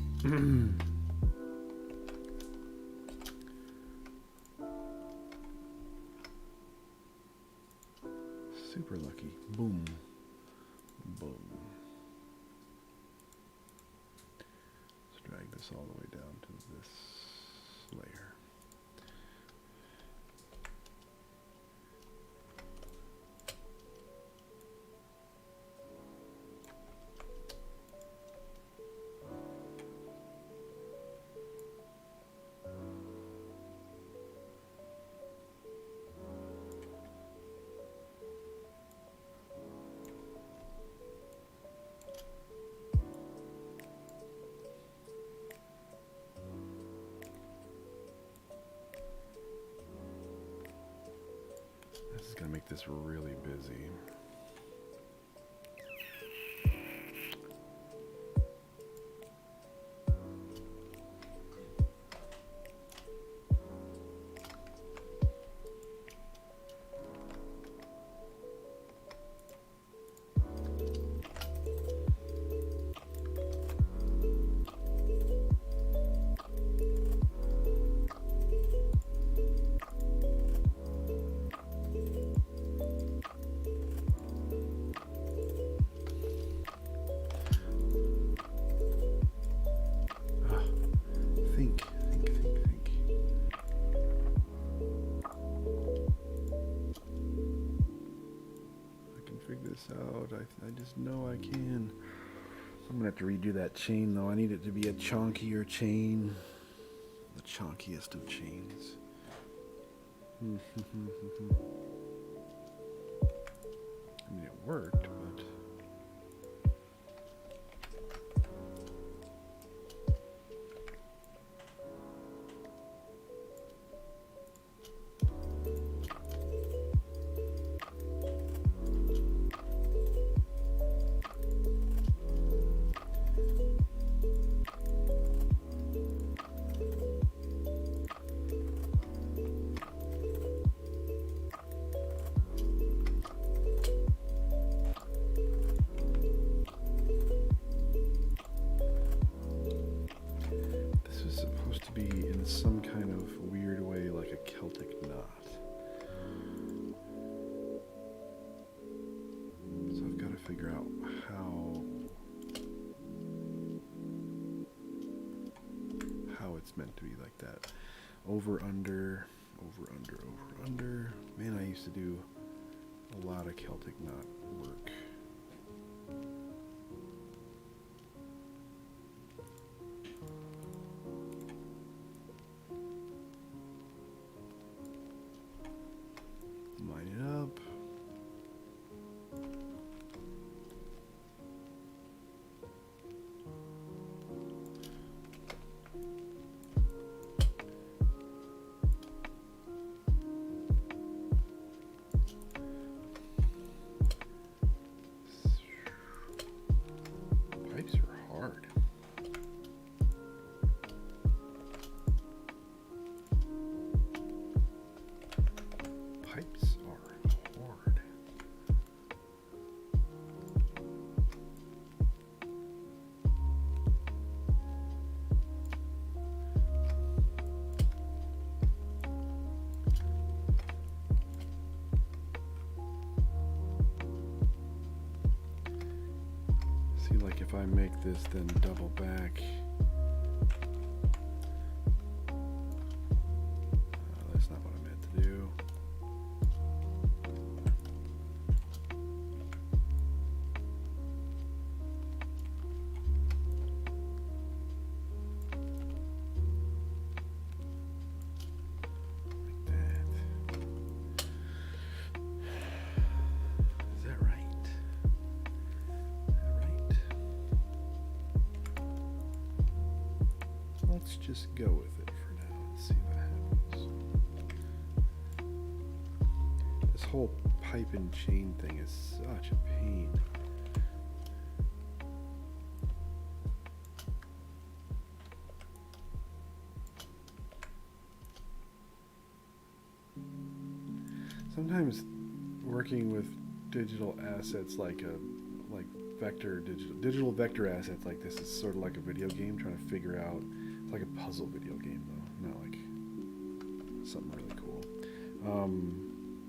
Super lucky. Boom. Boom. Let's drag this all the way down to this layer. This is going to make this really busy. Out. I just know I can. I'm gonna have to redo that chain though. I need it to be a chonkier chain. The chonkiest of chains. I mean, it worked, but be in some kind of weird way like a Celtic knot. So I've got to figure out how it's meant to be like that. Over, under, over, under, over, under. Man, I used to do a lot of Celtic knot work. if I make this then double back. That's not what I meant to do. Let's just go with it for now and see what happens. This whole pipe and chain thing is such a pain. Sometimes working with digital assets like digital vector assets like this is sort of like a video game, trying to figure out. It's like a puzzle video game though, not like something really cool.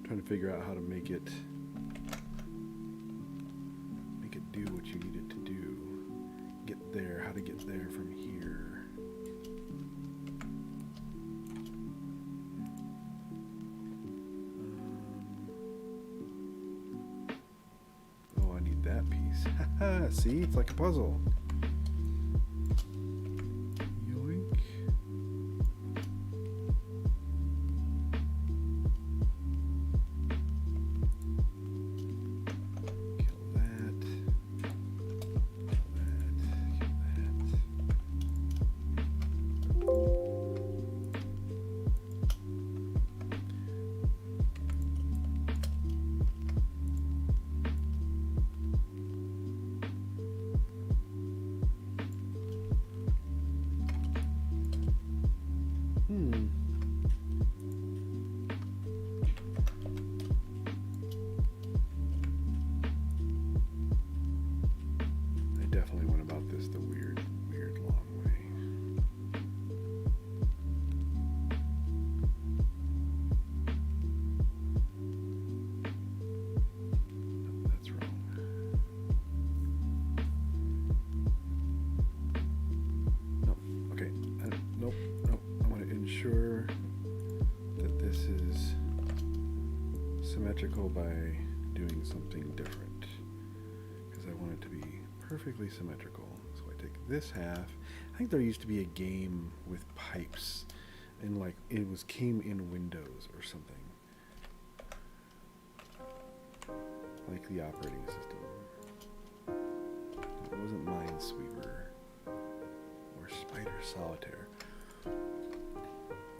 Trying to figure out how to make it do what you need it to do. Get there, how to get there from here. Oh, I need that piece. Haha, see, it's like a puzzle. Definitely went about this the weird long way. Nope, that's wrong. Nope. Okay. Nope. I want to ensure that this is symmetrical by doing something different, because I want it to be perfectly symmetrical. So I take this half. I think there used to be a game with pipes, and like it came in Windows or something, like the operating system. It wasn't Minesweeper or Spider Solitaire.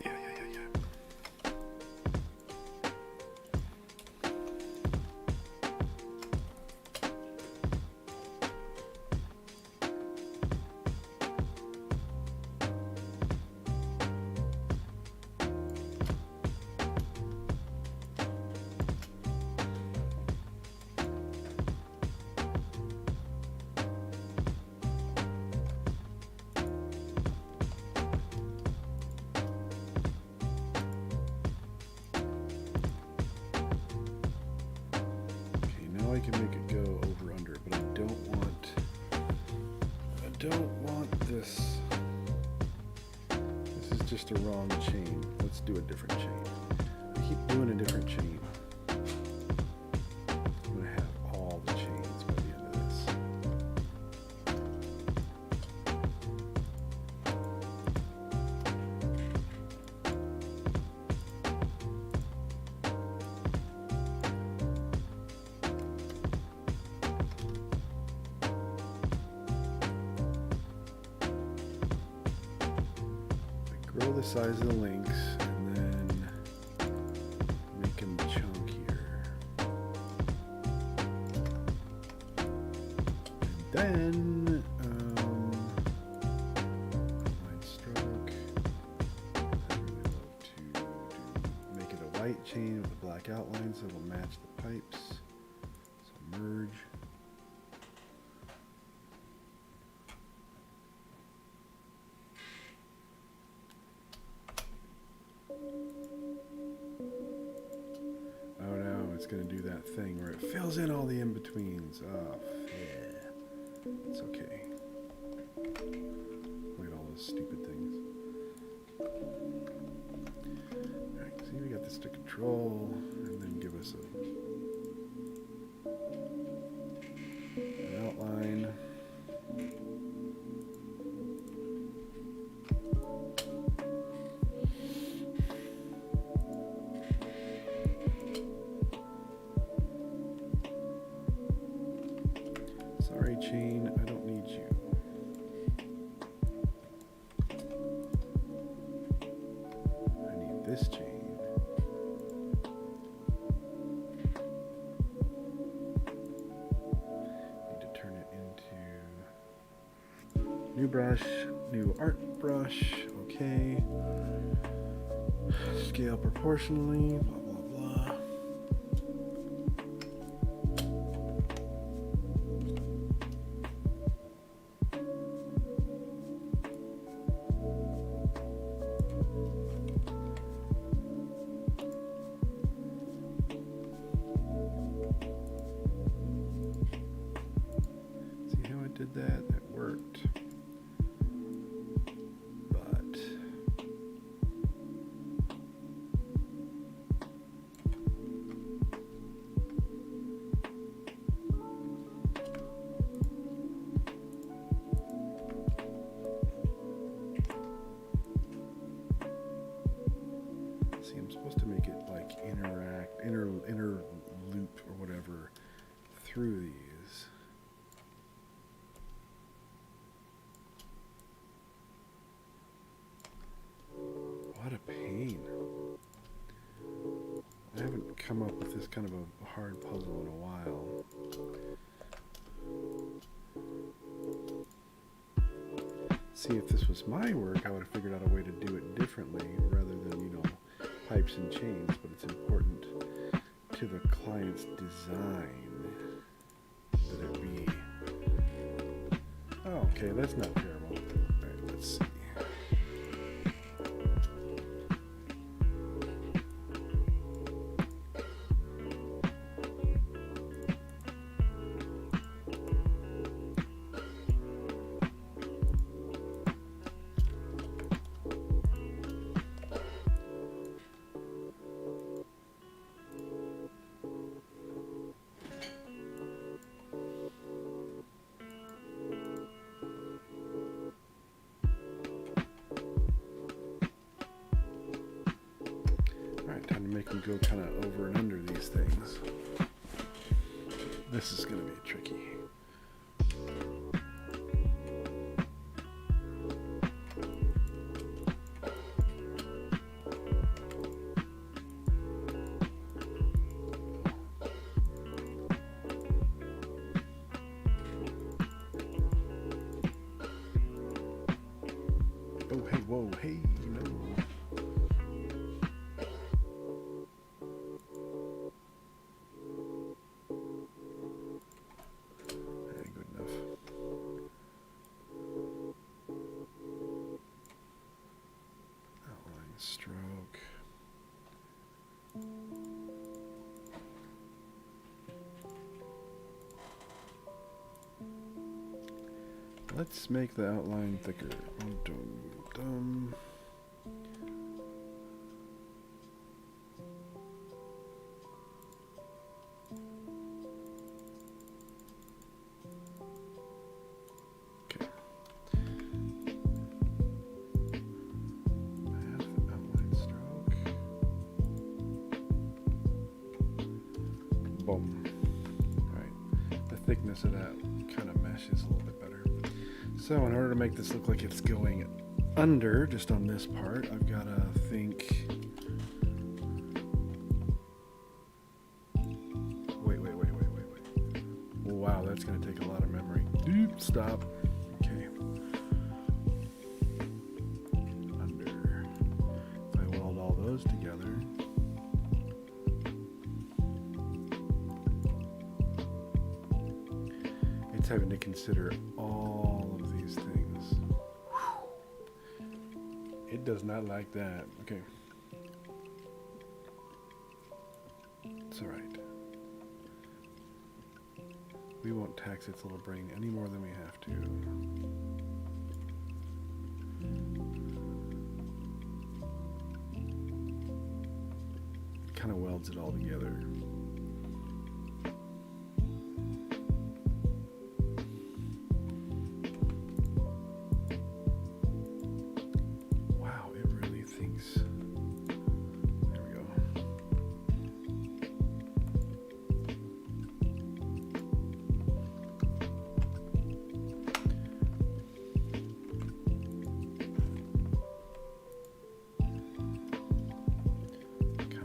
Yeah. I can make it go over under, but I don't want this. This is just a wrong chain. Let's do a different chain. I keep doing a different chain. I'm gonna have all the chains by the end of this. Grow the size of the links and then make them chunkier. And then line stroke. I really love to make it a white chain with a black outline so it'll match the pipes. So merge. Oh no, it's going to do that thing where it fills in all the in-betweens. Oh, yeah. It's okay. Look at all those stupid things. Alright, see, we got this to control, and then give us an outline. Sorry, chain, I don't need you. I need this chain. Need to turn it into new brush, new art brush, okay. Scale proportionally, blah, blah, blah. See how I did that? That worked. But see, I'm supposed to make it like inner loop or whatever through these. What a pain. I haven't come up with this kind of a hard puzzle in a while. See, if this was my work, I would have figured out a way to do it differently rather than, you know, pipes and chains, but it's important to the client's design that it be. Oh, okay, that's not terrible. Alright, let's see. Time to make them go kind of over and under these things. This is going to be tricky. Oh, hey, whoa, hey, no. Stroke. Let's make the outline thicker. Dum. Okay. Boom. Alright. The thickness of that kind of mesh is a little bit better. So in order to make this look like it's going under, just on this part, I've got to think... Wait. Wow, that's going to take a lot of memory. Stop. Okay. Under. If I weld all those together... It's having to consider all of these things. It does not like that. Okay. It's alright. We won't tax its little brain any more than we have to. It kind of welds it all together. Wow, it really thinks. There we go.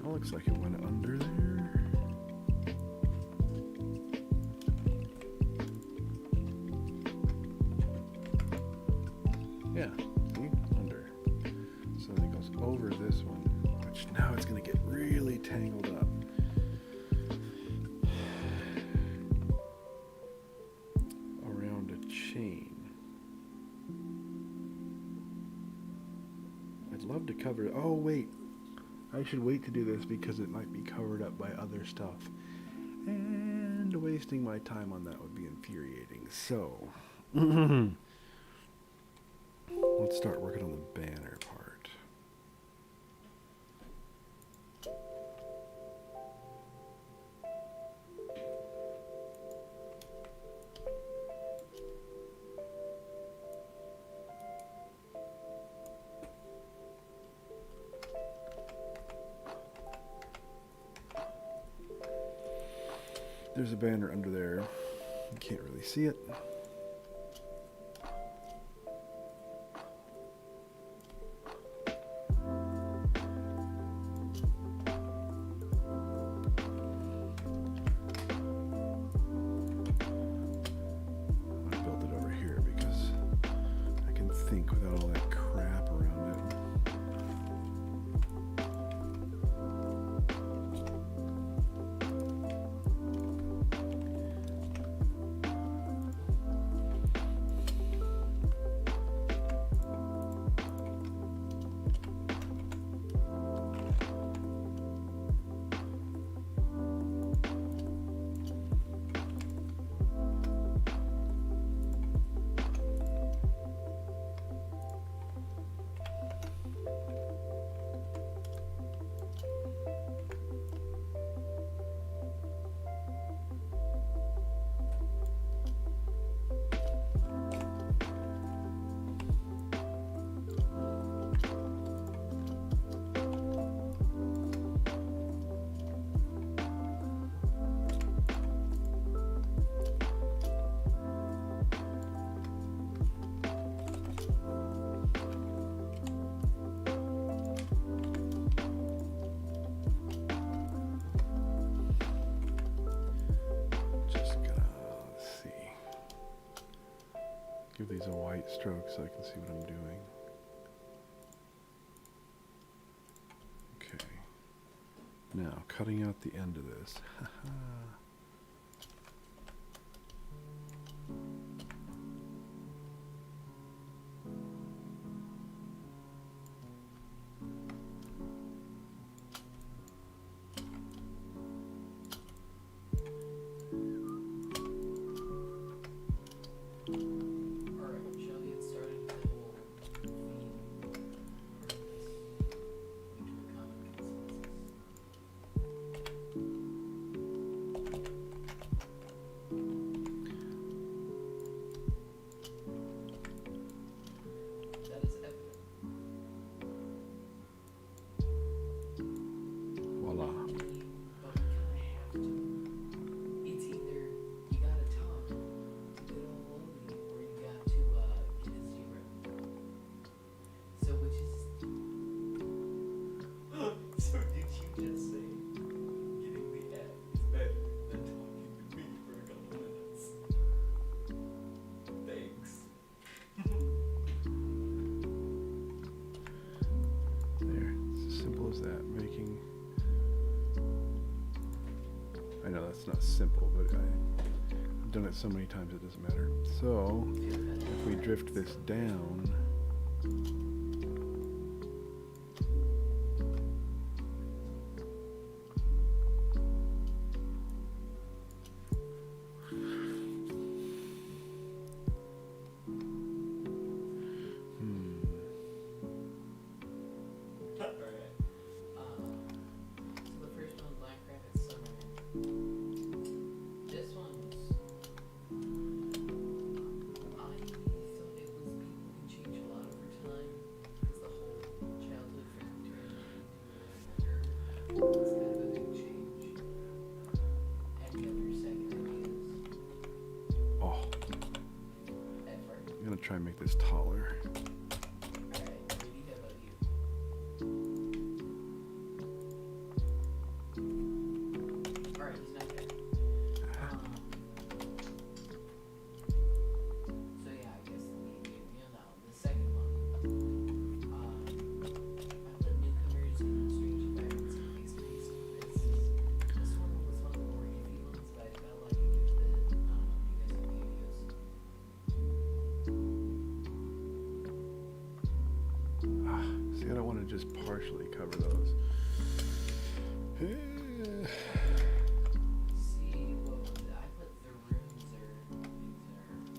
Looks like it went under there. Yeah, see? Under. So then it goes over this one, which now it's going to get really tangled up. Around a chain. I'd love to cover it. Oh, wait. I should wait to do this because it might be covered up by other stuff. And wasting my time on that would be infuriating. So, let's start working on the banner part. There's a banner under there. You can't really see it. I built it over here because I can think without all that crap around it. Give these a white stroke so I can see what I'm doing. Okay. Now, cutting out the end of this. It's not simple, but I've done it so many times it doesn't matter. So if we drift this down, this taller. See, I don't want to just partially cover those.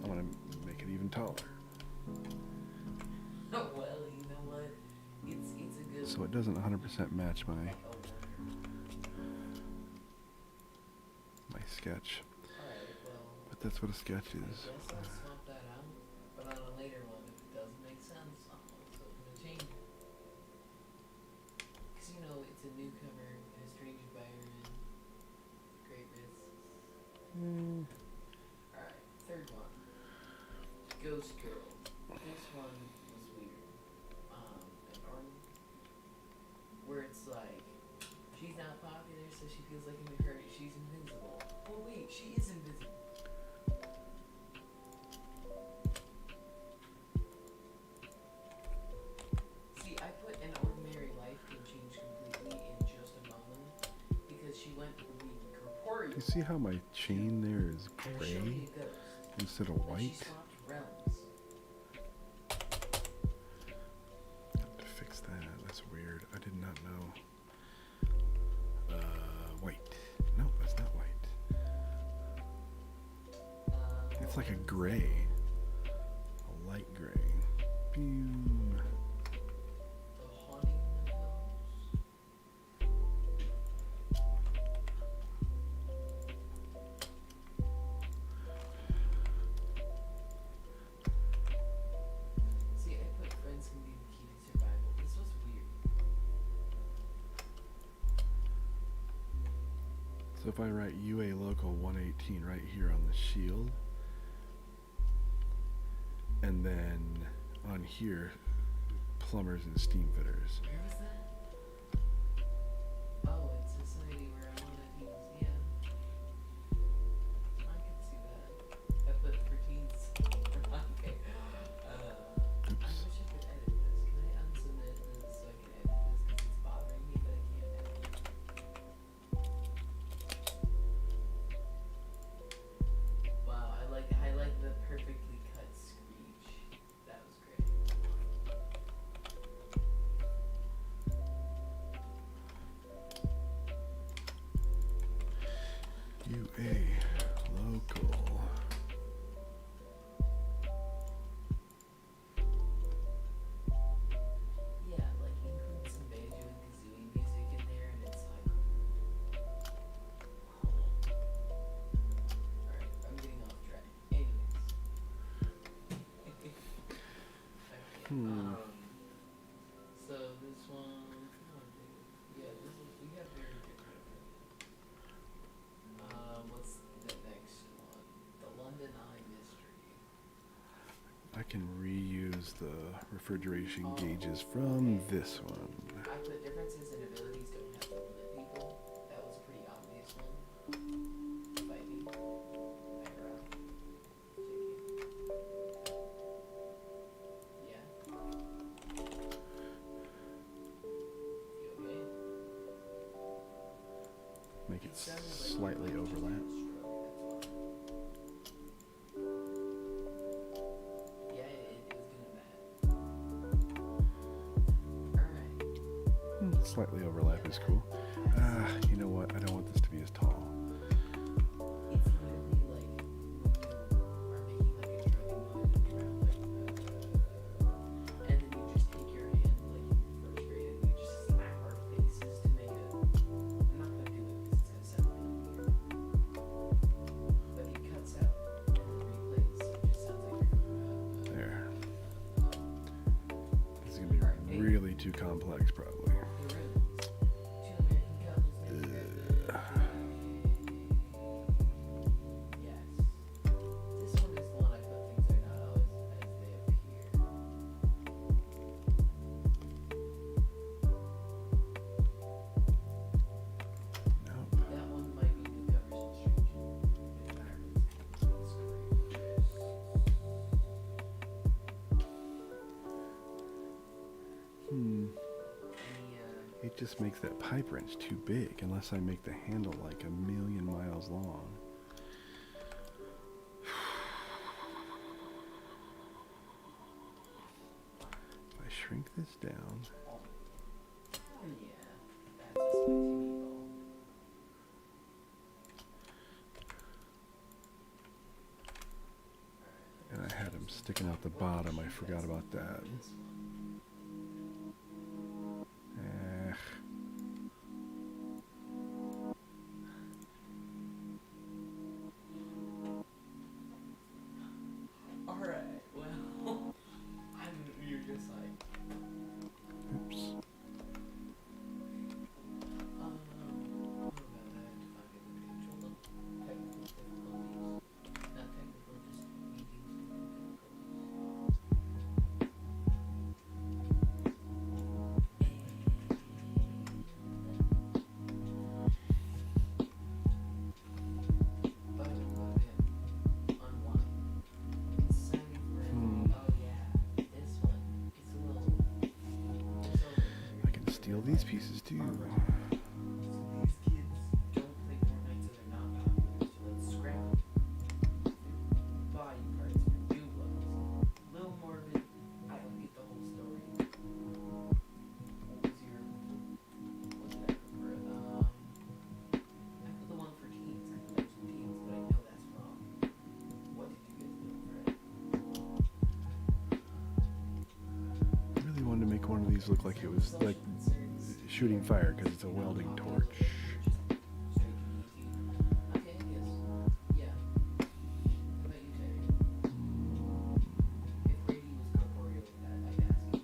I want to make it even taller. Oh, well, you know what? It's a good. So it doesn't 100% match my sketch. Alright, well. But that's what a sketch is. I guess I'll swap that out. But on a later one, if it doesn't make sense, I'm also gonna change it. Because, you know, it's a newcomer and a strange environment. Great risks. Alright, third one. Ghost Girl. This one was weird. An arm where it's like she's not popular, so she feels like in the hurt she's invincible. Oh wait, she is invisible. See, I put an ordinary life can change completely in just a moment because she went from being corporeal. You see how my chain there is gray instead of white? She swapped realms. I have to fix that. That's weird. I did not know. White. No, that's not white. It's like a gray. A light gray. Boom. The haunting of the hills. See, I put friends can be the key to survival. This was weird. So if I write UA local 118 right here on the shield, and then on here, plumbers and steam fitters. Where was that? Oh, it's society where I wanted teens. Yeah. I could see that. I put for teens. Okay. I wish I could edit this. Can I unsubmit this so I can edit this? Because it's bothering me, but I can't edit it. Wow, I like the perfectly cut screech. That was great. UA local. Yeah, like include some banjo and kazooie music in there, and it's like, alright, I'm getting off track. Anyways. Okay, so this one, yeah, this is, we have very different. What's the next one? The London Eye Mystery. I can reuse the refrigeration gauges from this one. I put differences in abilities don't have to limit people. That was a pretty obvious one. Fighting. Eyebrow. Chicken. Yeah. You okay? Make it It sounded like slightly you might just overlap. have a stroke, that's why. Yeah, it was doing that. Alright. Slightly overlap is cool. You know what? I don't want this to be as tall. It's literally like when you are making like a drumming noise with your mouth, like, and then you just take your hand like in first grade and you just slap our faces to make a. I'm not gonna do it because it's gonna sound really weird. But it cuts out and then replays, so it just sounds like you're. There. This is gonna be really too complex, probably. The runes. Two American couples make yes. This one is the one I put things are not always as they appear. it just makes that pipe wrench too big unless I make the handle like 1,000,000 miles long. If I shrink this down, Oh yeah, that's a spicy meatball. and I had them sticking out the bottom, I forgot about that. This one. Eh. Alright, well, you're just like, Oops. what about that? Fucking potential technical difficulties. Not technical, just medium difficulties. But unwind. It's signing for oh yeah, this one. It's a little. It's over I can steal these pieces too. So these kids don't play Fortnite, so they're not popular. So let's scrap them. Body parts for new ones. Little morbid. I don't get the whole story. What was your? What did I put for it? I put the one for teens. I mentioned teens, but I know that's wrong. What did you guys do for it? I really wanted to make one of these look like it was like shooting fire because it's a welding torch. Okay, I guess. Yeah. How about you, Terry? If Brady was corporeal like that, I'd ask you.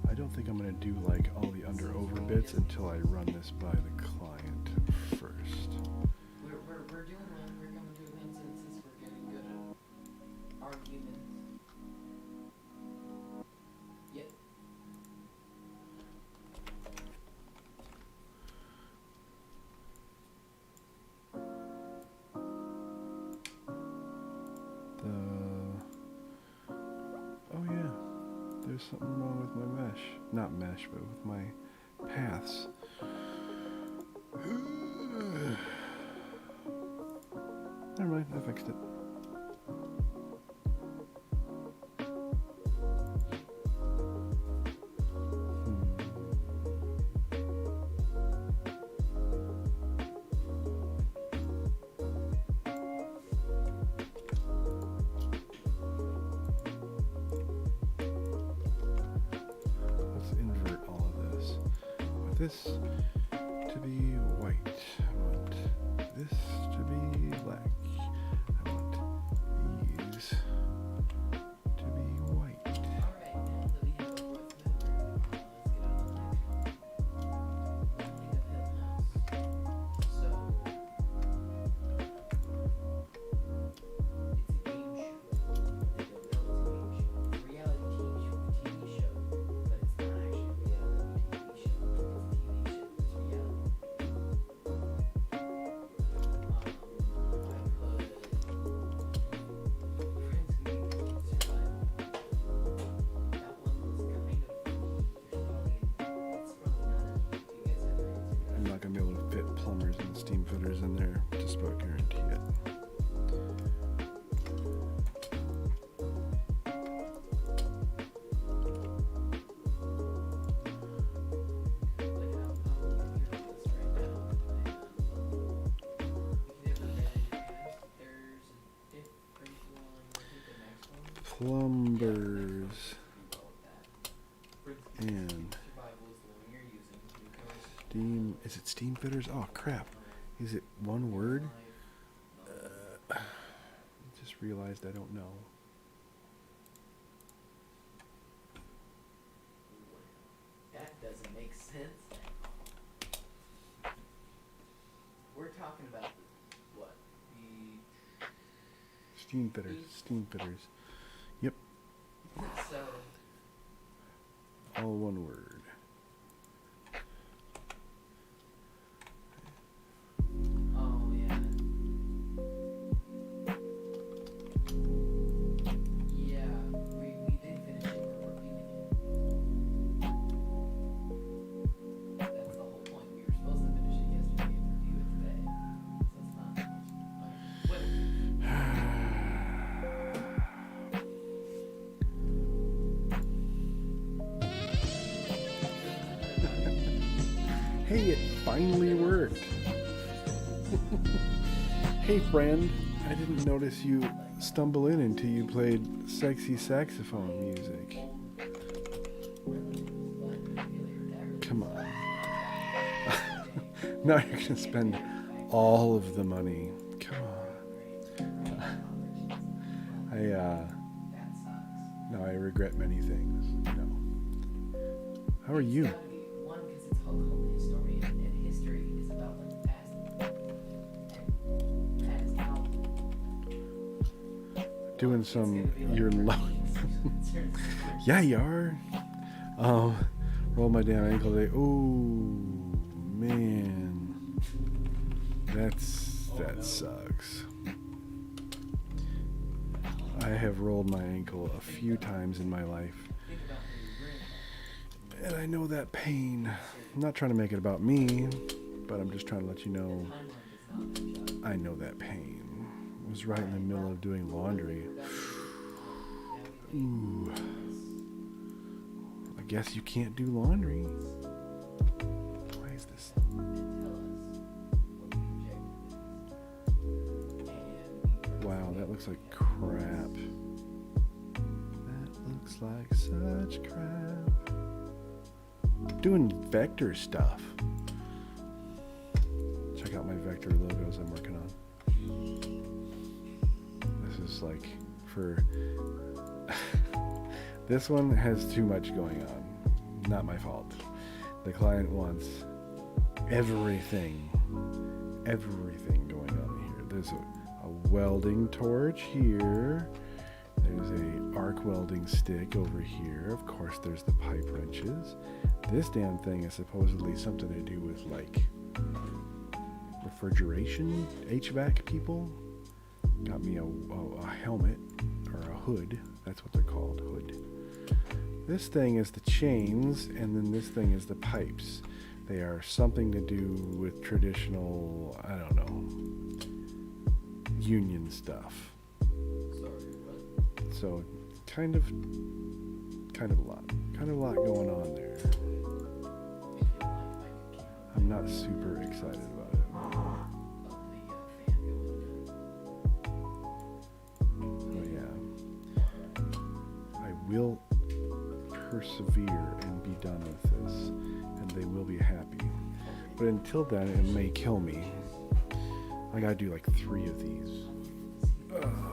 I don't think I'm going to do like all the under-over bits until I run this by the client first. We're doing well. We're coming to a consensus. We're getting good at arguments. Yep. Oh yeah, there's something wrong with my mesh. Not mesh, but with my paths. Never mind, I fixed it. Let's invert all of this. I want this to be white. I want this to be black. I want these to be white. Alright, now that we have a fourth member, let's get on to the next one. Building a penthouse. So, it's a game show. They don't know it's a game show. It's a reality TV show, but it's not actually a reality TV show. It's a TV show that's reality. I put Friends Who Need Survival. That one was kind of funny. There's probably it's probably not as do you guys have friends who I'm not gonna be able to fit plumbers and steam fitters in there. Just about guarantee it. like how we can do this right now. If you ever read in your past, there's a different one. I think the next one. Plumbers Friends Who and Need Survival is the one you're using. steam. Is it steam fitters? Oh crap! Is it one word? I just realized I don't know. That doesn't make sense. We're talking about what? Steam fitters. Steam fitters. Yep, So, all one word. oh yeah. Yeah, we Hey, it finally worked. Hey, friend. I didn't notice you stumble in until you played sexy saxophone music. Come on. Now you're going to spend all of the money. Come on. Now I regret many things. No. How are you? One, because it's called history, and history is about like the past. And past how. Doing some. You're low. Yeah, you are. Roll my damn ankle today. Ooh, man. That sucks. I have rolled my ankle a few times in my life. And I know that pain. I'm not trying to make it about me, but I'm just trying to let you know I know that pain. I was right in the middle of doing laundry. Ooh. I guess you can't do laundry. Why is this? Wow, that looks like crap. That looks like such crap. Doing vector stuff. Check out my vector logos I'm working on. This is like for... This one has too much going on. Not my fault. The client wants everything going on here. There's a welding torch here. There's a arc welding stick over here. Of course, there's the pipe wrenches. This damn thing is supposedly something to do with like refrigeration, HVAC people. Got me a helmet or a hood. That's what they're called, hood. This thing is the chains, and then this thing is the pipes. They are something to do with traditional, I don't know, union stuff. So kind of a lot going on there. I'm not super excited about it. But yeah, I will persevere and be done with this, and they will be happy. But until then, it may kill me. I gotta do like 3 of these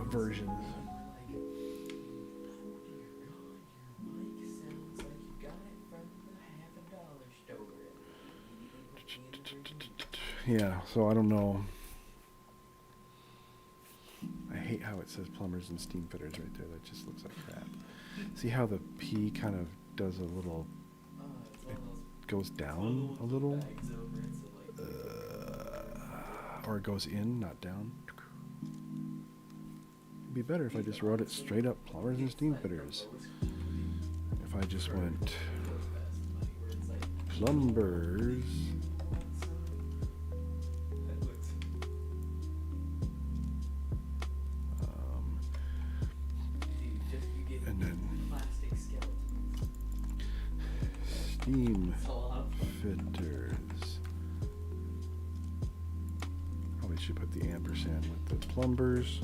versions. Yeah, so I don't know. I hate how it says plumbers and steam fitters right there. That just looks like crap. See how the P kind of does a little, it goes down a little? Or it goes in, not down. It'd be better if I just wrote it straight up, plumbers and steam fitters. If I just went plumbers and then steam fitters. Probably should put the ampersand with the plumbers.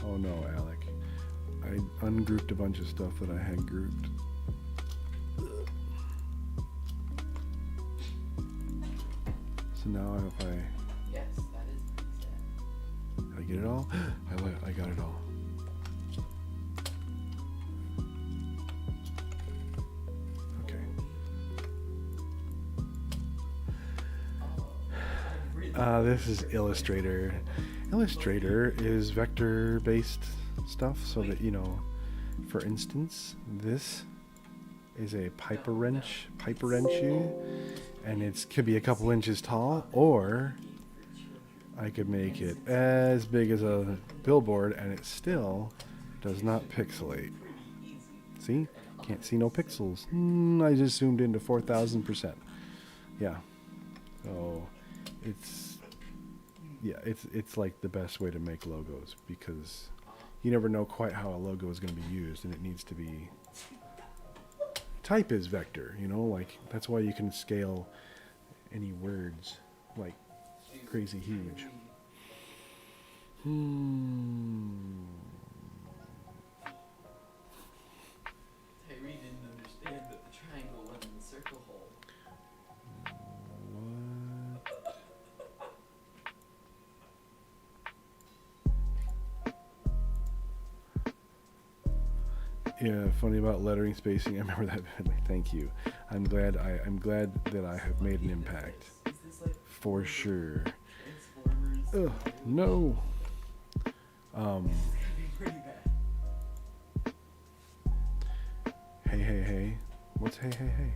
Oh no, Alec. I ungrouped a bunch of stuff that I had grouped. So now if I... Yes, that is pretty sad. Did I get it all? I got it all. Okay. This is Illustrator. Illustrator is vector-based stuff, so that, you know, for instance, this is a piper wrench, and it could be a couple inches tall, or I could make it as big as a billboard, and it still does not pixelate. See? Can't see no pixels. I just zoomed into 4,000%. Yeah. So it's like the best way to make logos because you never know quite how a logo is going to be used, and it needs to be. Type is vector, like that's why you can scale any words like crazy huge. Tyree didn't understand that the triangle went in the circle hole. What? Yeah, funny about lettering spacing. I remember that vividly. Thank you. I'm glad that I have made an impact. Is this like For sure. Transformers? Ugh, no. This is gonna be pretty bad. Hey. What's hey?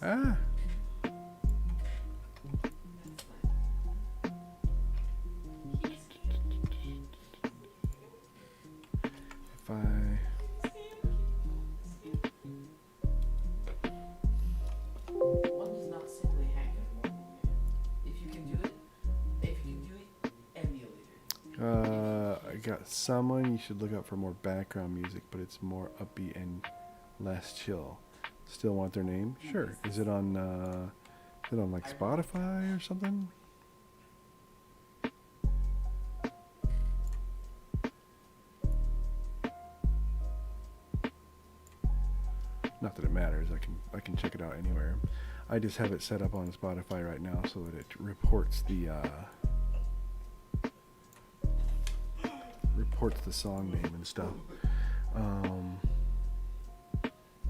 Ah. If I One does not simply hack a normal man. If you can do it, emulate it. I got someone you should look out for more background music, but it's more upbeat and less chill. Still want their name? Sure. Is it on like Spotify or something? Not that it matters. I can check it out anywhere. I just have it set up on Spotify right now so that it reports the song name and stuff.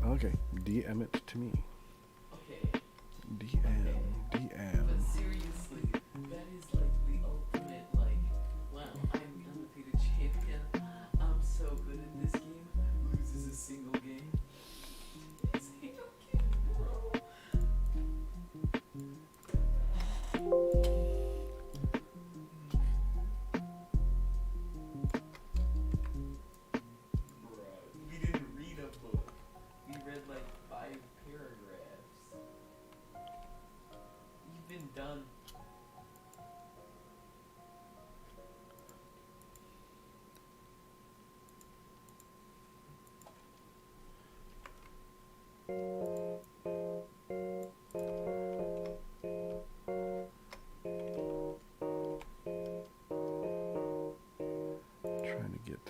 Okay, DM it to me. Okay. DM. But seriously, that is like the ultimate, wow, I'm the undefeated champion. I'm so good at this game. Loses a single game. Single game, bro. We didn't read a book. We read like 5 paragraphs. You've been done. Trying to get.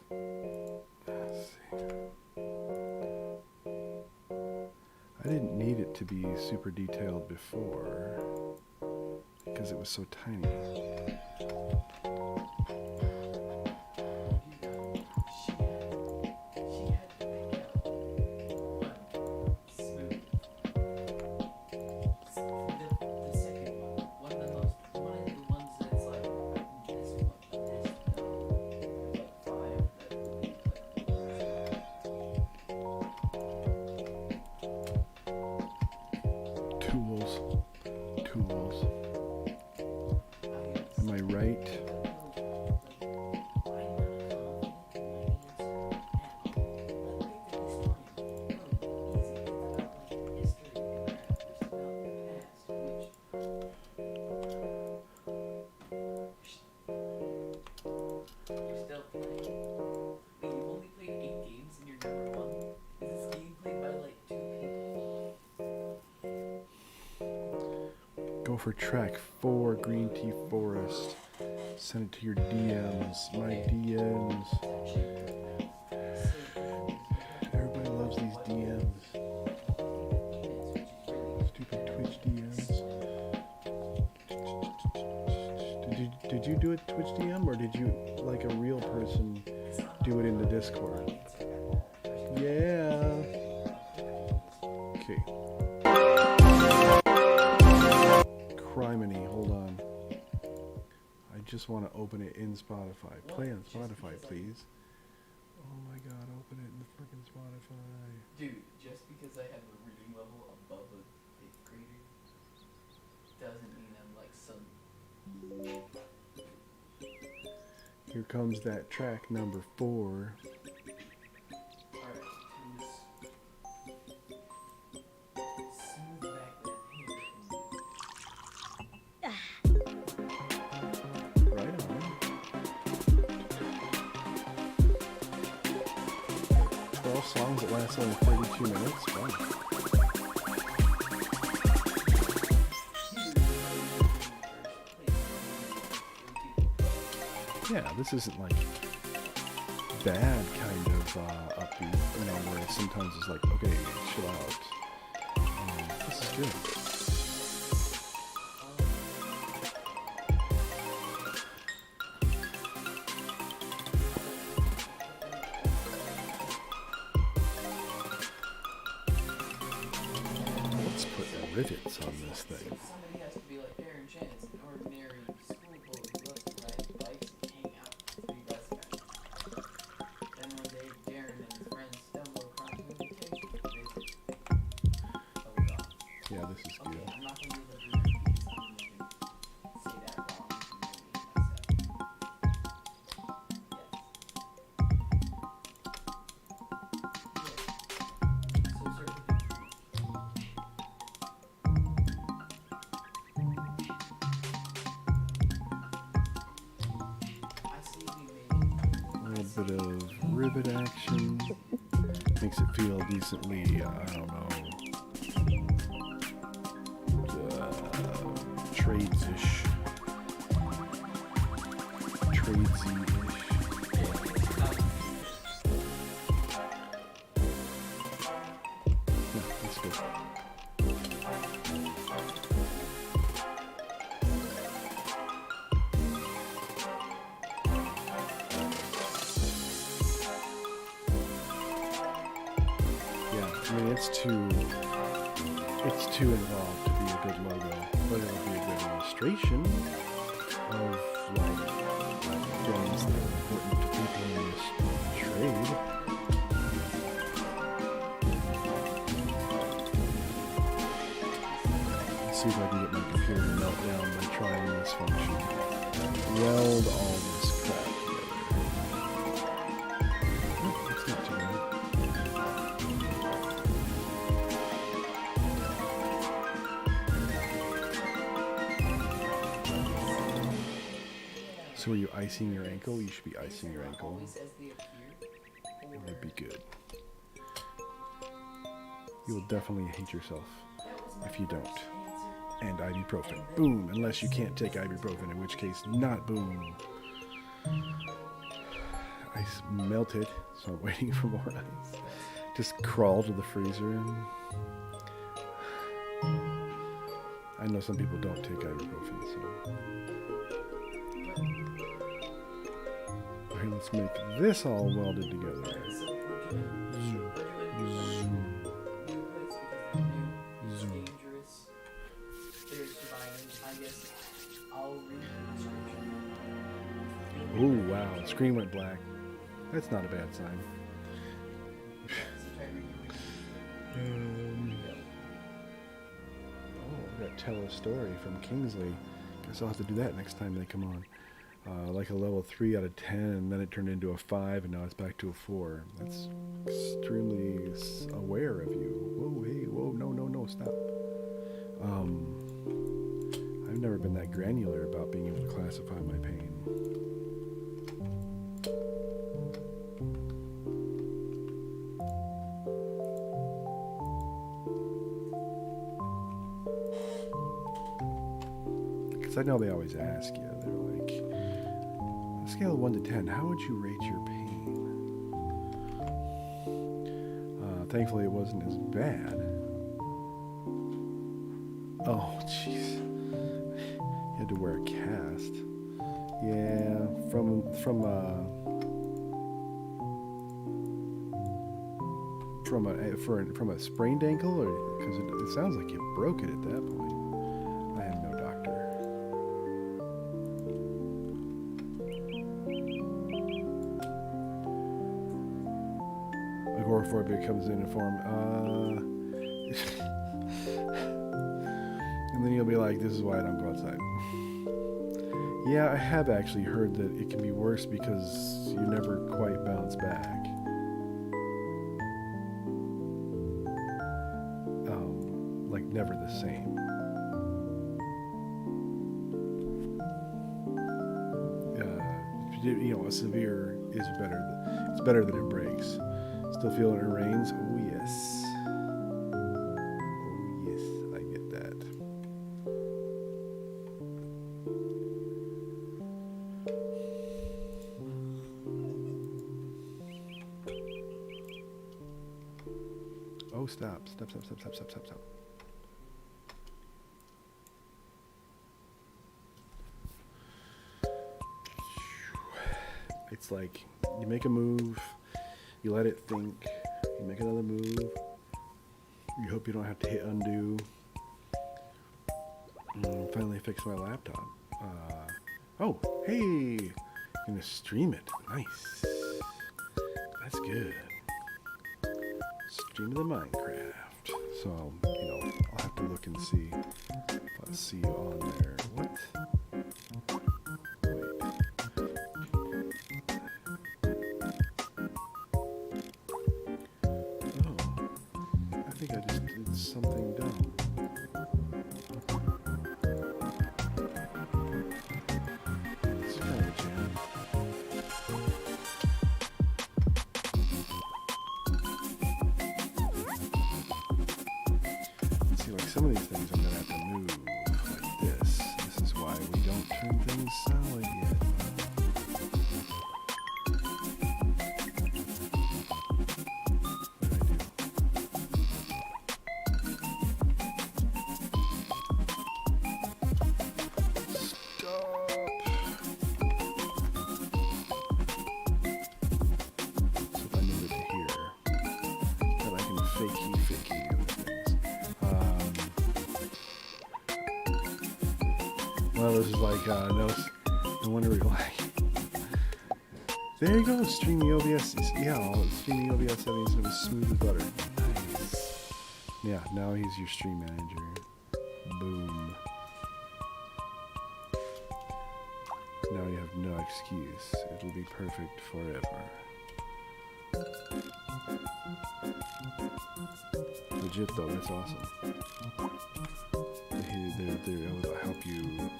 Let's see. I didn't need it to be super detailed before because it was so tiny. She had to pick out one smooth. The second one of the ones that's like this one, this no. There's like 5 that would be Tools. Am I right? You're still playing. Wait, you've only played 8 games and you're number 1? Is this game played by like 2 people? Go for track 4, Green Tea Forest. Send it to your DMs. My DMs. Everybody loves these DMs. Stupid Twitch DMs. Did you do a Twitch DM or did you, like a real person, do it in the Discord? Yeah. Okay. Criminy, hold on. I just want to open it in Spotify. Play on Spotify, please. Oh my god, open it in the freaking Spotify. Dude, just because I have a reading level above a 5th grader doesn't mean I'm like some. Here comes that track number 4. Alright, smooth back that hair. Right on. 12 songs that last only 32 minutes. Wow. Yeah, this isn't like bad kind of upbeat, where sometimes it's like, okay, chill out. This is good. Let's put rivets on this thing. Somebody has to be like Darren Chance, an ordinary school boy who loves to ride bikes and hang out with 3 best friends. Then one day, Darren and his friends stumble across an invitation to visit. Oh god. Yeah, this is Okay, good. I'm not gonna be able to do that because I'm gonna say that wrong and humiliate myself. Yes. So sir, I see we made it. A little bit of rivet action. Makes it feel decently, I don't know, trades-ish. Tradesy-ish. Yeah, that's good. Yeah, I mean it's too involved to be a good logo, but it'll be a good illustration of like things that are important to people in this trade. Let's see if I can get my computer to melt down by trying this function. Weld all this crap together. Oh, that's not too bad. So are you icing your ankle? You should be icing your ankle. Always as they appear, That would be good. You will definitely hate yourself if you don't. And ibuprofen. Boom! Unless you can't take ibuprofen, in which case, not boom. Ice melted, so I'm waiting for more ice. Just crawl to the freezer. And I know some people don't take ibuprofen, so. Alright, let's make this all welded together. so we're doing new Zoom. dangerous. They're surviving. I guess I'll read the description. Oh wow, the screen went black. That's not a bad sign. So try reading it. Oh, I got Tell a Story from Kingsley. Guess I'll have to do that next time they come on. Like a level 3 out of 10, and then it turned into a 5, and now it's back to a 4. That's extremely aware of you. Whoa, hey, whoa, no, stop. I've never been that granular about being able to classify my pain. Because I know they always ask you, they're like, on a scale of 1 to 10, how would you rate your pain? Thankfully, it wasn't as bad. Oh, jeez. You had to wear a cast. Yeah, from a sprained ankle, or because it sounds like you broke it at that point. I am no doctor. Agoraphobia comes in a form. And then you'll be like, this is why I don't go outside. Yeah, I have actually heard that it can be worse because you never quite bounce back. Like never the same. A severe is better. It's better than it breaks. Still feel it rains? Oh yes. Oh yes, I get that. Oh, stop. It's like you make a move, you let it think, you make another move, you hope you don't have to hit undo. Finally fixed my laptop. Oh, hey! I'm gonna stream it. Nice. That's good. Stream the Minecraft. So, I'll have to look and see. Let's see you on there. What? I think I just did something dumb. It's kind of a jam. See, like some of these things I'm gonna have to move like this. This is why we don't turn things solid yet. Well, this is like, no wonder we like. There you go, streaming OBS. Streaming OBS settings is smooth as butter. Nice. Yeah, now he's your stream manager. Boom. Now you have no excuse. It'll be perfect forever. Legit though, that's awesome. They'll help you.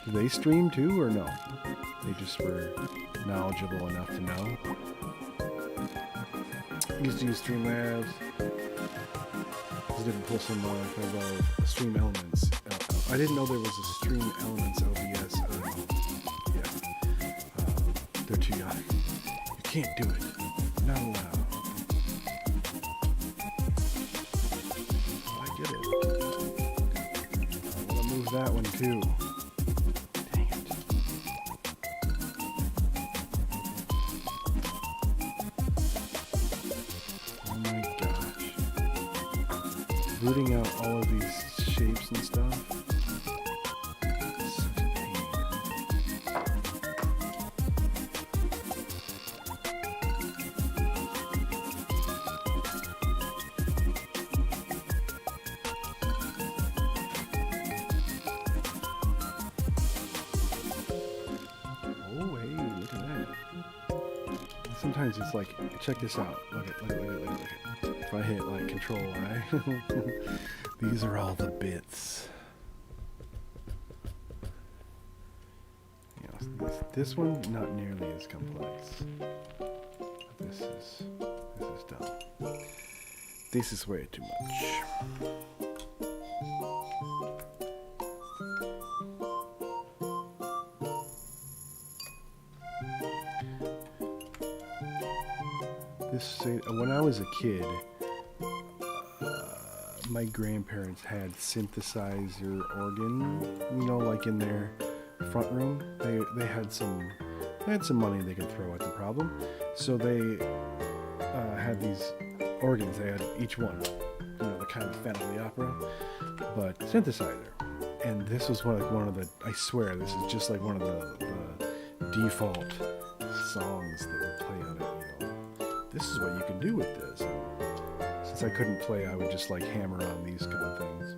Do they stream too, or no? They just were knowledgeable enough to know. Used to use Streamlabs. Just didn't pull some kind of Stream Elements. I didn't know there was a Stream Elements OBS. They're too young. You can't do it. Not allowed. That one too. Dang it. Oh my gosh. Rooting out all of these shapes and stuff. Such a pain. Sometimes it's like, check this out. Look at. If I hit like Control I, these are all the bits. This one not nearly as complex. This is dumb. This is way too much. When I was a kid, my grandparents had synthesizer organ, like in their front room. They had some money they could throw at the problem, so they had these organs. They had each one, the kind of Phantom of the Opera, but synthesizer. And this was one of the. I swear, this is just like one of the default songs that would play on it. This is what you can do with this. Since I couldn't play, I would just like hammer on these kind of things.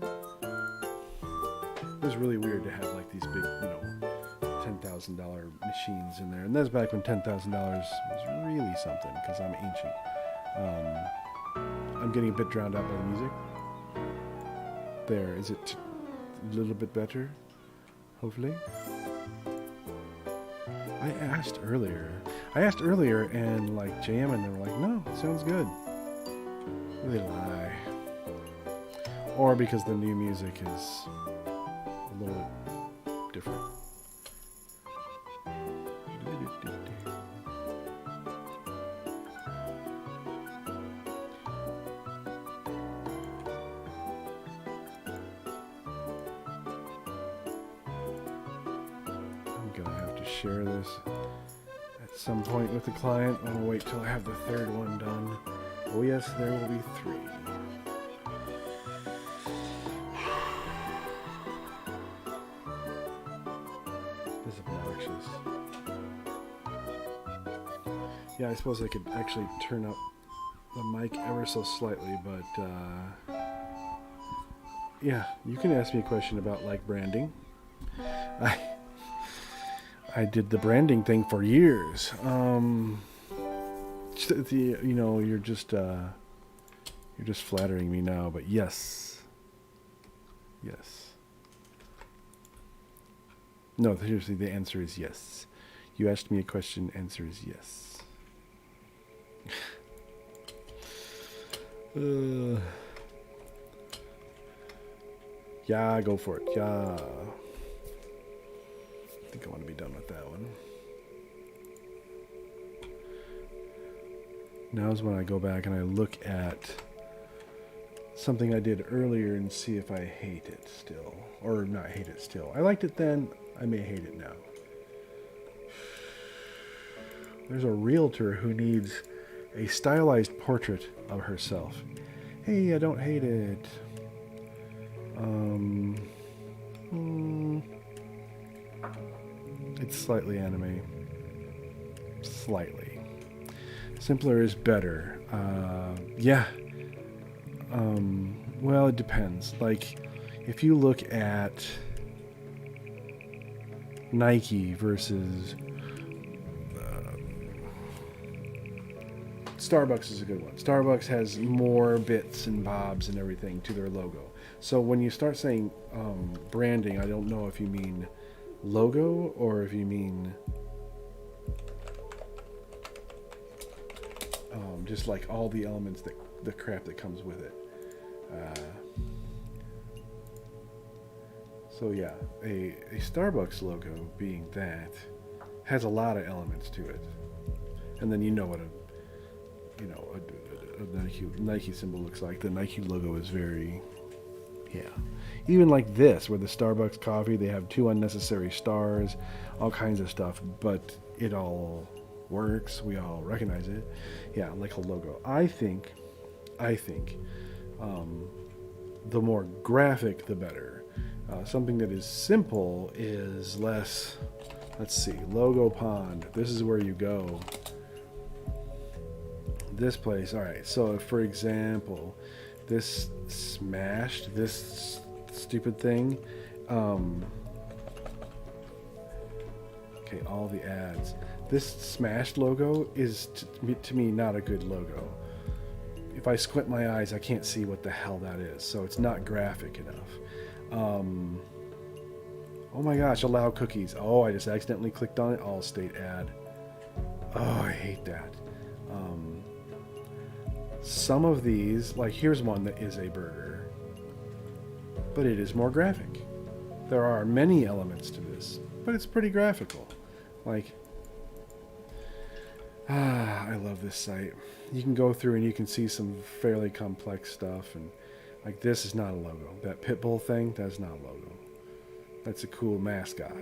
It was really weird to have like these big, $10,000 machines in there. And that's back when $10,000 was really something, because I'm ancient. I'm getting a bit drowned out by the music. There, is it a little bit better? Hopefully. I asked earlier, and like JM and they were like, no, it sounds good. They lie. Or because the new music is a little different. I'm gonna have to share this at some point with the client. I'm gonna wait till I have the third one done. Oh yes, there will be 3. This is obnoxious. Yeah, I suppose I could actually turn up the mic ever so slightly, but yeah, you can ask me a question about like branding. I did the branding thing for years. You're just flattering me now, but yes. No, seriously, the answer is yes. You asked me a question, answer is yes. Yeah, go for it. Yeah. I think I want to be done with that one. Now's when I go back and I look at something I did earlier and see if I hate it still. Or not hate it still. I liked it then, I may hate it now. There's a realtor who needs a stylized portrait of herself. Hey, I don't hate it. It's slightly anime. Slightly. Simpler is better. Yeah. Well, it depends. Like, if you look at Nike versus Starbucks is a good one. Starbucks has more bits and bobs and everything to their logo. So when you start saying branding, I don't know if you mean logo or if you mean just like all the elements that the crap that comes with it. So yeah, a Starbucks logo being that has a lot of elements to it, and then you know what a Nike symbol looks like. The Nike logo is very, yeah. Even like this, where the Starbucks coffee, they have 2 unnecessary stars, all kinds of stuff, but it all works. We all recognize it. Yeah, like a logo. I think, the more graphic, the better. Something that is simple is less. Let's see, logo pond. This is where you go. This place. All right. So, for example, this smashed this stupid thing. Okay, all the ads. This smashed logo is to me not a good logo. If I squint my eyes, I can't see what the hell that is. So it's not graphic enough. Oh my gosh, allow cookies. Oh, I just accidentally clicked on it. All state ad. Oh, I hate that. Some of these, like here's one that is a burger, but it is more graphic. There are many elements to this, but it's pretty graphical. Like, I love this site. You can go through and you can see some fairly complex stuff, and like this is not a logo. That Pitbull thing, that's not a logo. That's a cool mascot.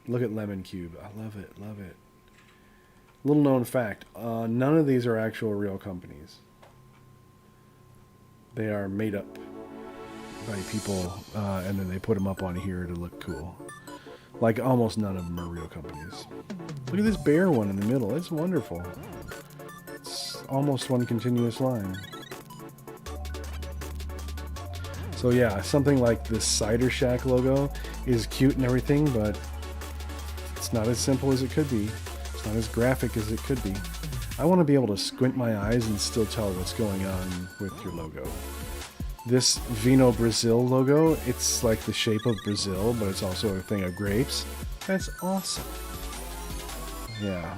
Look at Lemon Cube. I love it, love it. Little known fact, none of these are actual real companies. They are made up by people, and then they put them up on here to look cool. Like almost none of them are real companies. Look at this bear one in the middle. It's wonderful. It's almost one continuous line. So yeah, something like this Cider Shack logo is cute and everything, but it's not as simple as it could be. It's not as graphic as it could be. I want to be able to squint my eyes and still tell what's going on with your logo. This Vino Brazil logo, it's like the shape of Brazil, but it's also a thing of grapes. That's awesome. Yeah.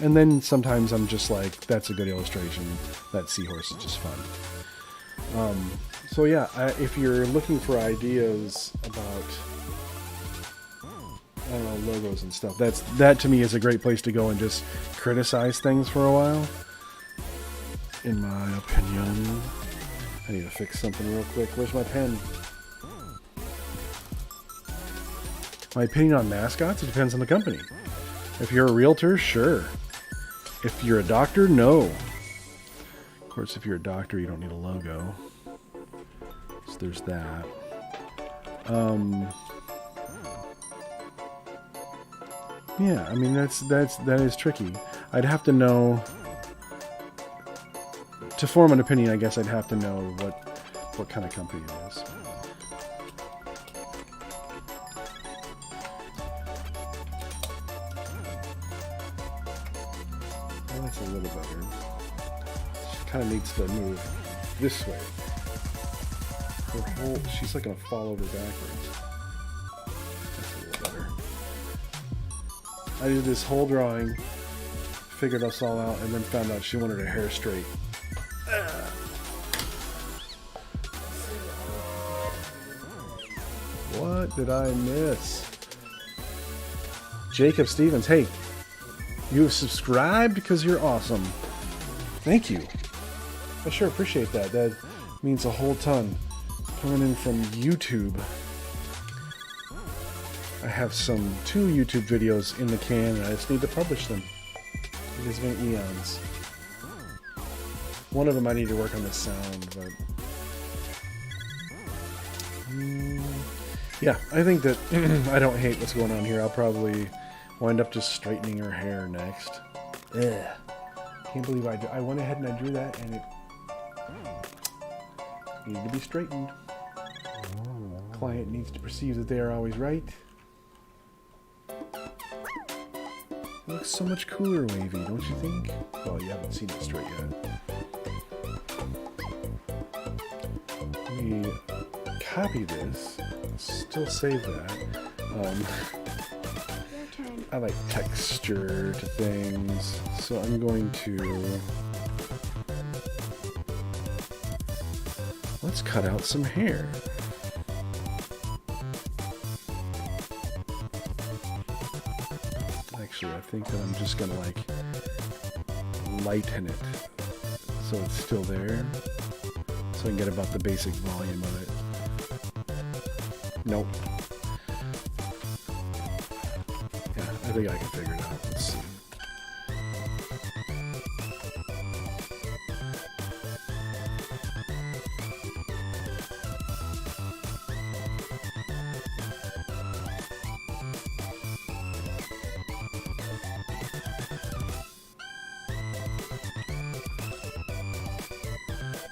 And then sometimes I'm just like, that's a good illustration. That seahorse is just fun. So yeah, if you're looking for ideas about, I don't know, logos and stuff, that to me is a great place to go and just criticize things for a while. In my opinion. I need to fix something real quick. Where's my pen? My opinion on mascots, it depends on the company. If you're a realtor, sure. If you're a doctor, no. Of course, if you're a doctor, you don't need a logo. So there's that. Yeah, I mean that is tricky. I'd have to know. To form an opinion, I guess I'd have to know what kind of company it is. Well, that's a little better. She kind of needs to move this way. She's like going to fall over backwards. That's a little better. I did this whole drawing, figured us all out, and then found out she wanted her hair straight. What did I miss? Jacob Stevens, hey, you have subscribed because you're awesome. Thank you. I sure appreciate that. That means a whole ton. Coming in from YouTube. I have 2 YouTube videos in the can and I just need to publish them. It has been eons. One of them I need to work on the sound, but yeah, I think that I don't hate what's going on here. I'll probably wind up just straightening her hair next. Ugh. Can't believe I went ahead and I drew that and it needed to be straightened. Client needs to perceive that they are always right. It looks so much cooler wavy, don't you think? Well, you haven't seen it straight yet. Let me copy this. Still save that. I like texture to things, so I'm going to... Let's cut out some hair. Actually, I think that I'm just gonna like lighten it so it's still there, so I can get about the basic volume of it. Nope. Yeah, I think I can figure it out. Let's see.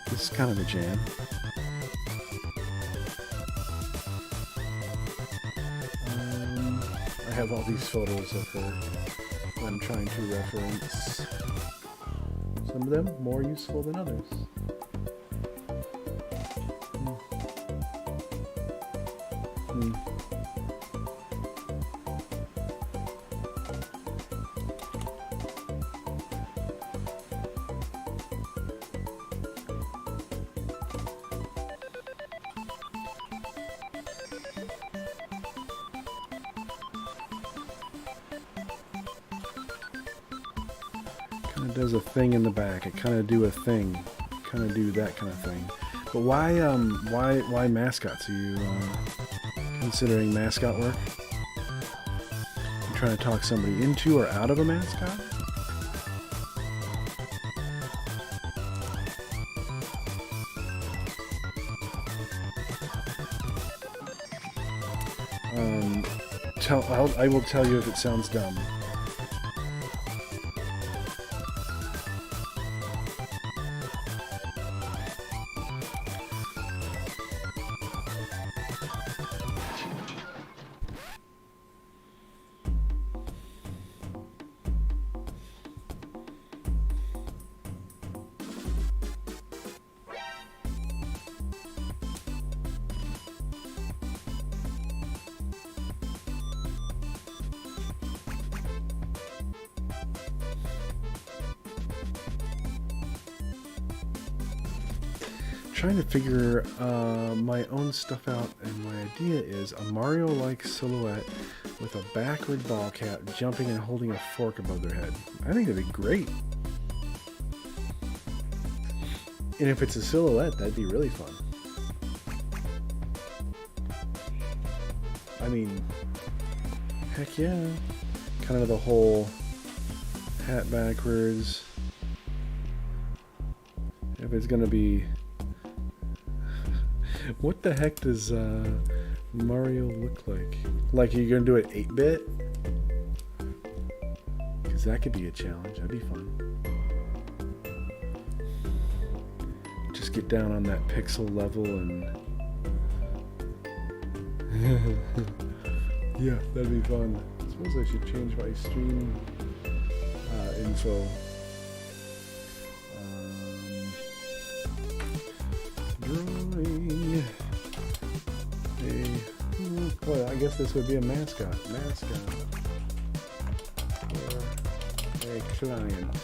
This is kind of a jam. I have all these photos of her I'm trying to reference. Some of them more useful than others. Kind of does a thing in the back. It kind of do a thing. Kind of do that kind of thing. But why mascots? Are you considering mascot work? You trying to talk somebody into or out of a mascot? I will tell you if it sounds dumb. trying to figure my own stuff out, and my idea is a Mario-like silhouette with a backward ball cap jumping and holding a fork above their head. I think that'd be great. And if it's a silhouette, that'd be really fun. I mean, heck yeah. Kind of the whole hat backwards. If it's gonna be... What the heck does Mario look like? Like, are you gonna do it 8-bit? Because that could be a challenge. That'd be fun. Just get down on that pixel level and... Yeah, that'd be fun. I suppose I should change my stream info. Drawing a... Well, I guess this would be a mascot. Mascot. Or a client.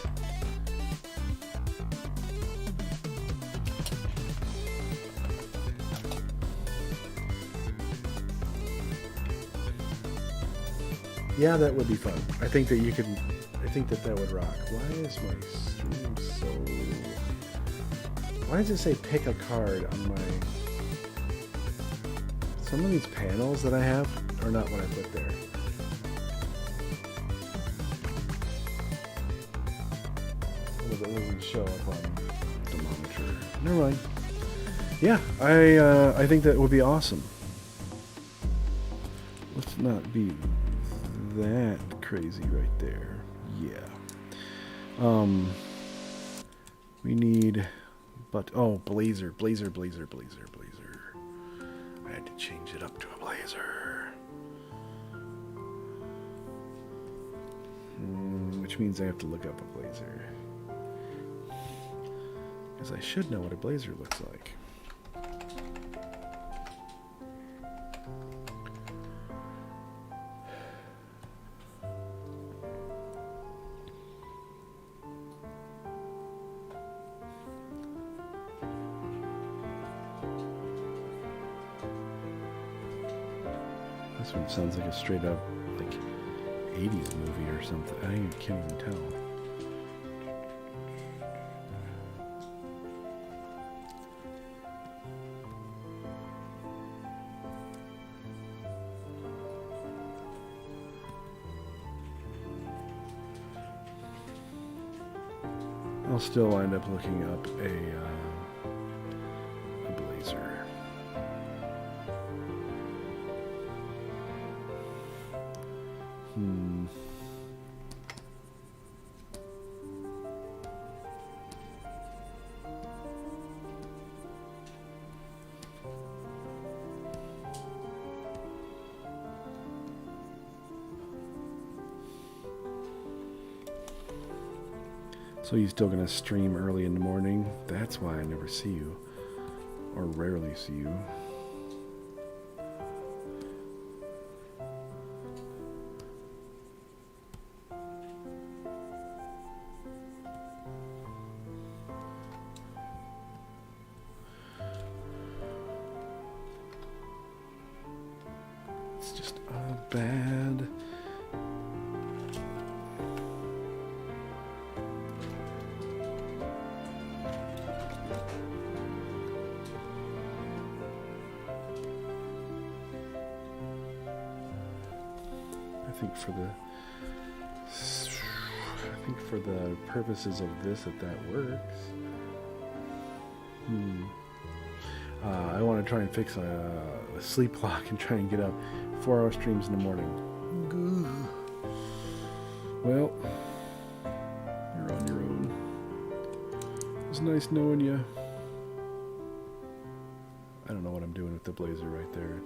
Yeah, that would be fun. I think that you could... I think that would rock. Why is my stream so... Why does it say pick a card on my... Some of these panels that I have are not what I put there. Well, it doesn't show up on the monitor. Never mind. Yeah, I think that would be awesome. Let's not be that crazy right there. Yeah. We need... But, oh, blazer. I had to change it up to a blazer. Which means I have to look up a blazer. Because I should know what a blazer looks like. This one sounds like a straight up, like, 80s movie or something. I can't even tell. I'll still wind up looking up a blazer. So you still gonna stream early in the morning? That's why I never see you. Or rarely see you. It's just all bad. I think for the purposes of this, that works. I want to try and fix a sleep clock and try and get up 4-hour streams in the morning. Well, you're on your own. It was nice knowing you. I don't know what I'm doing with the blazer right there.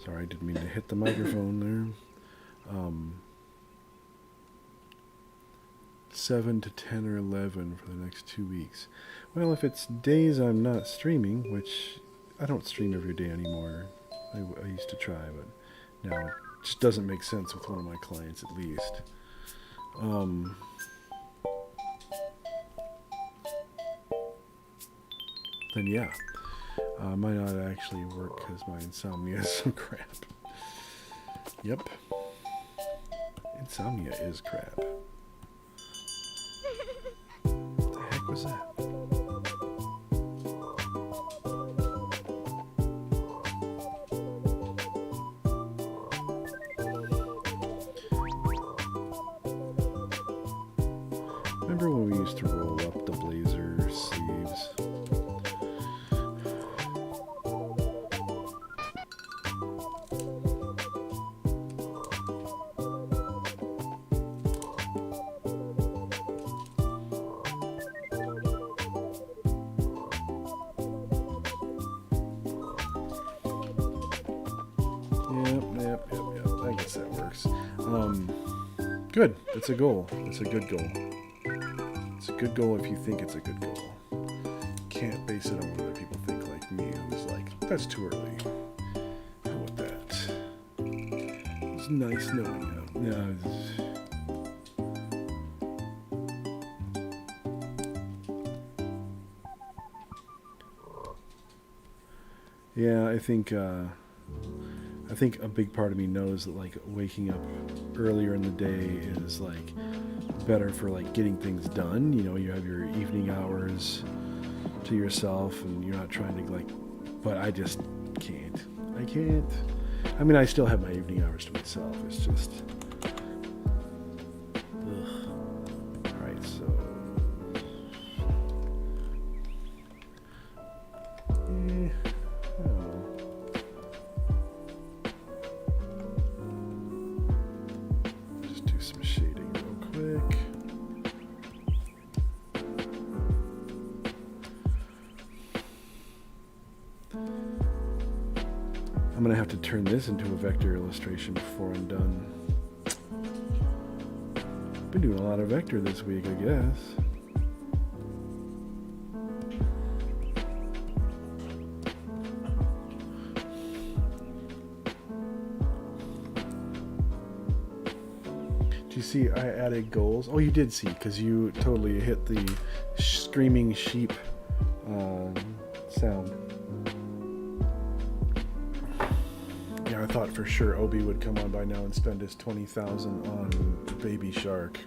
Sorry, I didn't mean to hit the microphone there. 7 to 10 or 11 for the next 2 weeks. Well, if it's days I'm not streaming, which I don't stream every day anymore. I used to try, but now it just doesn't make sense with one of my clients at least. Then yeah, might not actually work because my insomnia is some crap. Yep, insomnia is crap. What the heck was that? Remember when we used to roll up the blazer sleeves? Yep. I guess that works. Good. It's a goal. It's a good goal. It's a good goal if you think it's a good goal. Can't base it on what other people think, like me, who's like, that's too early. How about that? It's nice knowing you. Yeah, I think a big part of me knows that like waking up earlier in the day is like better for like getting things done. You know, you have your evening hours to yourself and you're not trying to like, but I just can't. I can't. I mean, I still have my evening hours to myself. It's just, ugh. All right, so. I don't know. Just do some shading real quick. I'm gonna have to turn this into a vector illustration before I'm done. Been doing a lot of vector this week, I guess. Do you see I added goals? Oh, you did see, because you totally hit the screaming sheep sound. Yeah, I thought for sure Obi would come on by now and spend his 20,000 on Baby Shark.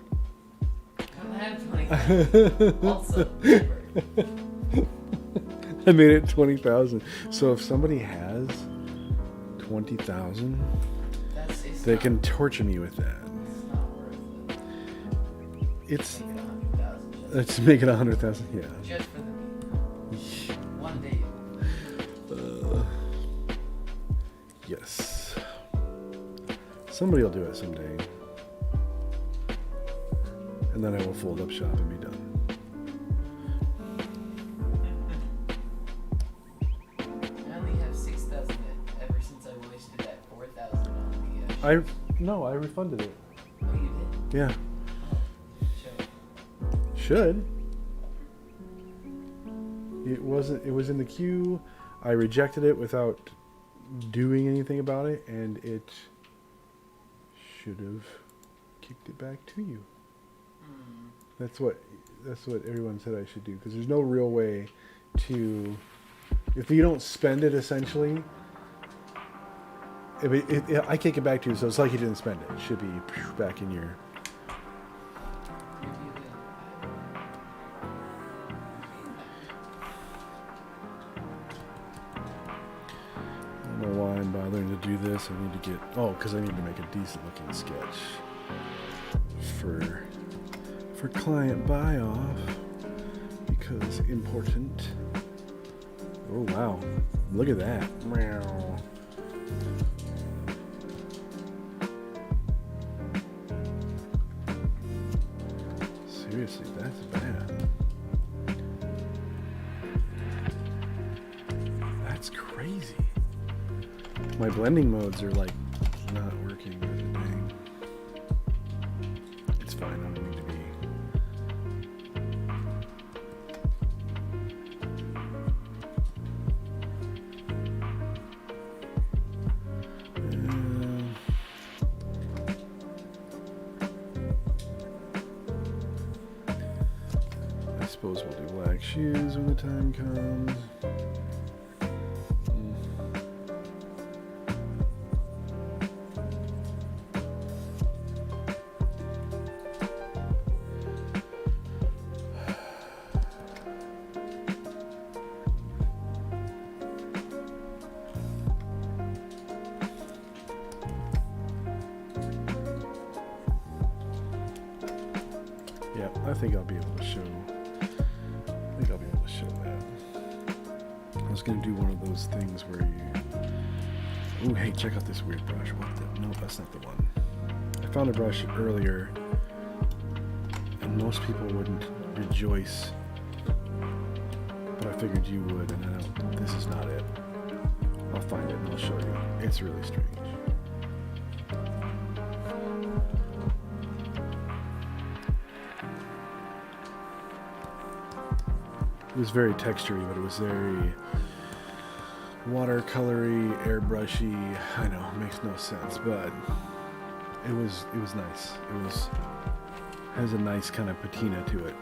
I have 20,000. Also, never. I made it 20,000. So if somebody has 20,000, they can torture me with that. It's not worth it. It's Make it 100,000. let's make it 100,000. Yeah. Just for the people. One day. Yes. Somebody will do it someday. And then I will fold up shop and be done. I only have 6,000 ever since I wasted that 4,000 on the. No, I refunded it. Oh, you did? Yeah. Oh, sure. Should. It was in the queue. I rejected it without doing anything about it, and it should have kicked it back to you. That's what everyone said I should do, because there's no real way to, if you don't spend it, essentially, I kick it back to you, so it's like you didn't spend it. It should be back in your. I don't know why I'm bothering to do this. I need to get, because I need to make a decent looking sketch for client buy off, because important. Oh wow, look at that. Meow. Seriously, that's bad. That's crazy. My blending modes are like not working. Dang. It's fine. I don't need to be. suppose we'll do black shoes when the time comes. Yeah, I think I'll be able to show. I think I'll be able to show that. I was gonna do one of those things where you. Ooh, hey, check out this weird brush. What the? No, that's not the one. I found a brush earlier, and most people wouldn't rejoice, but I figured you would, and I don't. This is not it. I'll find it and I'll show you. It's really strange. It was very textury, but it was very watercolory, airbrushy. I know, it makes no sense, but it was nice. It has a nice kind of patina to it.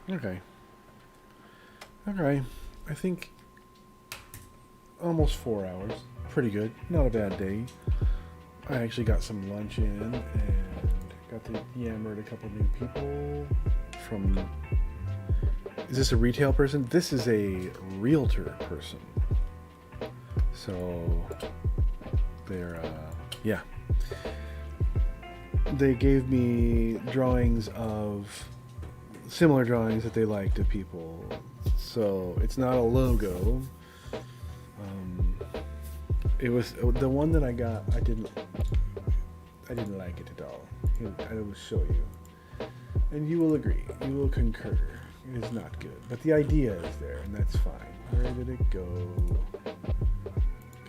Okay. I think almost 4 hours. Pretty good. Not a bad day. I actually got some lunch in and got to yammer at a couple new people from... Is this a retail person? This is a realtor person. So they're, yeah. They gave me drawings of similar drawings that they like to people. So it's not a logo. It was the one that I got. I didn't like it at all. I will show you, and you will agree. You will concur. It is not good, but the idea is there, and that's fine. Where did it go?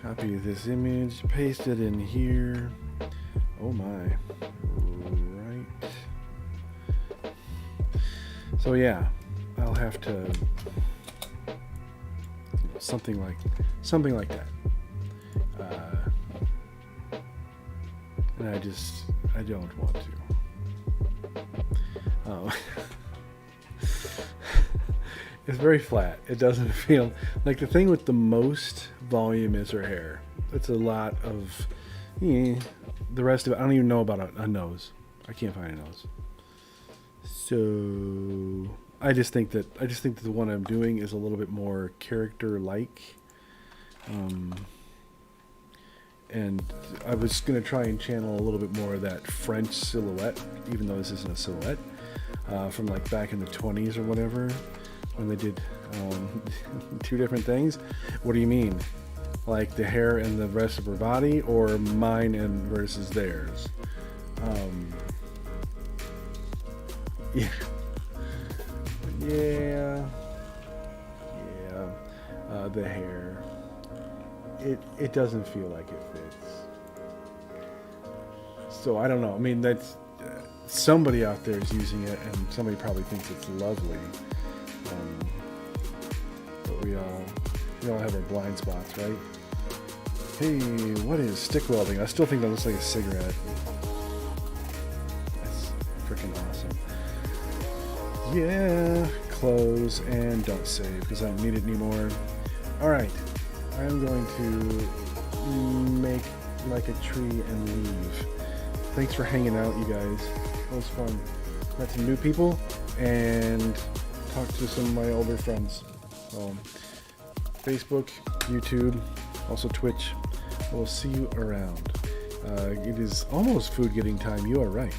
Copy this image, paste it in here. Oh my! Right. So yeah, I'll have to something like that. And I don't want to. Oh. It's very flat. It doesn't feel like the thing with the most volume is her hair. It's a lot of the rest of it. I don't even know about a nose. I can't find a nose. So I just think that the one I'm doing is a little bit more character-like. And I was going to try and channel a little bit more of that French silhouette, even though this isn't a silhouette, from like back in the 20s or whatever, when they did two different things. What do you mean? Like the hair and the rest of her body, or mine and versus theirs? Yeah. Yeah. The hair. It doesn't feel like it fits. So I don't know. I mean, that's somebody out there is using it, and somebody probably thinks it's lovely. But we all have our blind spots, right? Hey, what is stick welding? I still think that looks like a cigarette. That's freaking awesome. Yeah, close and don't save because I don't need it anymore. All right. I'm going to make like a tree and leave. Thanks for hanging out, you guys. It was fun. Met some new people and talked to some of my older friends. Facebook, YouTube, also Twitch. We'll see you around. It is almost food getting time. You are right.